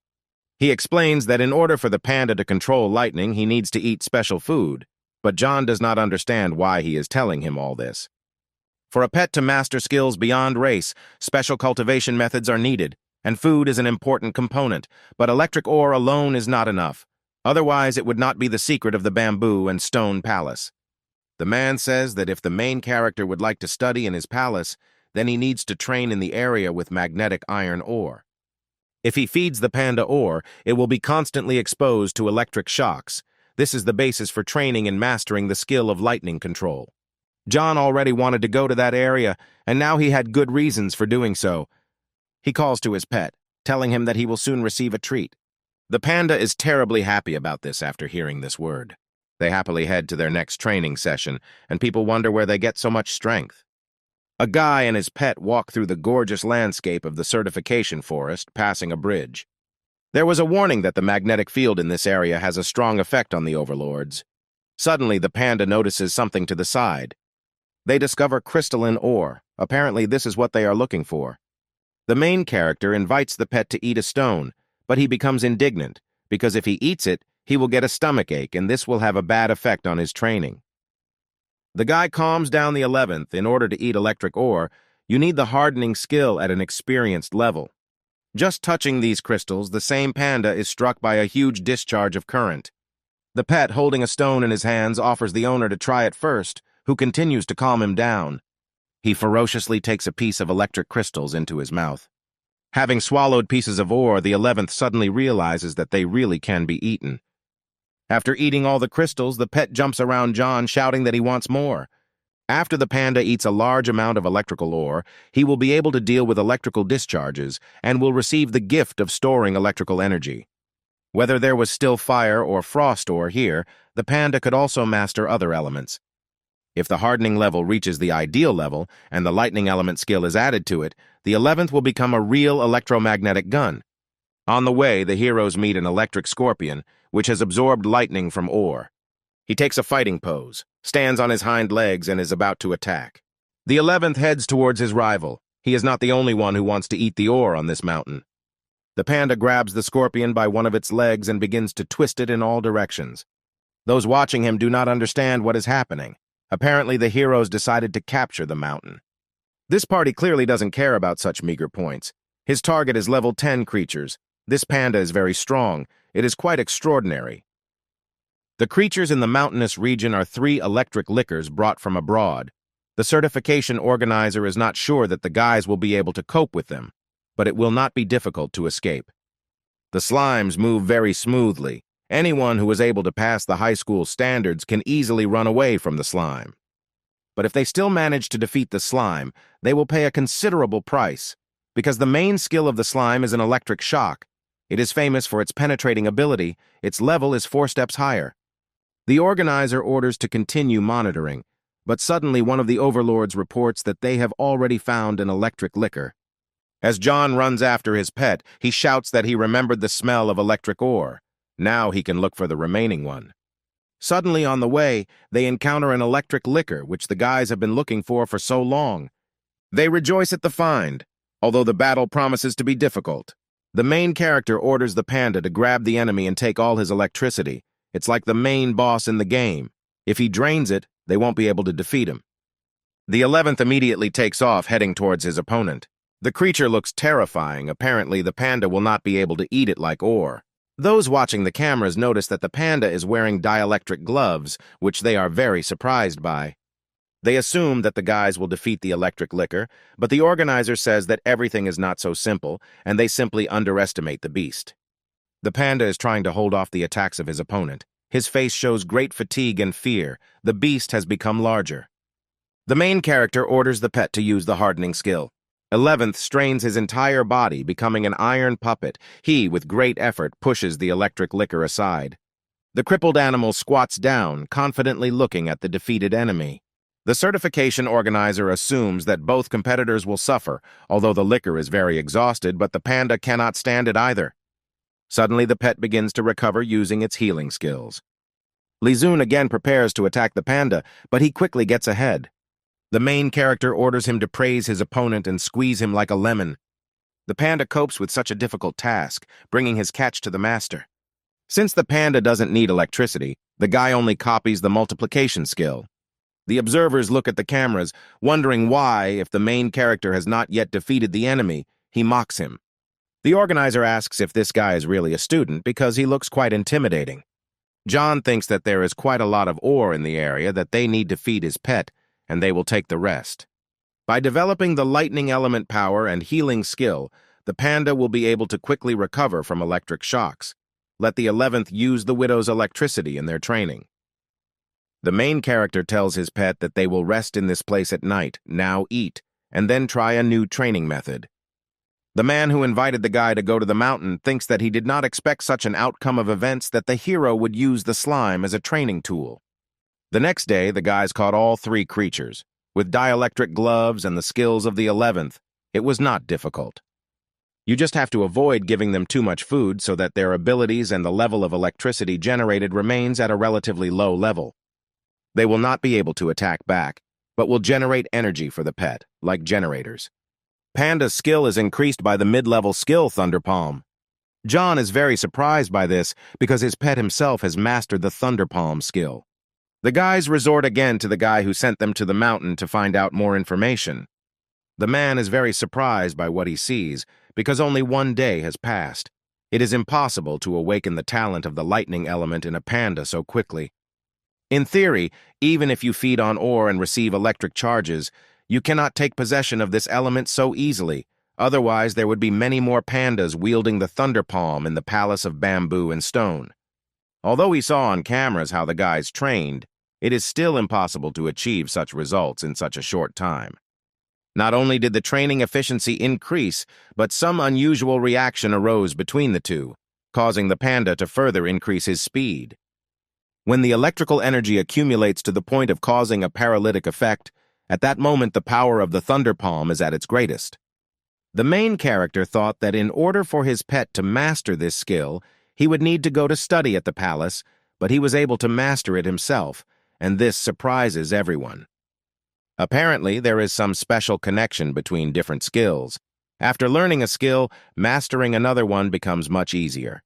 He explains that in order for the panda to control lightning, he needs to eat special food, but John does not understand why he is telling him all this. For a pet to master skills beyond race, special cultivation methods are needed, and food is an important component, but electric ore alone is not enough. Otherwise, it would not be the secret of the Bamboo and Stone Palace. The man says that if the main character would like to study in his palace, then he needs to train in the area with magnetic iron ore. If he feeds the panda ore, it will be constantly exposed to electric shocks. This is the basis for training and mastering the skill of lightning control. John already wanted to go to that area, and now he had good reasons for doing so. He calls to his pet, telling him that he will soon receive a treat. The panda is terribly happy about this after hearing this word. They happily head to their next training session, and people wonder where they get so much strength. A guy and his pet walk through the gorgeous landscape of the certification forest, passing a bridge. There was a warning that the magnetic field in this area has a strong effect on the overlords. Suddenly, the panda notices something to the side. They discover crystalline ore. Apparently, this is what they are looking for. The main character invites the pet to eat a stone, but he becomes indignant, because if he eats it, he will get a stomachache, and this will have a bad effect on his training. The guy calms down the 11th. In order to eat electric ore, you need the hardening skill at an experienced level. Just touching these crystals, the same panda is struck by a huge discharge of current. The pet, holding a stone in his hands, offers the owner to try it first, who continues to calm him down. He ferociously takes a piece of electric crystals into his mouth. Having swallowed pieces of ore, the 11th suddenly realizes that they really can be eaten. After eating all the crystals, the pet jumps around John, shouting that he wants more. After the panda eats a large amount of electrical ore, he will be able to deal with electrical discharges and will receive the gift of storing electrical energy. Whether there was still fire or frost ore here, the panda could also master other elements. If the hardening level reaches the ideal level and the lightning element skill is added to it, the 11th will become a real electromagnetic gun. On the way, the heroes meet an electric scorpion, which has absorbed lightning from ore. He takes a fighting pose, stands on his hind legs, and is about to attack. The 11th heads towards his rival. He is not the only one who wants to eat the ore on this mountain. The panda grabs the scorpion by one of its legs and begins to twist it in all directions. Those watching him do not understand what is happening. Apparently, the heroes decided to capture the mountain. This party clearly doesn't care about such meager points. His target is level 10 creatures. This panda is very strong. It is quite extraordinary. The creatures in the mountainous region are 3 electric lickers brought from abroad. The certification organizer is not sure that the guys will be able to cope with them, but it will not be difficult to escape. The slimes move very smoothly. Anyone who is able to pass the high school standards can easily run away from the slime. But if they still manage to defeat the slime, they will pay a considerable price, because the main skill of the slime is an electric shock. It is famous for its penetrating ability. Its level is 4 steps higher. The organizer orders to continue monitoring, but suddenly one of the overlords reports that they have already found an electric liquor. As John runs after his pet, he shouts that he remembered the smell of electric ore. Now he can look for the remaining one. Suddenly on the way, they encounter an electric liquor which the guys have been looking for so long. They rejoice at the find, although the battle promises to be difficult. The main character orders the panda to grab the enemy and take all his electricity. It's like the main boss in the game. If he drains it, they won't be able to defeat him. The 11th immediately takes off, heading towards his opponent. The creature looks terrifying. Apparently, the panda will not be able to eat it like ore. Those watching the cameras notice that the panda is wearing dielectric gloves, which they are very surprised by. They assume that the guys will defeat the electric liquor, but the organizer says that everything is not so simple, and they simply underestimate the beast. The panda is trying to hold off the attacks of his opponent. His face shows great fatigue and fear. The beast has become larger. The main character orders the pet to use the hardening skill. 11th strains his entire body, becoming an iron puppet. He, with great effort, pushes the electric liquor aside. The crippled animal squats down, confidently looking at the defeated enemy. The certification organizer assumes that both competitors will suffer, although the liquor is very exhausted, but the panda cannot stand it either. Suddenly, the pet begins to recover using its healing skills. Li Zun again prepares to attack the panda, but he quickly gets ahead. The main character orders him to praise his opponent and squeeze him like a lemon. The panda copes with such a difficult task, bringing his catch to the master. Since the panda doesn't need electricity, the guy only copies the multiplication skill. The observers look at the cameras, wondering why, if the main character has not yet defeated the enemy, he mocks him. The organizer asks if this guy is really a student because he looks quite intimidating. John thinks that there is quite a lot of ore in the area that they need to feed his pet, and they will take the rest. By developing the lightning element power and healing skill, the panda will be able to quickly recover from electric shocks. Let the 11th use the widow's electricity in their training. The main character tells his pet that they will rest in this place at night, now eat, and then try a new training method. The man who invited the guy to go to the mountain thinks that he did not expect such an outcome of events that the hero would use the slime as a training tool. The next day, the guys caught all 3 creatures. With dielectric gloves and the skills of the 11th, it was not difficult. You just have to avoid giving them too much food so that their abilities and the level of electricity generated remains at a relatively low level. They will not be able to attack back, but will generate energy for the pet, like generators. Panda's skill is increased by the mid-level skill Thunder Palm. John is very surprised by this because his pet himself has mastered the Thunder Palm skill. The guys resort again to the guy who sent them to the mountain to find out more information. The man is very surprised by what he sees because only 1 day has passed. It is impossible to awaken the talent of the lightning element in a panda so quickly. In theory, even if you feed on ore and receive electric charges, you cannot take possession of this element so easily. Otherwise, there would be many more pandas wielding the Thunder Palm in the palace of bamboo and stone. Although we saw on cameras how the guys trained, it is still impossible to achieve such results in such a short time. Not only did the training efficiency increase, but some unusual reaction arose between the two, causing the panda to further increase his speed. When the electrical energy accumulates to the point of causing a paralytic effect, at that moment the power of the Thunder Palm is at its greatest. The main character thought that in order for his pet to master this skill, he would need to go to study at the palace, but he was able to master it himself, and this surprises everyone. Apparently, there is some special connection between different skills. After learning a skill, mastering another one becomes much easier.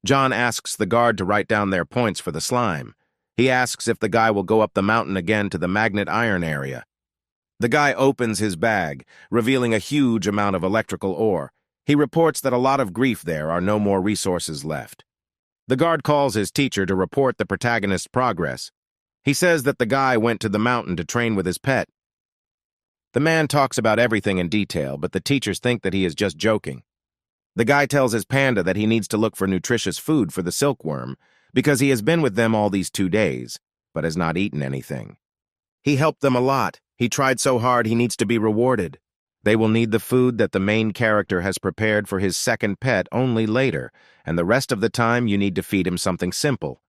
John asks the guard to write down their points for the slime. He asks if the guy will go up the mountain again to the magnet iron area. The guy opens his bag, revealing a huge amount of electrical ore. He reports that a lot of grief there are no more resources left. The guard calls his teacher to report the protagonist's progress. He says that the guy went to the mountain to train with his pet. The man talks about everything in detail, but the teachers think that he is just joking. The guy tells his panda that he needs to look for nutritious food for the silkworm, because he has been with them all these 2 days, but has not eaten anything. He helped them a lot. He tried so hard he needs to be rewarded. They will need the food that the main character has prepared for his second pet only later, and the rest of the time you need to feed him something simple.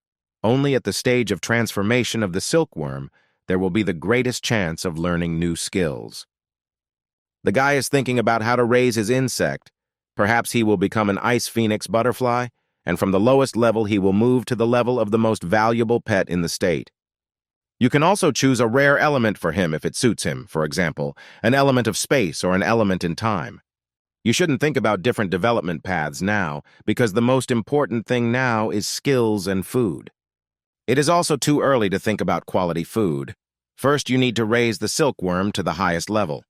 Only at the stage of transformation of the silkworm, there will be the greatest chance of learning new skills. The guy is thinking about how to raise his insect. Perhaps he will become an ice phoenix butterfly, and from the lowest level he will move to the level of the most valuable pet in the state. You can also choose a rare element for him if it suits him, for example, an element of space or an element in time. You shouldn't think about different development paths now, because the most important thing now is skills and food. It is also too early to think about quality food. First, you need to raise the silkworm to the highest level.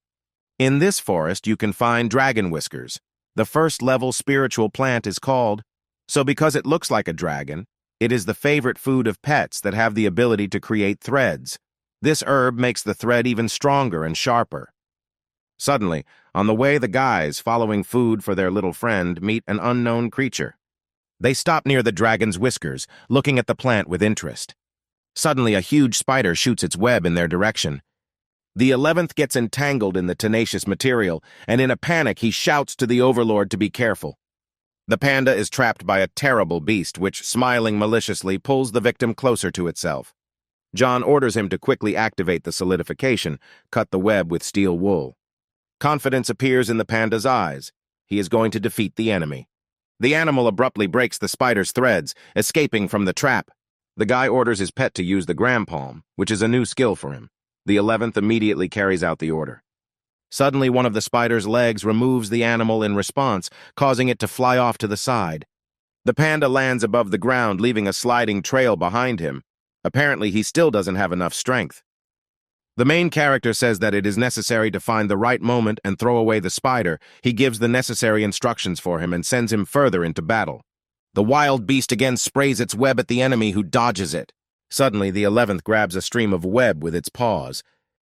In this forest, you can find dragon whiskers. The first-level spiritual plant is called, so because it looks like a dragon, it is the favorite food of pets that have the ability to create threads. This herb makes the thread even stronger and sharper. Suddenly, on the way, the guys, following food for their little friend, meet an unknown creature. They stop near the dragon's whiskers, looking at the plant with interest. Suddenly, a huge spider shoots its web in their direction. The 11th gets entangled in the tenacious material, and in a panic he shouts to the overlord to be careful. The panda is trapped by a terrible beast which, smiling maliciously, pulls the victim closer to itself. John orders him to quickly activate the solidification, cut the web with steel wool. Confidence appears in the panda's eyes. He is going to defeat the enemy. The animal abruptly breaks the spider's threads, escaping from the trap. The guy orders his pet to use the gram palm, which is a new skill for him. The 11th immediately carries out the order. Suddenly, one of the spider's legs removes the animal in response, causing it to fly off to the side. The panda lands above the ground, leaving a sliding trail behind him. Apparently, he still doesn't have enough strength. The main character says that it is necessary to find the right moment and throw away the spider. He gives the necessary instructions for him and sends him further into battle. The wild beast again sprays its web at the enemy, who dodges it. Suddenly, the 11th grabs a stream of web with its paws.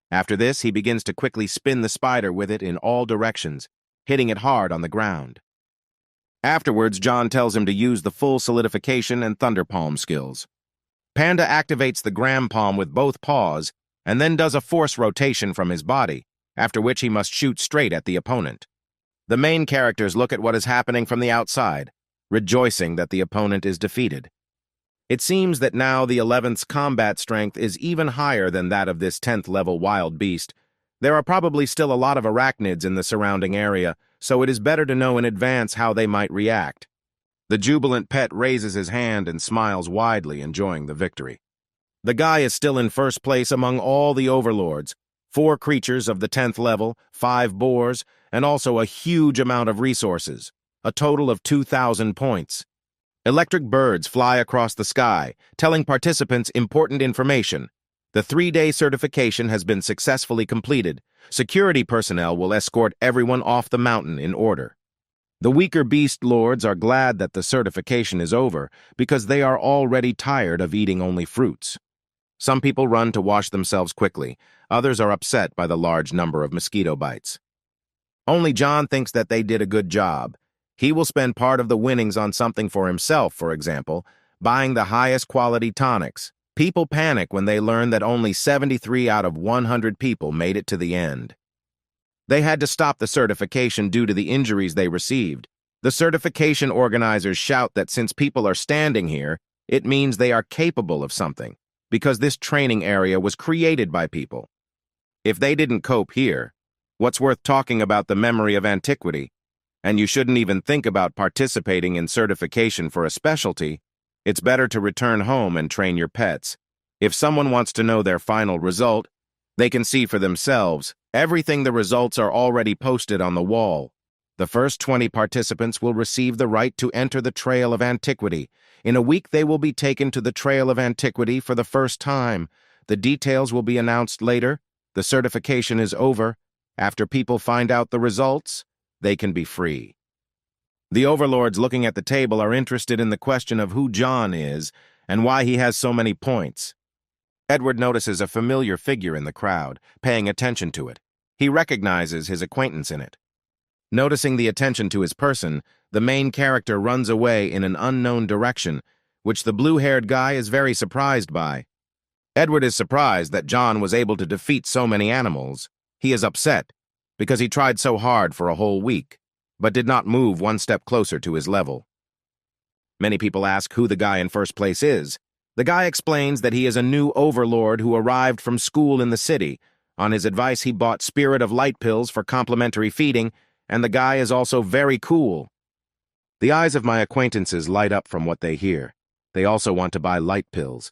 After this, he begins to quickly spin the spider with it in all directions, hitting it hard on the ground. Afterwards, John tells him to use the full solidification and thunder palm skills. Panda activates the gram palm with both paws and then does a force rotation from his body, after which he must shoot straight at the opponent. The main characters look at what is happening from the outside, rejoicing that the opponent is defeated. It seems that now the 11th's combat strength is even higher than that of this 10th level wild beast. There are probably still a lot of arachnids in the surrounding area, so it is better to know in advance how they might react. The jubilant pet raises his hand and smiles widely, enjoying the victory. The guy is still in first place among all the overlords, 4 creatures of the 10th level, 5 boars, and also a huge amount of resources, a total of 2,000 points. Electric birds fly across the sky, telling participants important information. The 3-day certification has been successfully completed. Security personnel will escort everyone off the mountain in order. The weaker beast lords are glad that the certification is over because they are already tired of eating only fruits. Some people run to wash themselves quickly. Others are upset by the large number of mosquito bites. Only John thinks that they did a good job. He will spend part of the winnings on something for himself, for example, buying the highest quality tonics. People panic when they learn that only 73 out of 100 people made it to the end. They had to stop the certification due to the injuries they received. The certification organizers shout that since people are standing here, it means they are capable of something, because this training area was created by people. If they didn't cope here, what's worth talking about the memory of antiquity? And you shouldn't even think about participating in certification for a specialty. It's better to return home and train your pets. If someone wants to know their final result, they can see for themselves. Everything the results are already posted on the wall. The first 20 participants will receive the right to enter the Trail of Antiquity. In a week, they will be taken to the Trail of Antiquity for the first time. The details will be announced later. The certification is over. After people find out the results, they can be free. The overlords looking at the table are interested in the question of who John is and why he has so many points. Edward notices a familiar figure in the crowd, paying attention to it. He recognizes his acquaintance in it. Noticing the attention to his person, the main character runs away in an unknown direction, which the blue-haired guy is very surprised by. Edward is surprised that John was able to defeat so many animals. He is upset because he tried so hard for a whole week, but did not move one step closer to his level. Many people ask who the guy in first place is. The guy explains that he is a new overlord who arrived from school in the city. On his advice, he bought Spirit of Light pills for complimentary feeding, and the guy is also very cool. The eyes of my acquaintances light up from what they hear. They also want to buy light pills.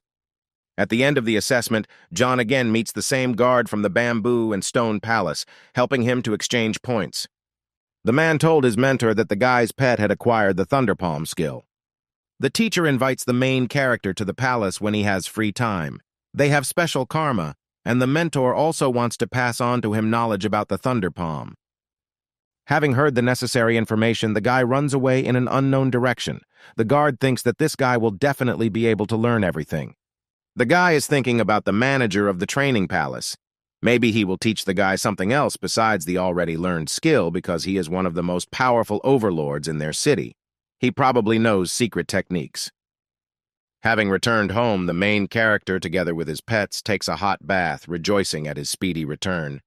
At the end of the assessment, John again meets the same guard from the bamboo and stone palace, helping him to exchange points. The man told his mentor that the guy's pet had acquired the Thunderpalm skill. The teacher invites the main character to the palace when he has free time. They have special karma, and the mentor also wants to pass on to him knowledge about the Thunderpalm. Having heard the necessary information, the guy runs away in an unknown direction. The guard thinks that this guy will definitely be able to learn everything. The guy is thinking about the manager of the training palace. Maybe he will teach the guy something else besides the already learned skill because he is one of the most powerful overlords in their city. He probably knows secret techniques. Having returned home, the main character, together with his pets, takes a hot bath, rejoicing at his speedy return.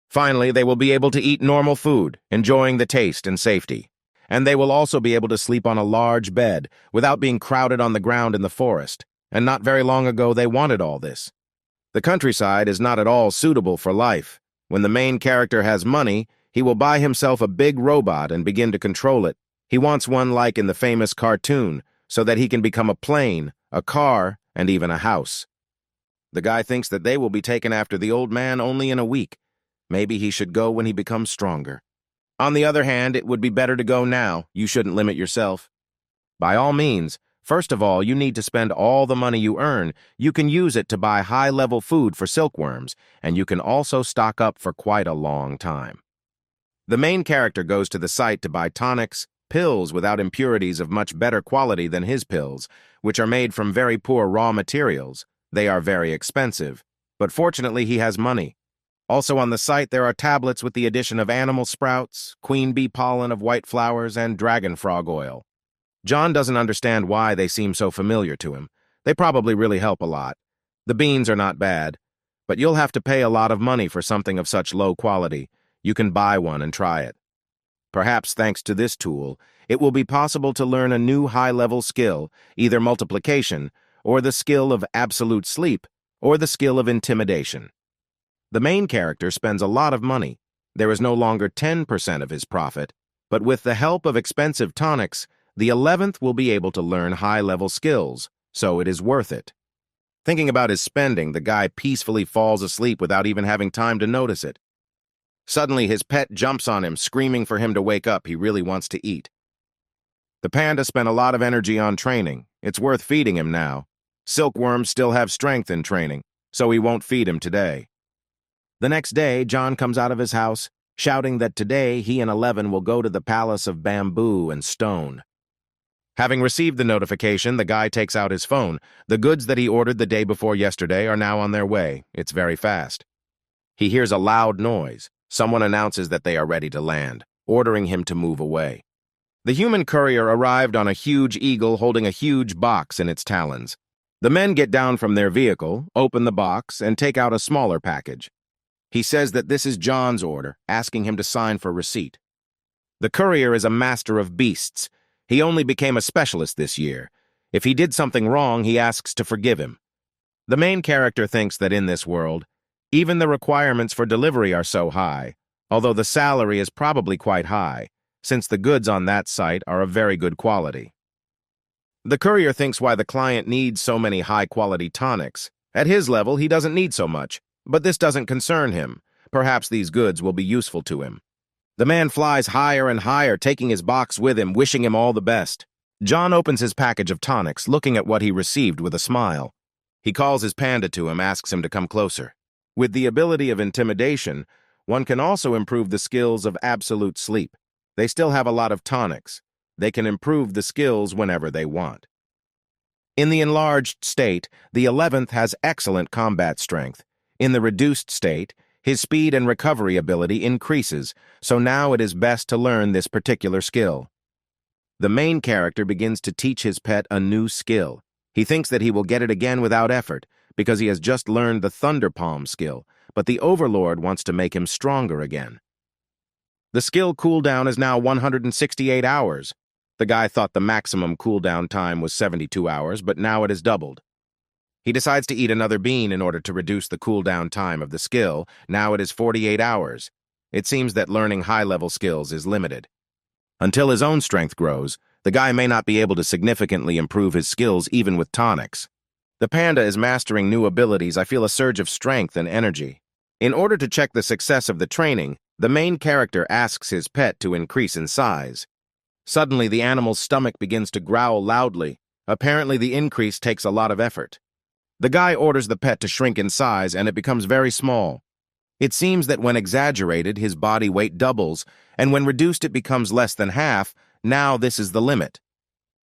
Finally, they will be able to eat normal food, enjoying the taste and safety. And they will also be able to sleep on a large bed without being crowded on the ground in the forest. And not very long ago, they wanted all this. The countryside is not at all suitable for life. When the main character has money, he will buy himself a big robot and begin to control it. He wants one like in the famous cartoon, so that he can become a plane, a car, and even a house. The guy thinks that they will be taken after the old man only in a week. Maybe he should go when he becomes stronger. On the other hand, it would be better to go now. You shouldn't limit yourself. By all means, first of all, you need to spend all the money you earn. You can use it to buy high-level food for silkworms, and you can also stock up for quite a long time. The main character goes to the site to buy tonics, pills without impurities of much better quality than his pills, which are made from very poor raw materials. They are very expensive, but fortunately he has money. Also on the site there are tablets with the addition of animal sprouts, queen bee pollen of white flowers, and dragon frog oil. John doesn't understand why they seem so familiar to him. They probably really help a lot. The beans are not bad, but you'll have to pay a lot of money for something of such low quality. You can buy one and try it. Perhaps thanks to this tool, it will be possible to learn a new high-level skill, either multiplication, or the skill of absolute sleep, or the skill of intimidation. The main character spends a lot of money. There is no longer 10% of his profit, but with the help of expensive tonics, the 11th will be able to learn high-level skills, so it is worth it. Thinking about his spending, the guy peacefully falls asleep without even having time to notice it. Suddenly, his pet jumps on him, screaming for him to wake up. He really wants to eat. The panda spent a lot of energy on training. It's worth feeding him now. Silkworms still have strength in training, so he won't feed him today. The next day, John comes out of his house, shouting that today he and 11 will go to the palace of bamboo and stone. Having received the notification, the guy takes out his phone. The goods that he ordered the day before yesterday are now on their way. It's very fast. He hears a loud noise. Someone announces that they are ready to land, ordering him to move away. The human courier arrived on a huge eagle holding a huge box in its talons. The men get down from their vehicle, open the box, and take out a smaller package. He says that this is John's order, asking him to sign for receipt. The courier is a master of beasts. He only became a specialist this year. If he did something wrong, he asks to forgive him. The main character thinks that in this world, even the requirements for delivery are so high, although the salary is probably quite high, since the goods on that site are of very good quality. The courier thinks why the client needs so many high-quality tonics. At his level, he doesn't need so much, but this doesn't concern him. Perhaps these goods will be useful to him. The man flies higher and higher, taking his box with him, wishing him all the best. John opens his package of tonics, looking at what he received with a smile. He calls his panda to him, asks him to come closer. With the ability of intimidation, one can also improve the skills of absolute sleep. They still have a lot of tonics. They can improve the skills whenever they want. In the enlarged state, the 11th has excellent combat strength. In the reduced state, his speed and recovery ability increases, so now it is best to learn this particular skill. The main character begins to teach his pet a new skill. He thinks that he will get it again without effort, because he has just learned the Thunder Palm skill, but the Overlord wants to make him stronger again. The skill cooldown is now 168 hours. The guy thought the maximum cooldown time was 72 hours, but now it is doubled. He decides to eat another bean in order to reduce the cooldown time of the skill. Now it is 48 hours. It seems that learning high-level skills is limited. Until his own strength grows, the guy may not be able to significantly improve his skills even with tonics. The panda is mastering new abilities. I feel a surge of strength and energy. In order to check the success of the training, the main character asks his pet to increase in size. Suddenly, the animal's stomach begins to growl loudly. Apparently, the increase takes a lot of effort. The guy orders the pet to shrink in size, and it becomes very small. It seems that when exaggerated, his body weight doubles, and when reduced, it becomes less than half. Now this is the limit.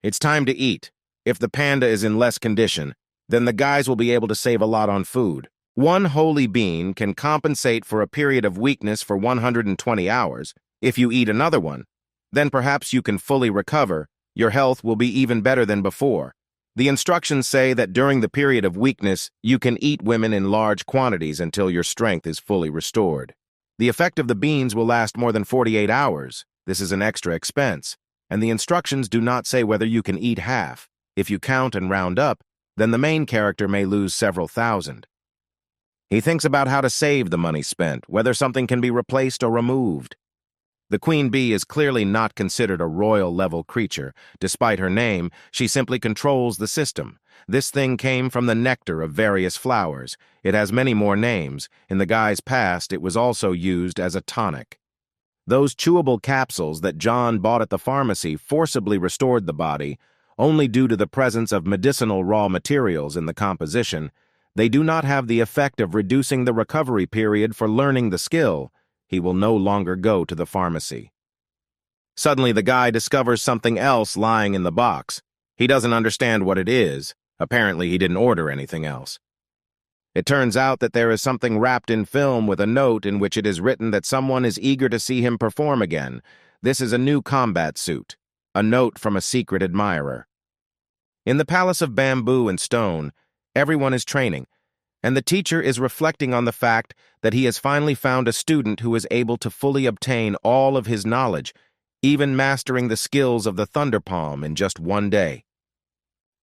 It's time to eat. If the panda is in less condition, then the guys will be able to save a lot on food. One holy bean can compensate for a period of weakness for 120 hours. If you eat another one, then perhaps you can fully recover. Your health will be even better than before. The instructions say that during the period of weakness, you can eat women in large quantities until your strength is fully restored. The effect of the beans will last more than 48 hours. This is an extra expense, and the instructions do not say whether you can eat half. If you count and round up, then the main character may lose several thousand. He thinks about how to save the money spent, whether something can be replaced or removed. The queen bee is clearly not considered a royal-level creature. Despite her name, she simply controls the system. This thing came from the nectar of various flowers. It has many more names. In the guy's past, it was also used as a tonic. Those chewable capsules that John bought at the pharmacy forcibly restored the body, only due to the presence of medicinal raw materials in the composition. They do not have the effect of reducing the recovery period for learning the skill. He will no longer go to the pharmacy. Suddenly, the guy discovers something else lying in the box. He doesn't understand what it is. Apparently, he didn't order anything else. It turns out that there is something wrapped in film with a note in which it is written that someone is eager to see him perform again. This is a new combat suit, a note from a secret admirer. In the palace of bamboo and stone, everyone is training, and the teacher is reflecting on the fact that he has finally found a student who is able to fully obtain all of his knowledge, even mastering the skills of the Thunder Palm in just one day.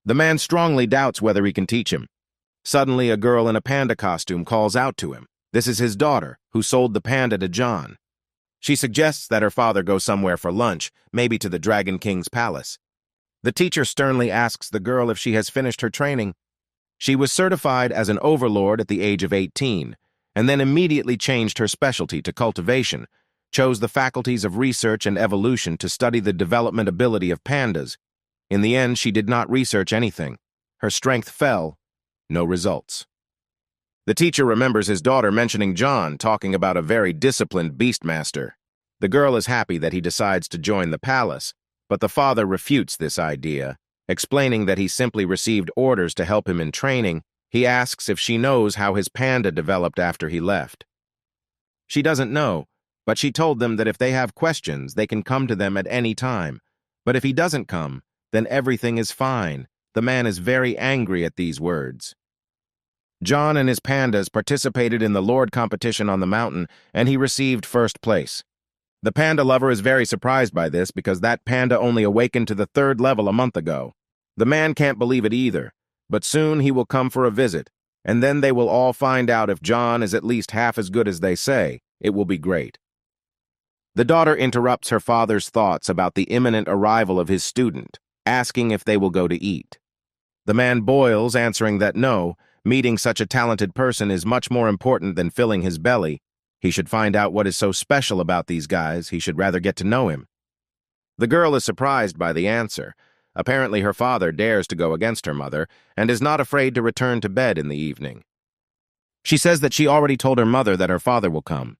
The man strongly doubts whether he can teach him. Suddenly, a girl in a panda costume calls out to him. This is his daughter, who sold the panda to John. She suggests that her father go somewhere for lunch, maybe to the Dragon King's palace. The teacher sternly asks the girl if she has finished her training. She was certified as an overlord at the age of 18, and then immediately changed her specialty to cultivation, chose the faculties of research and evolution to study the development ability of pandas. In the end, she did not research anything. Her strength fell. No results. The teacher remembers his daughter mentioning John, talking about a very disciplined beastmaster. The girl is happy that he decides to join the palace, but the father refutes this idea, explaining that he simply received orders to help him in training. He asks if she knows how his panda developed after he left. She doesn't know, but she told them that if they have questions, they can come to them at any time. But if he doesn't come, then everything is fine. The man is very angry at these words. John and his pandas participated in the Lord competition on the mountain, and he received first place. The panda lover is very surprised by this because that panda only awakened to the 3rd level a month ago. The man can't believe it either, but soon he will come for a visit, and then they will all find out if John is at least half as good as they say. It will be great. The daughter interrupts her father's thoughts about the imminent arrival of his student, asking if they will go to eat. The man boils, answering that no, meeting such a talented person is much more important than filling his belly. He should find out what is so special about these guys. He should rather get to know him. The girl is surprised by the answer. Apparently her father dares to go against her mother and is not afraid to return to bed in the evening. She says that she already told her mother that her father will come.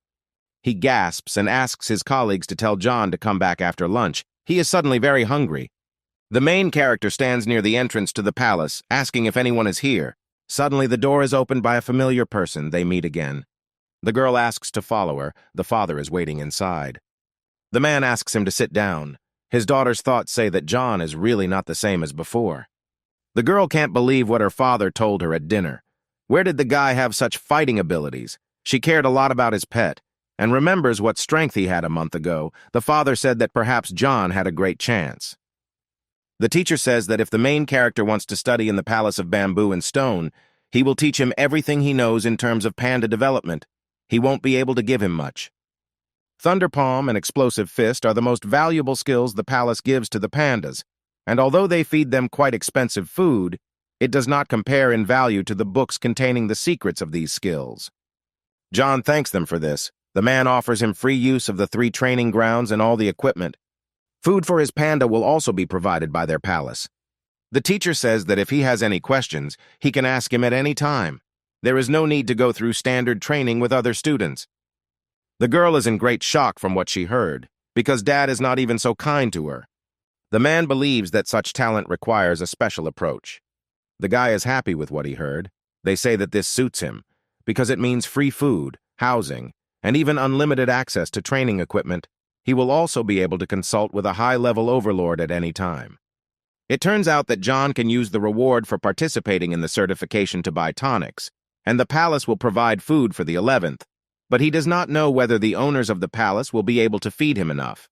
He gasps and asks his colleagues to tell John to come back after lunch. He is suddenly very hungry. The main character stands near the entrance to the palace, asking if anyone is here. Suddenly the door is opened by a familiar person. They meet again. The girl asks to follow her. The father is waiting inside. The man asks him to sit down. His daughter's thoughts say that John is really not the same as before. The girl can't believe what her father told her at dinner. Where did the guy have such fighting abilities? She cared a lot about his pet, and remembers what strength he had a month ago. The father said that perhaps John had a great chance. The teacher says that if the main character wants to study in the Palace of Bamboo and Stone, he will teach him everything he knows in terms of panda development. He won't be able to give him much. Thunder Palm and Explosive Fist are the most valuable skills the palace gives to the pandas, and although they feed them quite expensive food, it does not compare in value to the books containing the secrets of these skills. John thanks them for this. The man offers him free use of the 3 training grounds and all the equipment. Food for his panda will also be provided by their palace. The teacher says that if he has any questions, he can ask him at any time. There is no need to go through standard training with other students. The girl is in great shock from what she heard, because Dad is not even so kind to her. The man believes that such talent requires a special approach. The guy is happy with what he heard. They say that this suits him, because it means free food, housing, and even unlimited access to training equipment. He will also be able to consult with a high-level overlord at any time. It turns out that John can use the reward for participating in the certification to buy tonics, and the palace will provide food for the 11th, but he does not know whether the owners of the palace will be able to feed him enough.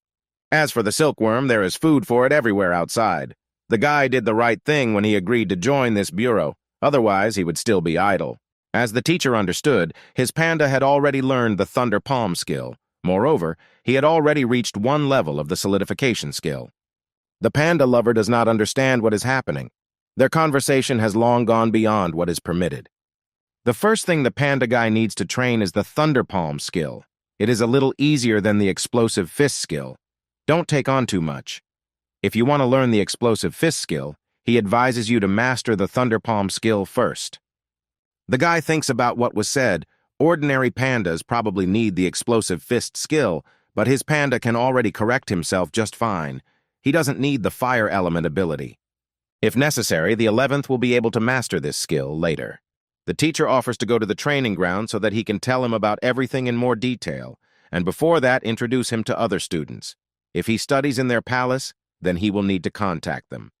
As for the silkworm, there is food for it everywhere outside. The guy did the right thing when he agreed to join this bureau, otherwise he would still be idle. As the teacher understood, his panda had already learned the Thunder Palm skill. Moreover, he had already reached 1 level of the solidification skill. The panda lover does not understand what is happening. Their conversation has long gone beyond what is permitted. The first thing the panda guy needs to train is the Thunder Palm skill. It is a little easier than the Explosive Fist skill. Don't take on too much. If you want to learn the Explosive Fist skill, he advises you to master the Thunder Palm skill first. The guy thinks about what was said. Ordinary pandas probably need the Explosive Fist skill, but his panda can already correct himself just fine. He doesn't need the fire element ability. If necessary, the 11th will be able to master this skill later. The teacher offers to go to the training ground so that he can tell him about everything in more detail, and before that introduce him to other students. If he studies in their palace, then he will need to contact them.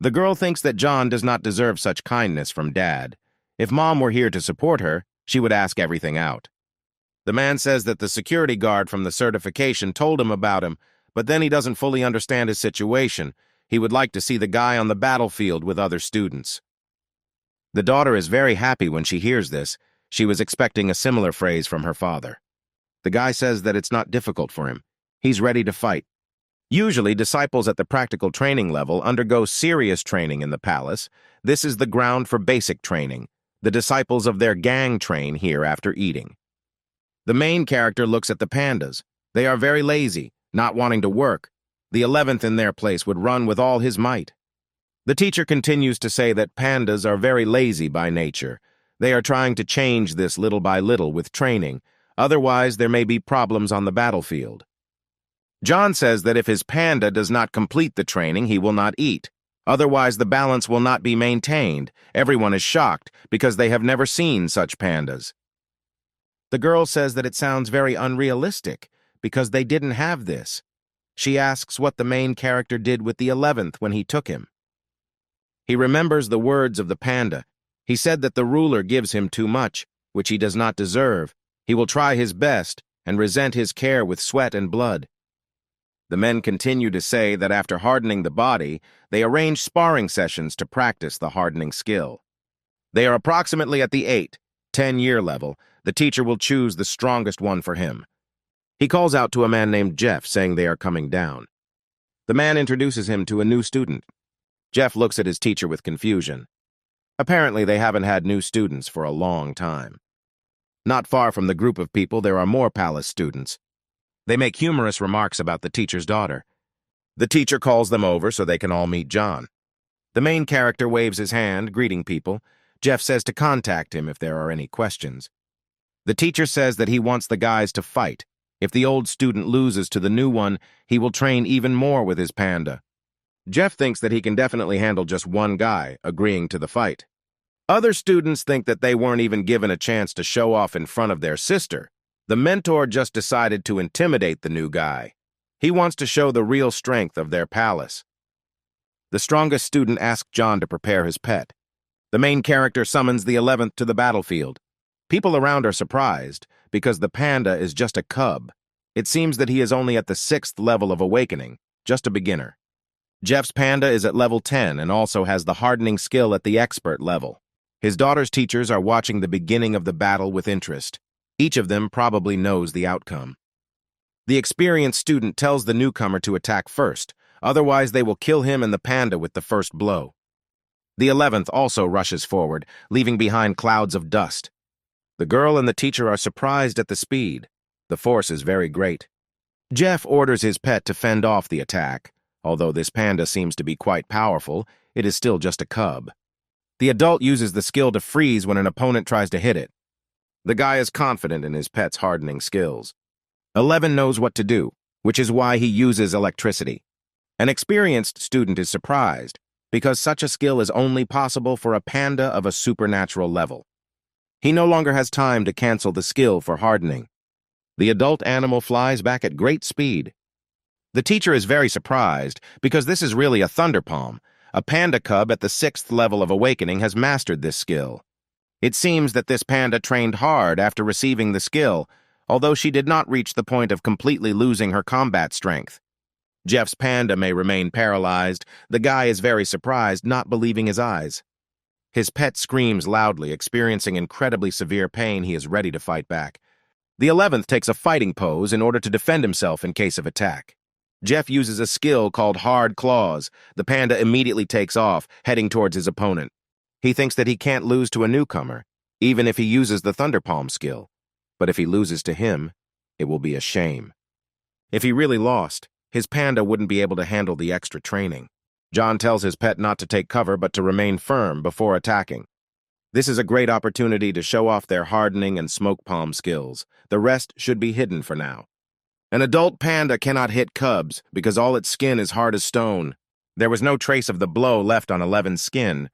The girl thinks that John does not deserve such kindness from Dad. If Mom were here to support her, she would ask everything out. The man says that the security guard from the certification told him about him, but then he doesn't fully understand his situation. He would like to see the guy on the battlefield with other students. The daughter is very happy when she hears this. She was expecting a similar phrase from her father. The guy says that it's not difficult for him. He's ready to fight. Usually, disciples at the practical training level undergo serious training in the palace. This is the ground for basic training. The disciples of their gang train here after eating. The main character looks at the pandas. They are very lazy, not wanting to work. The 11th in their place would run with all his might. The teacher continues to say that pandas are very lazy by nature. They are trying to change this little by little with training. Otherwise, there may be problems on the battlefield. John says that if his panda does not complete the training, he will not eat. Otherwise, the balance will not be maintained. Everyone is shocked because they have never seen such pandas. The girl says that it sounds very unrealistic because they didn't have this. She asks what the main character did with the 11th when he took him. He remembers the words of the panda. He said that the ruler gives him too much, which he does not deserve. He will try his best and resent his care with sweat and blood. The men continue to say that after hardening the body, they arrange sparring sessions to practice the hardening skill. They are approximately at the 8-10-year level. The teacher will choose the strongest one for him. He calls out to a man named Jeff, saying they are coming down. The man introduces him to a new student. Jeff looks at his teacher with confusion. Apparently, they haven't had new students for a long time. Not far from the group of people, there are more palace students. They make humorous remarks about the teacher's daughter. The teacher calls them over so they can all meet John. The main character waves his hand, greeting people. Jeff says to contact him if there are any questions. The teacher says that he wants the guys to fight. If the old student loses to the new one, he will train even more with his panda. Jeff thinks that he can definitely handle just one guy, agreeing to the fight. Other students think that they weren't even given a chance to show off in front of their sister. The mentor just decided to intimidate the new guy. He wants to show the real strength of their palace. The strongest student asks John to prepare his pet. The main character summons the 11th to the battlefield. People around are surprised because the panda is just a cub. It seems that he is only at the 6th level of awakening, just a beginner. Jeff's panda is at level 10 and also has the hardening skill at the expert level. His daughter's teachers are watching the beginning of the battle with interest. Each of them probably knows the outcome. The experienced student tells the newcomer to attack first, otherwise they will kill him and the panda with the first blow. The 11th also rushes forward, leaving behind clouds of dust. The girl and the teacher are surprised at the speed. The force is very great. Jeff orders his pet to fend off the attack. Although this panda seems to be quite powerful, it is still just a cub. The adult uses the skill to freeze when an opponent tries to hit it. The guy is confident in his pet's hardening skills. 11 knows what to do, which is why he uses electricity. An experienced student is surprised, because such a skill is only possible for a panda of a supernatural level. He no longer has time to cancel the skill for hardening. The adult animal flies back at great speed. The teacher is very surprised because this is really a thunder palm. A panda cub at the 6th level of awakening has mastered this skill. It seems that this panda trained hard after receiving the skill, although she did not reach the point of completely losing her combat strength. Jeff's panda may remain paralyzed. The guy is very surprised, not believing his eyes. His pet screams loudly, experiencing incredibly severe pain. He is ready to fight back. The 11th takes a fighting pose in order to defend himself in case of attack. Jeff uses a skill called Hard Claws. The panda immediately takes off, heading towards his opponent. He thinks that he can't lose to a newcomer, even if he uses the Thunder Palm skill. But if he loses to him, it will be a shame. If he really lost, his panda wouldn't be able to handle the extra training. John tells his pet not to take cover but to remain firm before attacking. This is a great opportunity to show off their hardening and smoke palm skills. The rest should be hidden for now. An adult panda cannot hit cubs because all its skin is hard as stone. There was no trace of the blow left on 11's skin.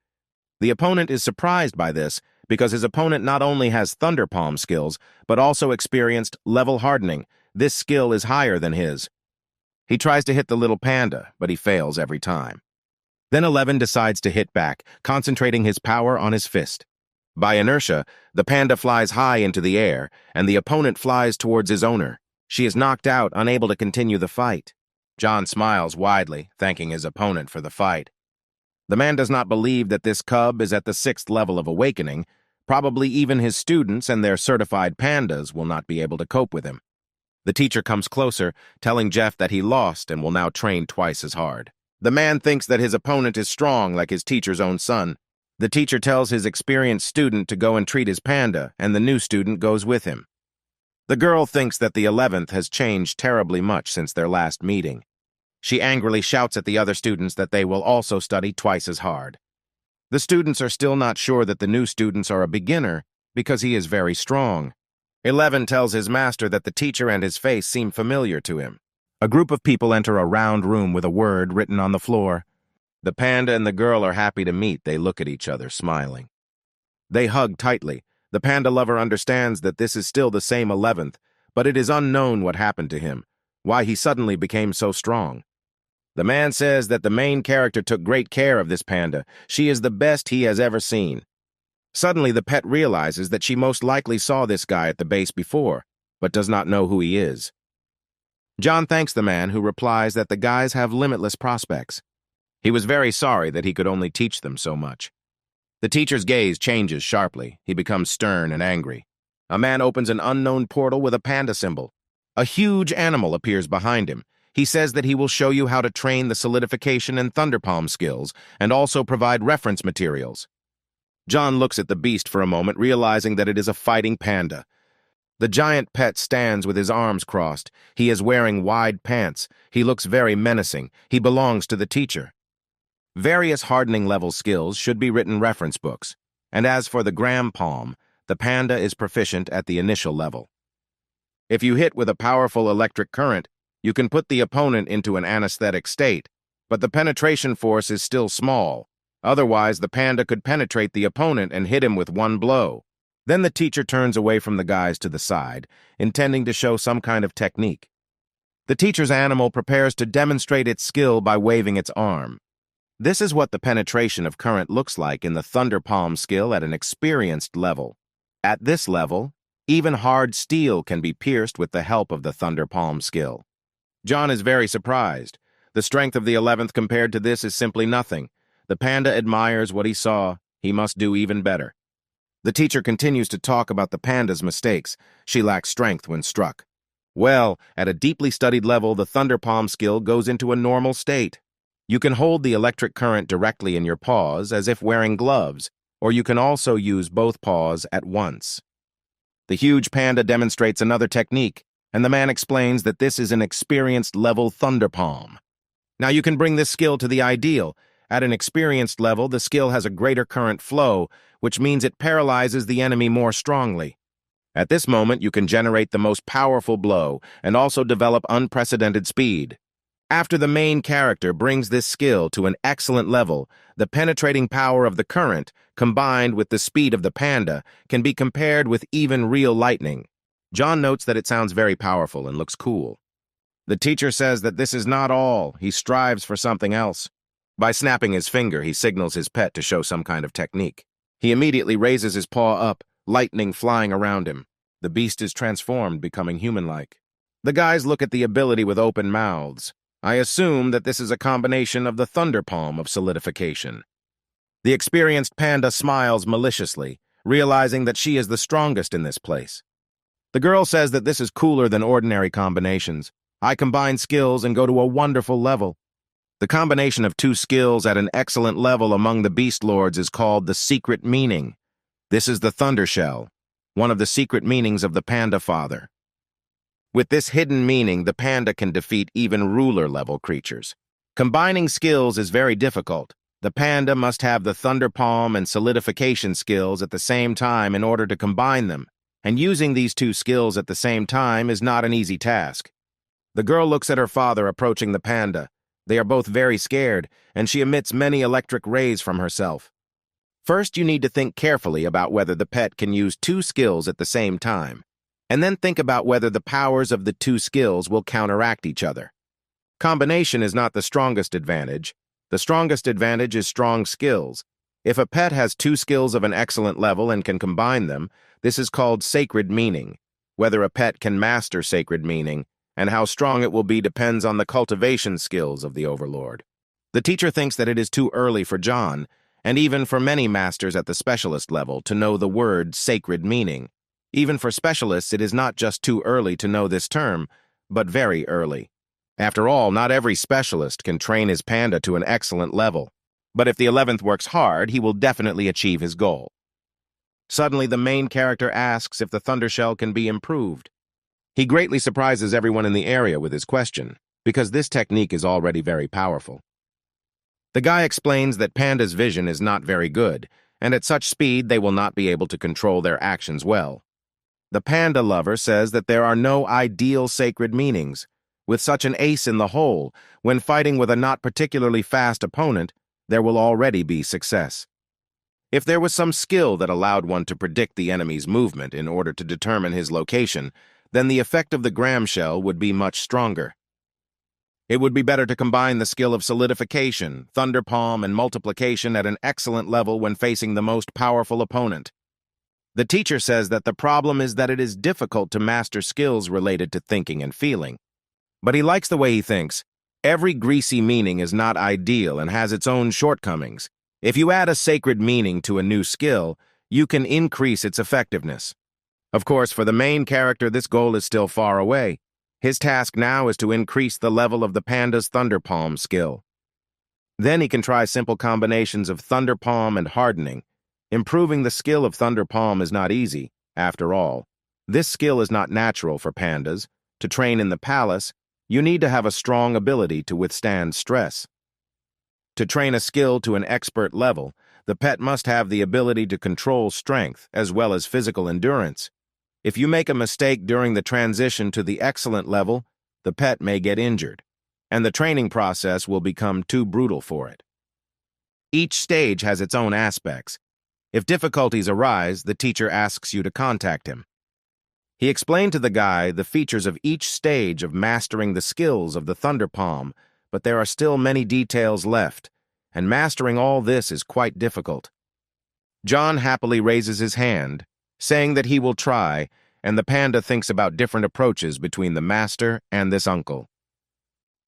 The opponent is surprised by this because his opponent not only has thunder palm skills but also experienced level hardening. This skill is higher than his. He tries to hit the little panda, but he fails every time. Then 11 decides to hit back, concentrating his power on his fist. By inertia, the panda flies high into the air, and the opponent flies towards his owner. She is knocked out, unable to continue the fight. John smiles widely, thanking his opponent for the fight. The man does not believe that this cub is at the 6th level of awakening. Probably even his students and their certified pandas will not be able to cope with him. The teacher comes closer, telling Jeff that he lost and will now train twice as hard. The man thinks that his opponent is strong like his teacher's own son. The teacher tells his experienced student to go and treat his panda, and the new student goes with him. The girl thinks that the 11th has changed terribly much since their last meeting. She angrily shouts at the other students that they will also study twice as hard. The students are still not sure that the new students are a beginner because he is very strong. 11 tells his master that the teacher and his face seem familiar to him. A group of people enter a round room with a word written on the floor. The panda and the girl are happy to meet. They look at each other, smiling. They hug tightly. The panda lover understands that this is still the same 11th, but it is unknown what happened to him, why he suddenly became so strong. The man says that the main character took great care of this panda. She is the best he has ever seen. Suddenly, the pet realizes that she most likely saw this guy at the base before, but does not know who he is. John thanks the man, who replies that the guys have limitless prospects. He was very sorry that he could only teach them so much. The teacher's gaze changes sharply. He becomes stern and angry. A man opens an unknown portal with a panda symbol. A huge animal appears behind him. He says that he will show you how to train the solidification and thunder palm skills, and also provide reference materials. John looks at the beast for a moment, realizing that it is a fighting panda. The giant pet stands with his arms crossed. He is wearing wide pants. He looks very menacing. He belongs to the teacher. Various hardening level skills should be written reference books, and as for the gram palm, the panda is proficient at the initial level. If you hit with a powerful electric current, you can put the opponent into an anesthetic state, but the penetration force is still small. Otherwise, the panda could penetrate the opponent and hit him with one blow. Then the teacher turns away from the guys to the side, intending to show some kind of technique. The teacher's animal prepares to demonstrate its skill by waving its arm. This is what the penetration of current looks like in the Thunder Palm skill at an experienced level. At this level, even hard steel can be pierced with the help of the Thunder Palm skill. John is very surprised. The strength of the 11th compared to this is simply nothing. The panda admires what he saw. He must do even better. The teacher continues to talk about the panda's mistakes. She lacks strength when struck. Well, at a deeply studied level, the Thunder Palm skill goes into a normal state. You can hold the electric current directly in your paws as if wearing gloves, or you can also use both paws at once. The huge panda demonstrates another technique, and the man explains that this is an experienced level Thunder Palm. Now you can bring this skill to the ideal. At an experienced level, the skill has a greater current flow, which means it paralyzes the enemy more strongly. At this moment, you can generate the most powerful blow and also develop unprecedented speed. After the main character brings this skill to an excellent level, the penetrating power of the current, combined with the speed of the panda, can be compared with even real lightning. John notes that it sounds very powerful and looks cool. The teacher says that this is not all. He strives for something else. By snapping his finger, he signals his pet to show some kind of technique. He immediately raises his paw up, lightning flying around him. The beast is transformed, becoming human-like. The guys look at the ability with open mouths. I assume that this is a combination of the Thunder Palm of solidification. The experienced panda smiles maliciously, realizing that she is the strongest in this place. The girl says that this is cooler than ordinary combinations. I combine skills and go to a wonderful level. The combination of two skills at an excellent level among the Beast Lords is called the Secret Meaning. This is the Thunder Shell, one of the secret meanings of the Panda Father. With this hidden meaning, the panda can defeat even ruler-level creatures. Combining skills is very difficult. The panda must have the Thunder Palm and solidification skills at the same time in order to combine them, and using these two skills at the same time is not an easy task. The girl looks at her father approaching the panda. They are both very scared, and she emits many electric rays from herself. First, you need to think carefully about whether the pet can use two skills at the same time, and then think about whether the powers of the two skills will counteract each other. Combination is not the strongest advantage. The strongest advantage is strong skills. If a pet has two skills of an excellent level and can combine them, this is called sacred meaning. Whether a pet can master sacred meaning and how strong it will be depends on the cultivation skills of the overlord. The teacher thinks that it is too early for John, and even for many masters at the specialist level, to know the word sacred meaning. Even for specialists, it is not just too early to know this term, but very early. After all, not every specialist can train his panda to an excellent level. But if the 11th works hard, he will definitely achieve his goal. Suddenly, the main character asks if the Thunder Shell can be improved. He greatly surprises everyone in the area with his question, because this technique is already very powerful. The guy explains that panda's vision is not very good, and at such speed they will not be able to control their actions well. The panda lover says that there are no ideal sacred meanings. With such an ace in the hole, when fighting with a not particularly fast opponent, there will already be success. If there was some skill that allowed one to predict the enemy's movement in order to determine his location, then the effect of the Gram Shell would be much stronger. It would be better to combine the skill of solidification, Thunder Palm, and multiplication at an excellent level when facing the most powerful opponent. The teacher says that the problem is that it is difficult to master skills related to thinking and feeling. But he likes the way he thinks. Every greasy meaning is not ideal and has its own shortcomings. If you add a sacred meaning to a new skill, you can increase its effectiveness. Of course, for the main character, this goal is still far away. His task now is to increase the level of the panda's Thunder Palm skill. Then he can try simple combinations of Thunder Palm and hardening. Improving the skill of Thunder Palm is not easy, after all. This skill is not natural for pandas. To train in the palace, you need to have a strong ability to withstand stress. To train a skill to an expert level, the pet must have the ability to control strength as well as physical endurance. If you make a mistake during the transition to the excellent level, the pet may get injured, and the training process will become too brutal for it. Each stage has its own aspects. If difficulties arise, the teacher asks you to contact him. He explained to the guy the features of each stage of mastering the skills of the Thunder Palm, but there are still many details left. and mastering all this is quite difficult. John happily raises his hand, saying that he will try, and the panda thinks about different approaches between the master and this uncle.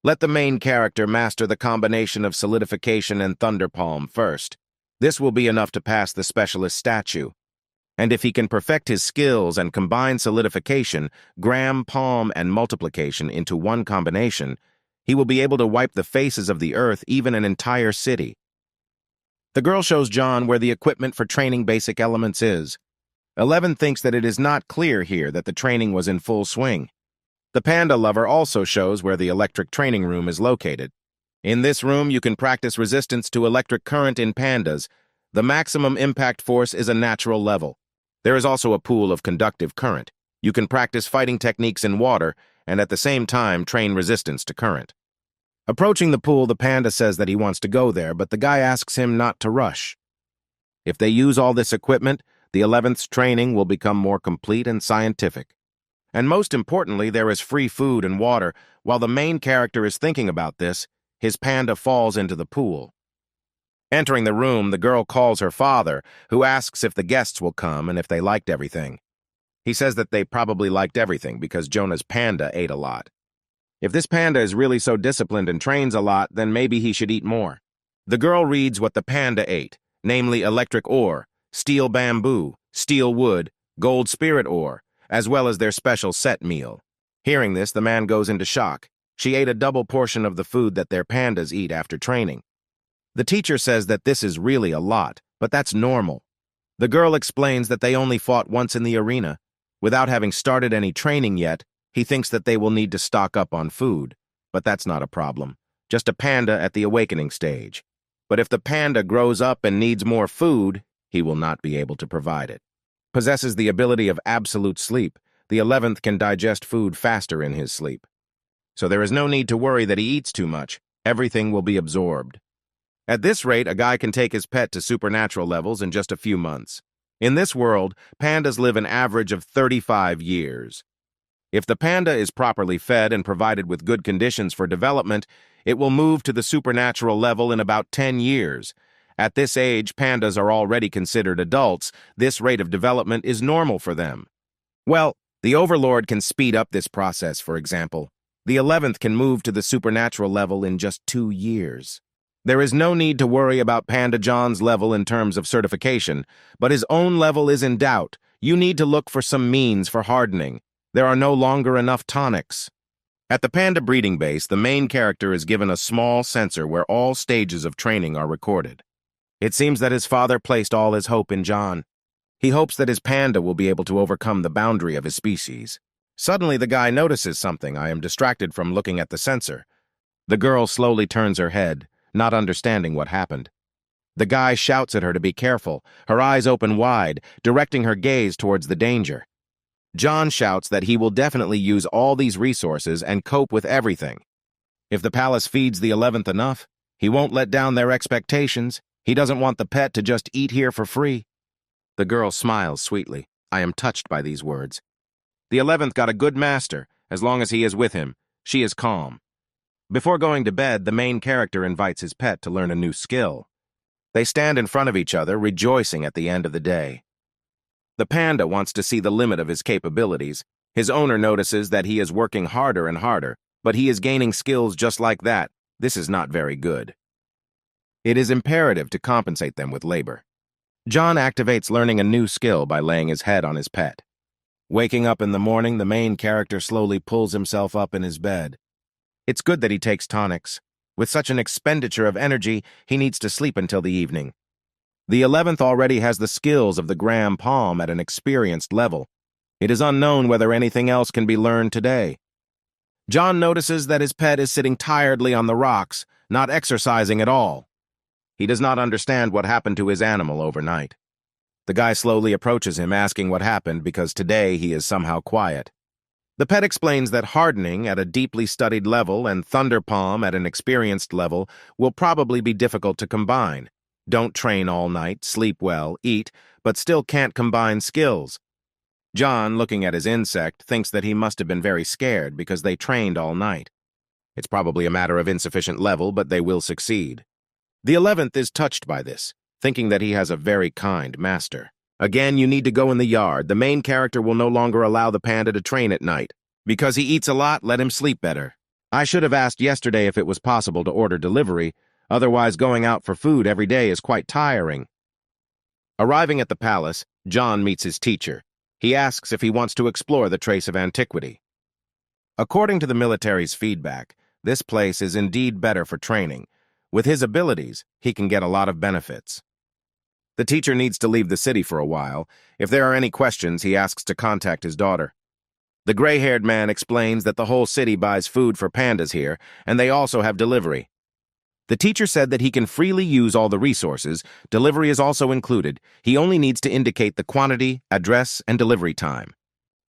Let the main character master the combination of solidification and thunder palm first. This will be enough to pass the specialist statue. And if he can perfect his skills and combine solidification, gram, palm, and multiplication into one combination, he will be able to wipe the faces of the earth, even an entire city. The girl shows John where the equipment for training basic elements is. 11 thinks that it is not clear here that the training was in full swing. The panda lover also shows where the electric training room is located. In this room, you can practice resistance to electric current in pandas. The maximum impact force is a natural level. There is also a pool of conductive current. You can practice fighting techniques in water and at the same time train resistance to current. Approaching the pool, the panda says that he wants to go there, but the guy asks him not to rush. If they use all this equipment, the 11th's training will become more complete and scientific. And most importantly, there is free food and water. While the main character is thinking about this, his panda falls into the pool. Entering the room, the girl calls her father, who asks if the guests will come and if they liked everything. He says that they probably liked everything because Jonah's panda ate a lot. If this panda is really so disciplined and trains a lot, then maybe he should eat more. The girl reads what the panda ate, namely electric ore, steel bamboo, steel wood, gold spirit ore, as well as their special set meal. Hearing this, the man goes into shock. She ate a double portion of the food that their pandas eat after training. The teacher says that this is really a lot, but that's normal. The girl explains that they only fought once in the arena. Without having started any training yet, he thinks that they will need to stock up on food, but that's not a problem. Just a panda at the awakening stage. But if the panda grows up and needs more food, he will not be able to provide it. Possesses the ability of absolute sleep, the 11th can digest food faster in his sleep. So there is no need to worry that he eats too much. Everything will be absorbed. At this rate, a guy can take his pet to supernatural levels in just a few months. In this world, pandas live an average of 35 years. If the panda is properly fed and provided with good conditions for development, it will move to the supernatural level in about 10 years. At this age, pandas are already considered adults. This rate of development is normal for them. Well, the Overlord can speed up this process, for example. The 11th can move to the supernatural level in just 2 years. There is no need to worry about Panda John's level in terms of certification, but his own level is in doubt. You need to look for some means for hardening. There are no longer enough tonics. At the panda breeding base, the main character is given a small sensor where all stages of training are recorded. It seems that his father placed all his hope in John. He hopes that his panda will be able to overcome the boundary of his species. Suddenly, the guy notices something. I am distracted from looking at the sensor. The girl slowly turns her head, not understanding what happened. The guy shouts at her to be careful, her eyes open wide, directing her gaze towards the danger. John shouts that he will definitely use all these resources and cope with everything. If the palace feeds the 11th enough, he won't let down their expectations. He doesn't want the pet to just eat here for free. The girl smiles sweetly. I am touched by these words. The 11th got a good master. As long as he is with him, she is calm. Before going to bed, the main character invites his pet to learn a new skill. They stand in front of each other, rejoicing at the end of the day. The panda wants to see the limit of his capabilities. His owner notices that he is working harder and harder, but he is gaining skills just like that. This is not very good. It is imperative to compensate them with labor. John activates learning a new skill by laying his head on his pet. Waking up in the morning, the main character slowly pulls himself up in his bed. It's good that he takes tonics. With such an expenditure of energy, he needs to sleep until the evening. The 11th already has the skills of the gram palm at an experienced level. It is unknown whether anything else can be learned today. John notices that his pet is sitting tiredly on the rocks, not exercising at all. He does not understand what happened to his animal overnight. The guy slowly approaches him, asking what happened because today he is somehow quiet. The pet explains that hardening at a deeply studied level and thunder palm at an experienced level will probably be difficult to combine. Don't train all night, sleep well, eat, but still can't combine skills. John, looking at his insect, thinks that he must have been very scared because they trained all night. It's probably a matter of insufficient level, but they will succeed. The 11th is touched by this, thinking that he has a very kind master. Again, you need to go in the yard. The main character will no longer allow the panda to train at night. Because he eats a lot, let him sleep better. I should have asked yesterday if it was possible to order delivery, otherwise going out for food every day is quite tiring. Arriving at the palace, John meets his teacher. He asks if he wants to explore the trace of antiquity. According to the military's feedback, this place is indeed better for training. With his abilities, he can get a lot of benefits. The teacher needs to leave the city for a while. If there are any questions, he asks to contact his daughter. The gray-haired man explains that the whole city buys food for pandas here, and they also have delivery. The teacher said that he can freely use all the resources. Delivery is also included. He only needs to indicate the quantity, address, and delivery time.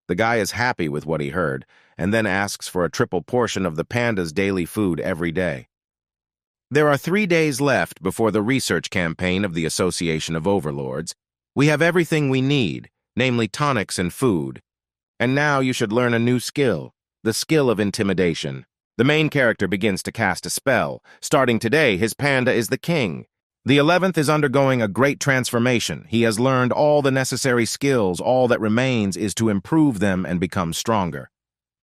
The guy is happy with what he heard, and then asks for a triple portion of the panda's daily food every day. There are 3 days left before the research campaign of the Association of Overlords. We have everything we need, namely tonics and food. And now you should learn a new skill, the skill of intimidation. The main character begins to cast a spell. Starting today, his panda is the king. The 11th is undergoing a great transformation. He has learned all the necessary skills. All that remains is to improve them and become stronger.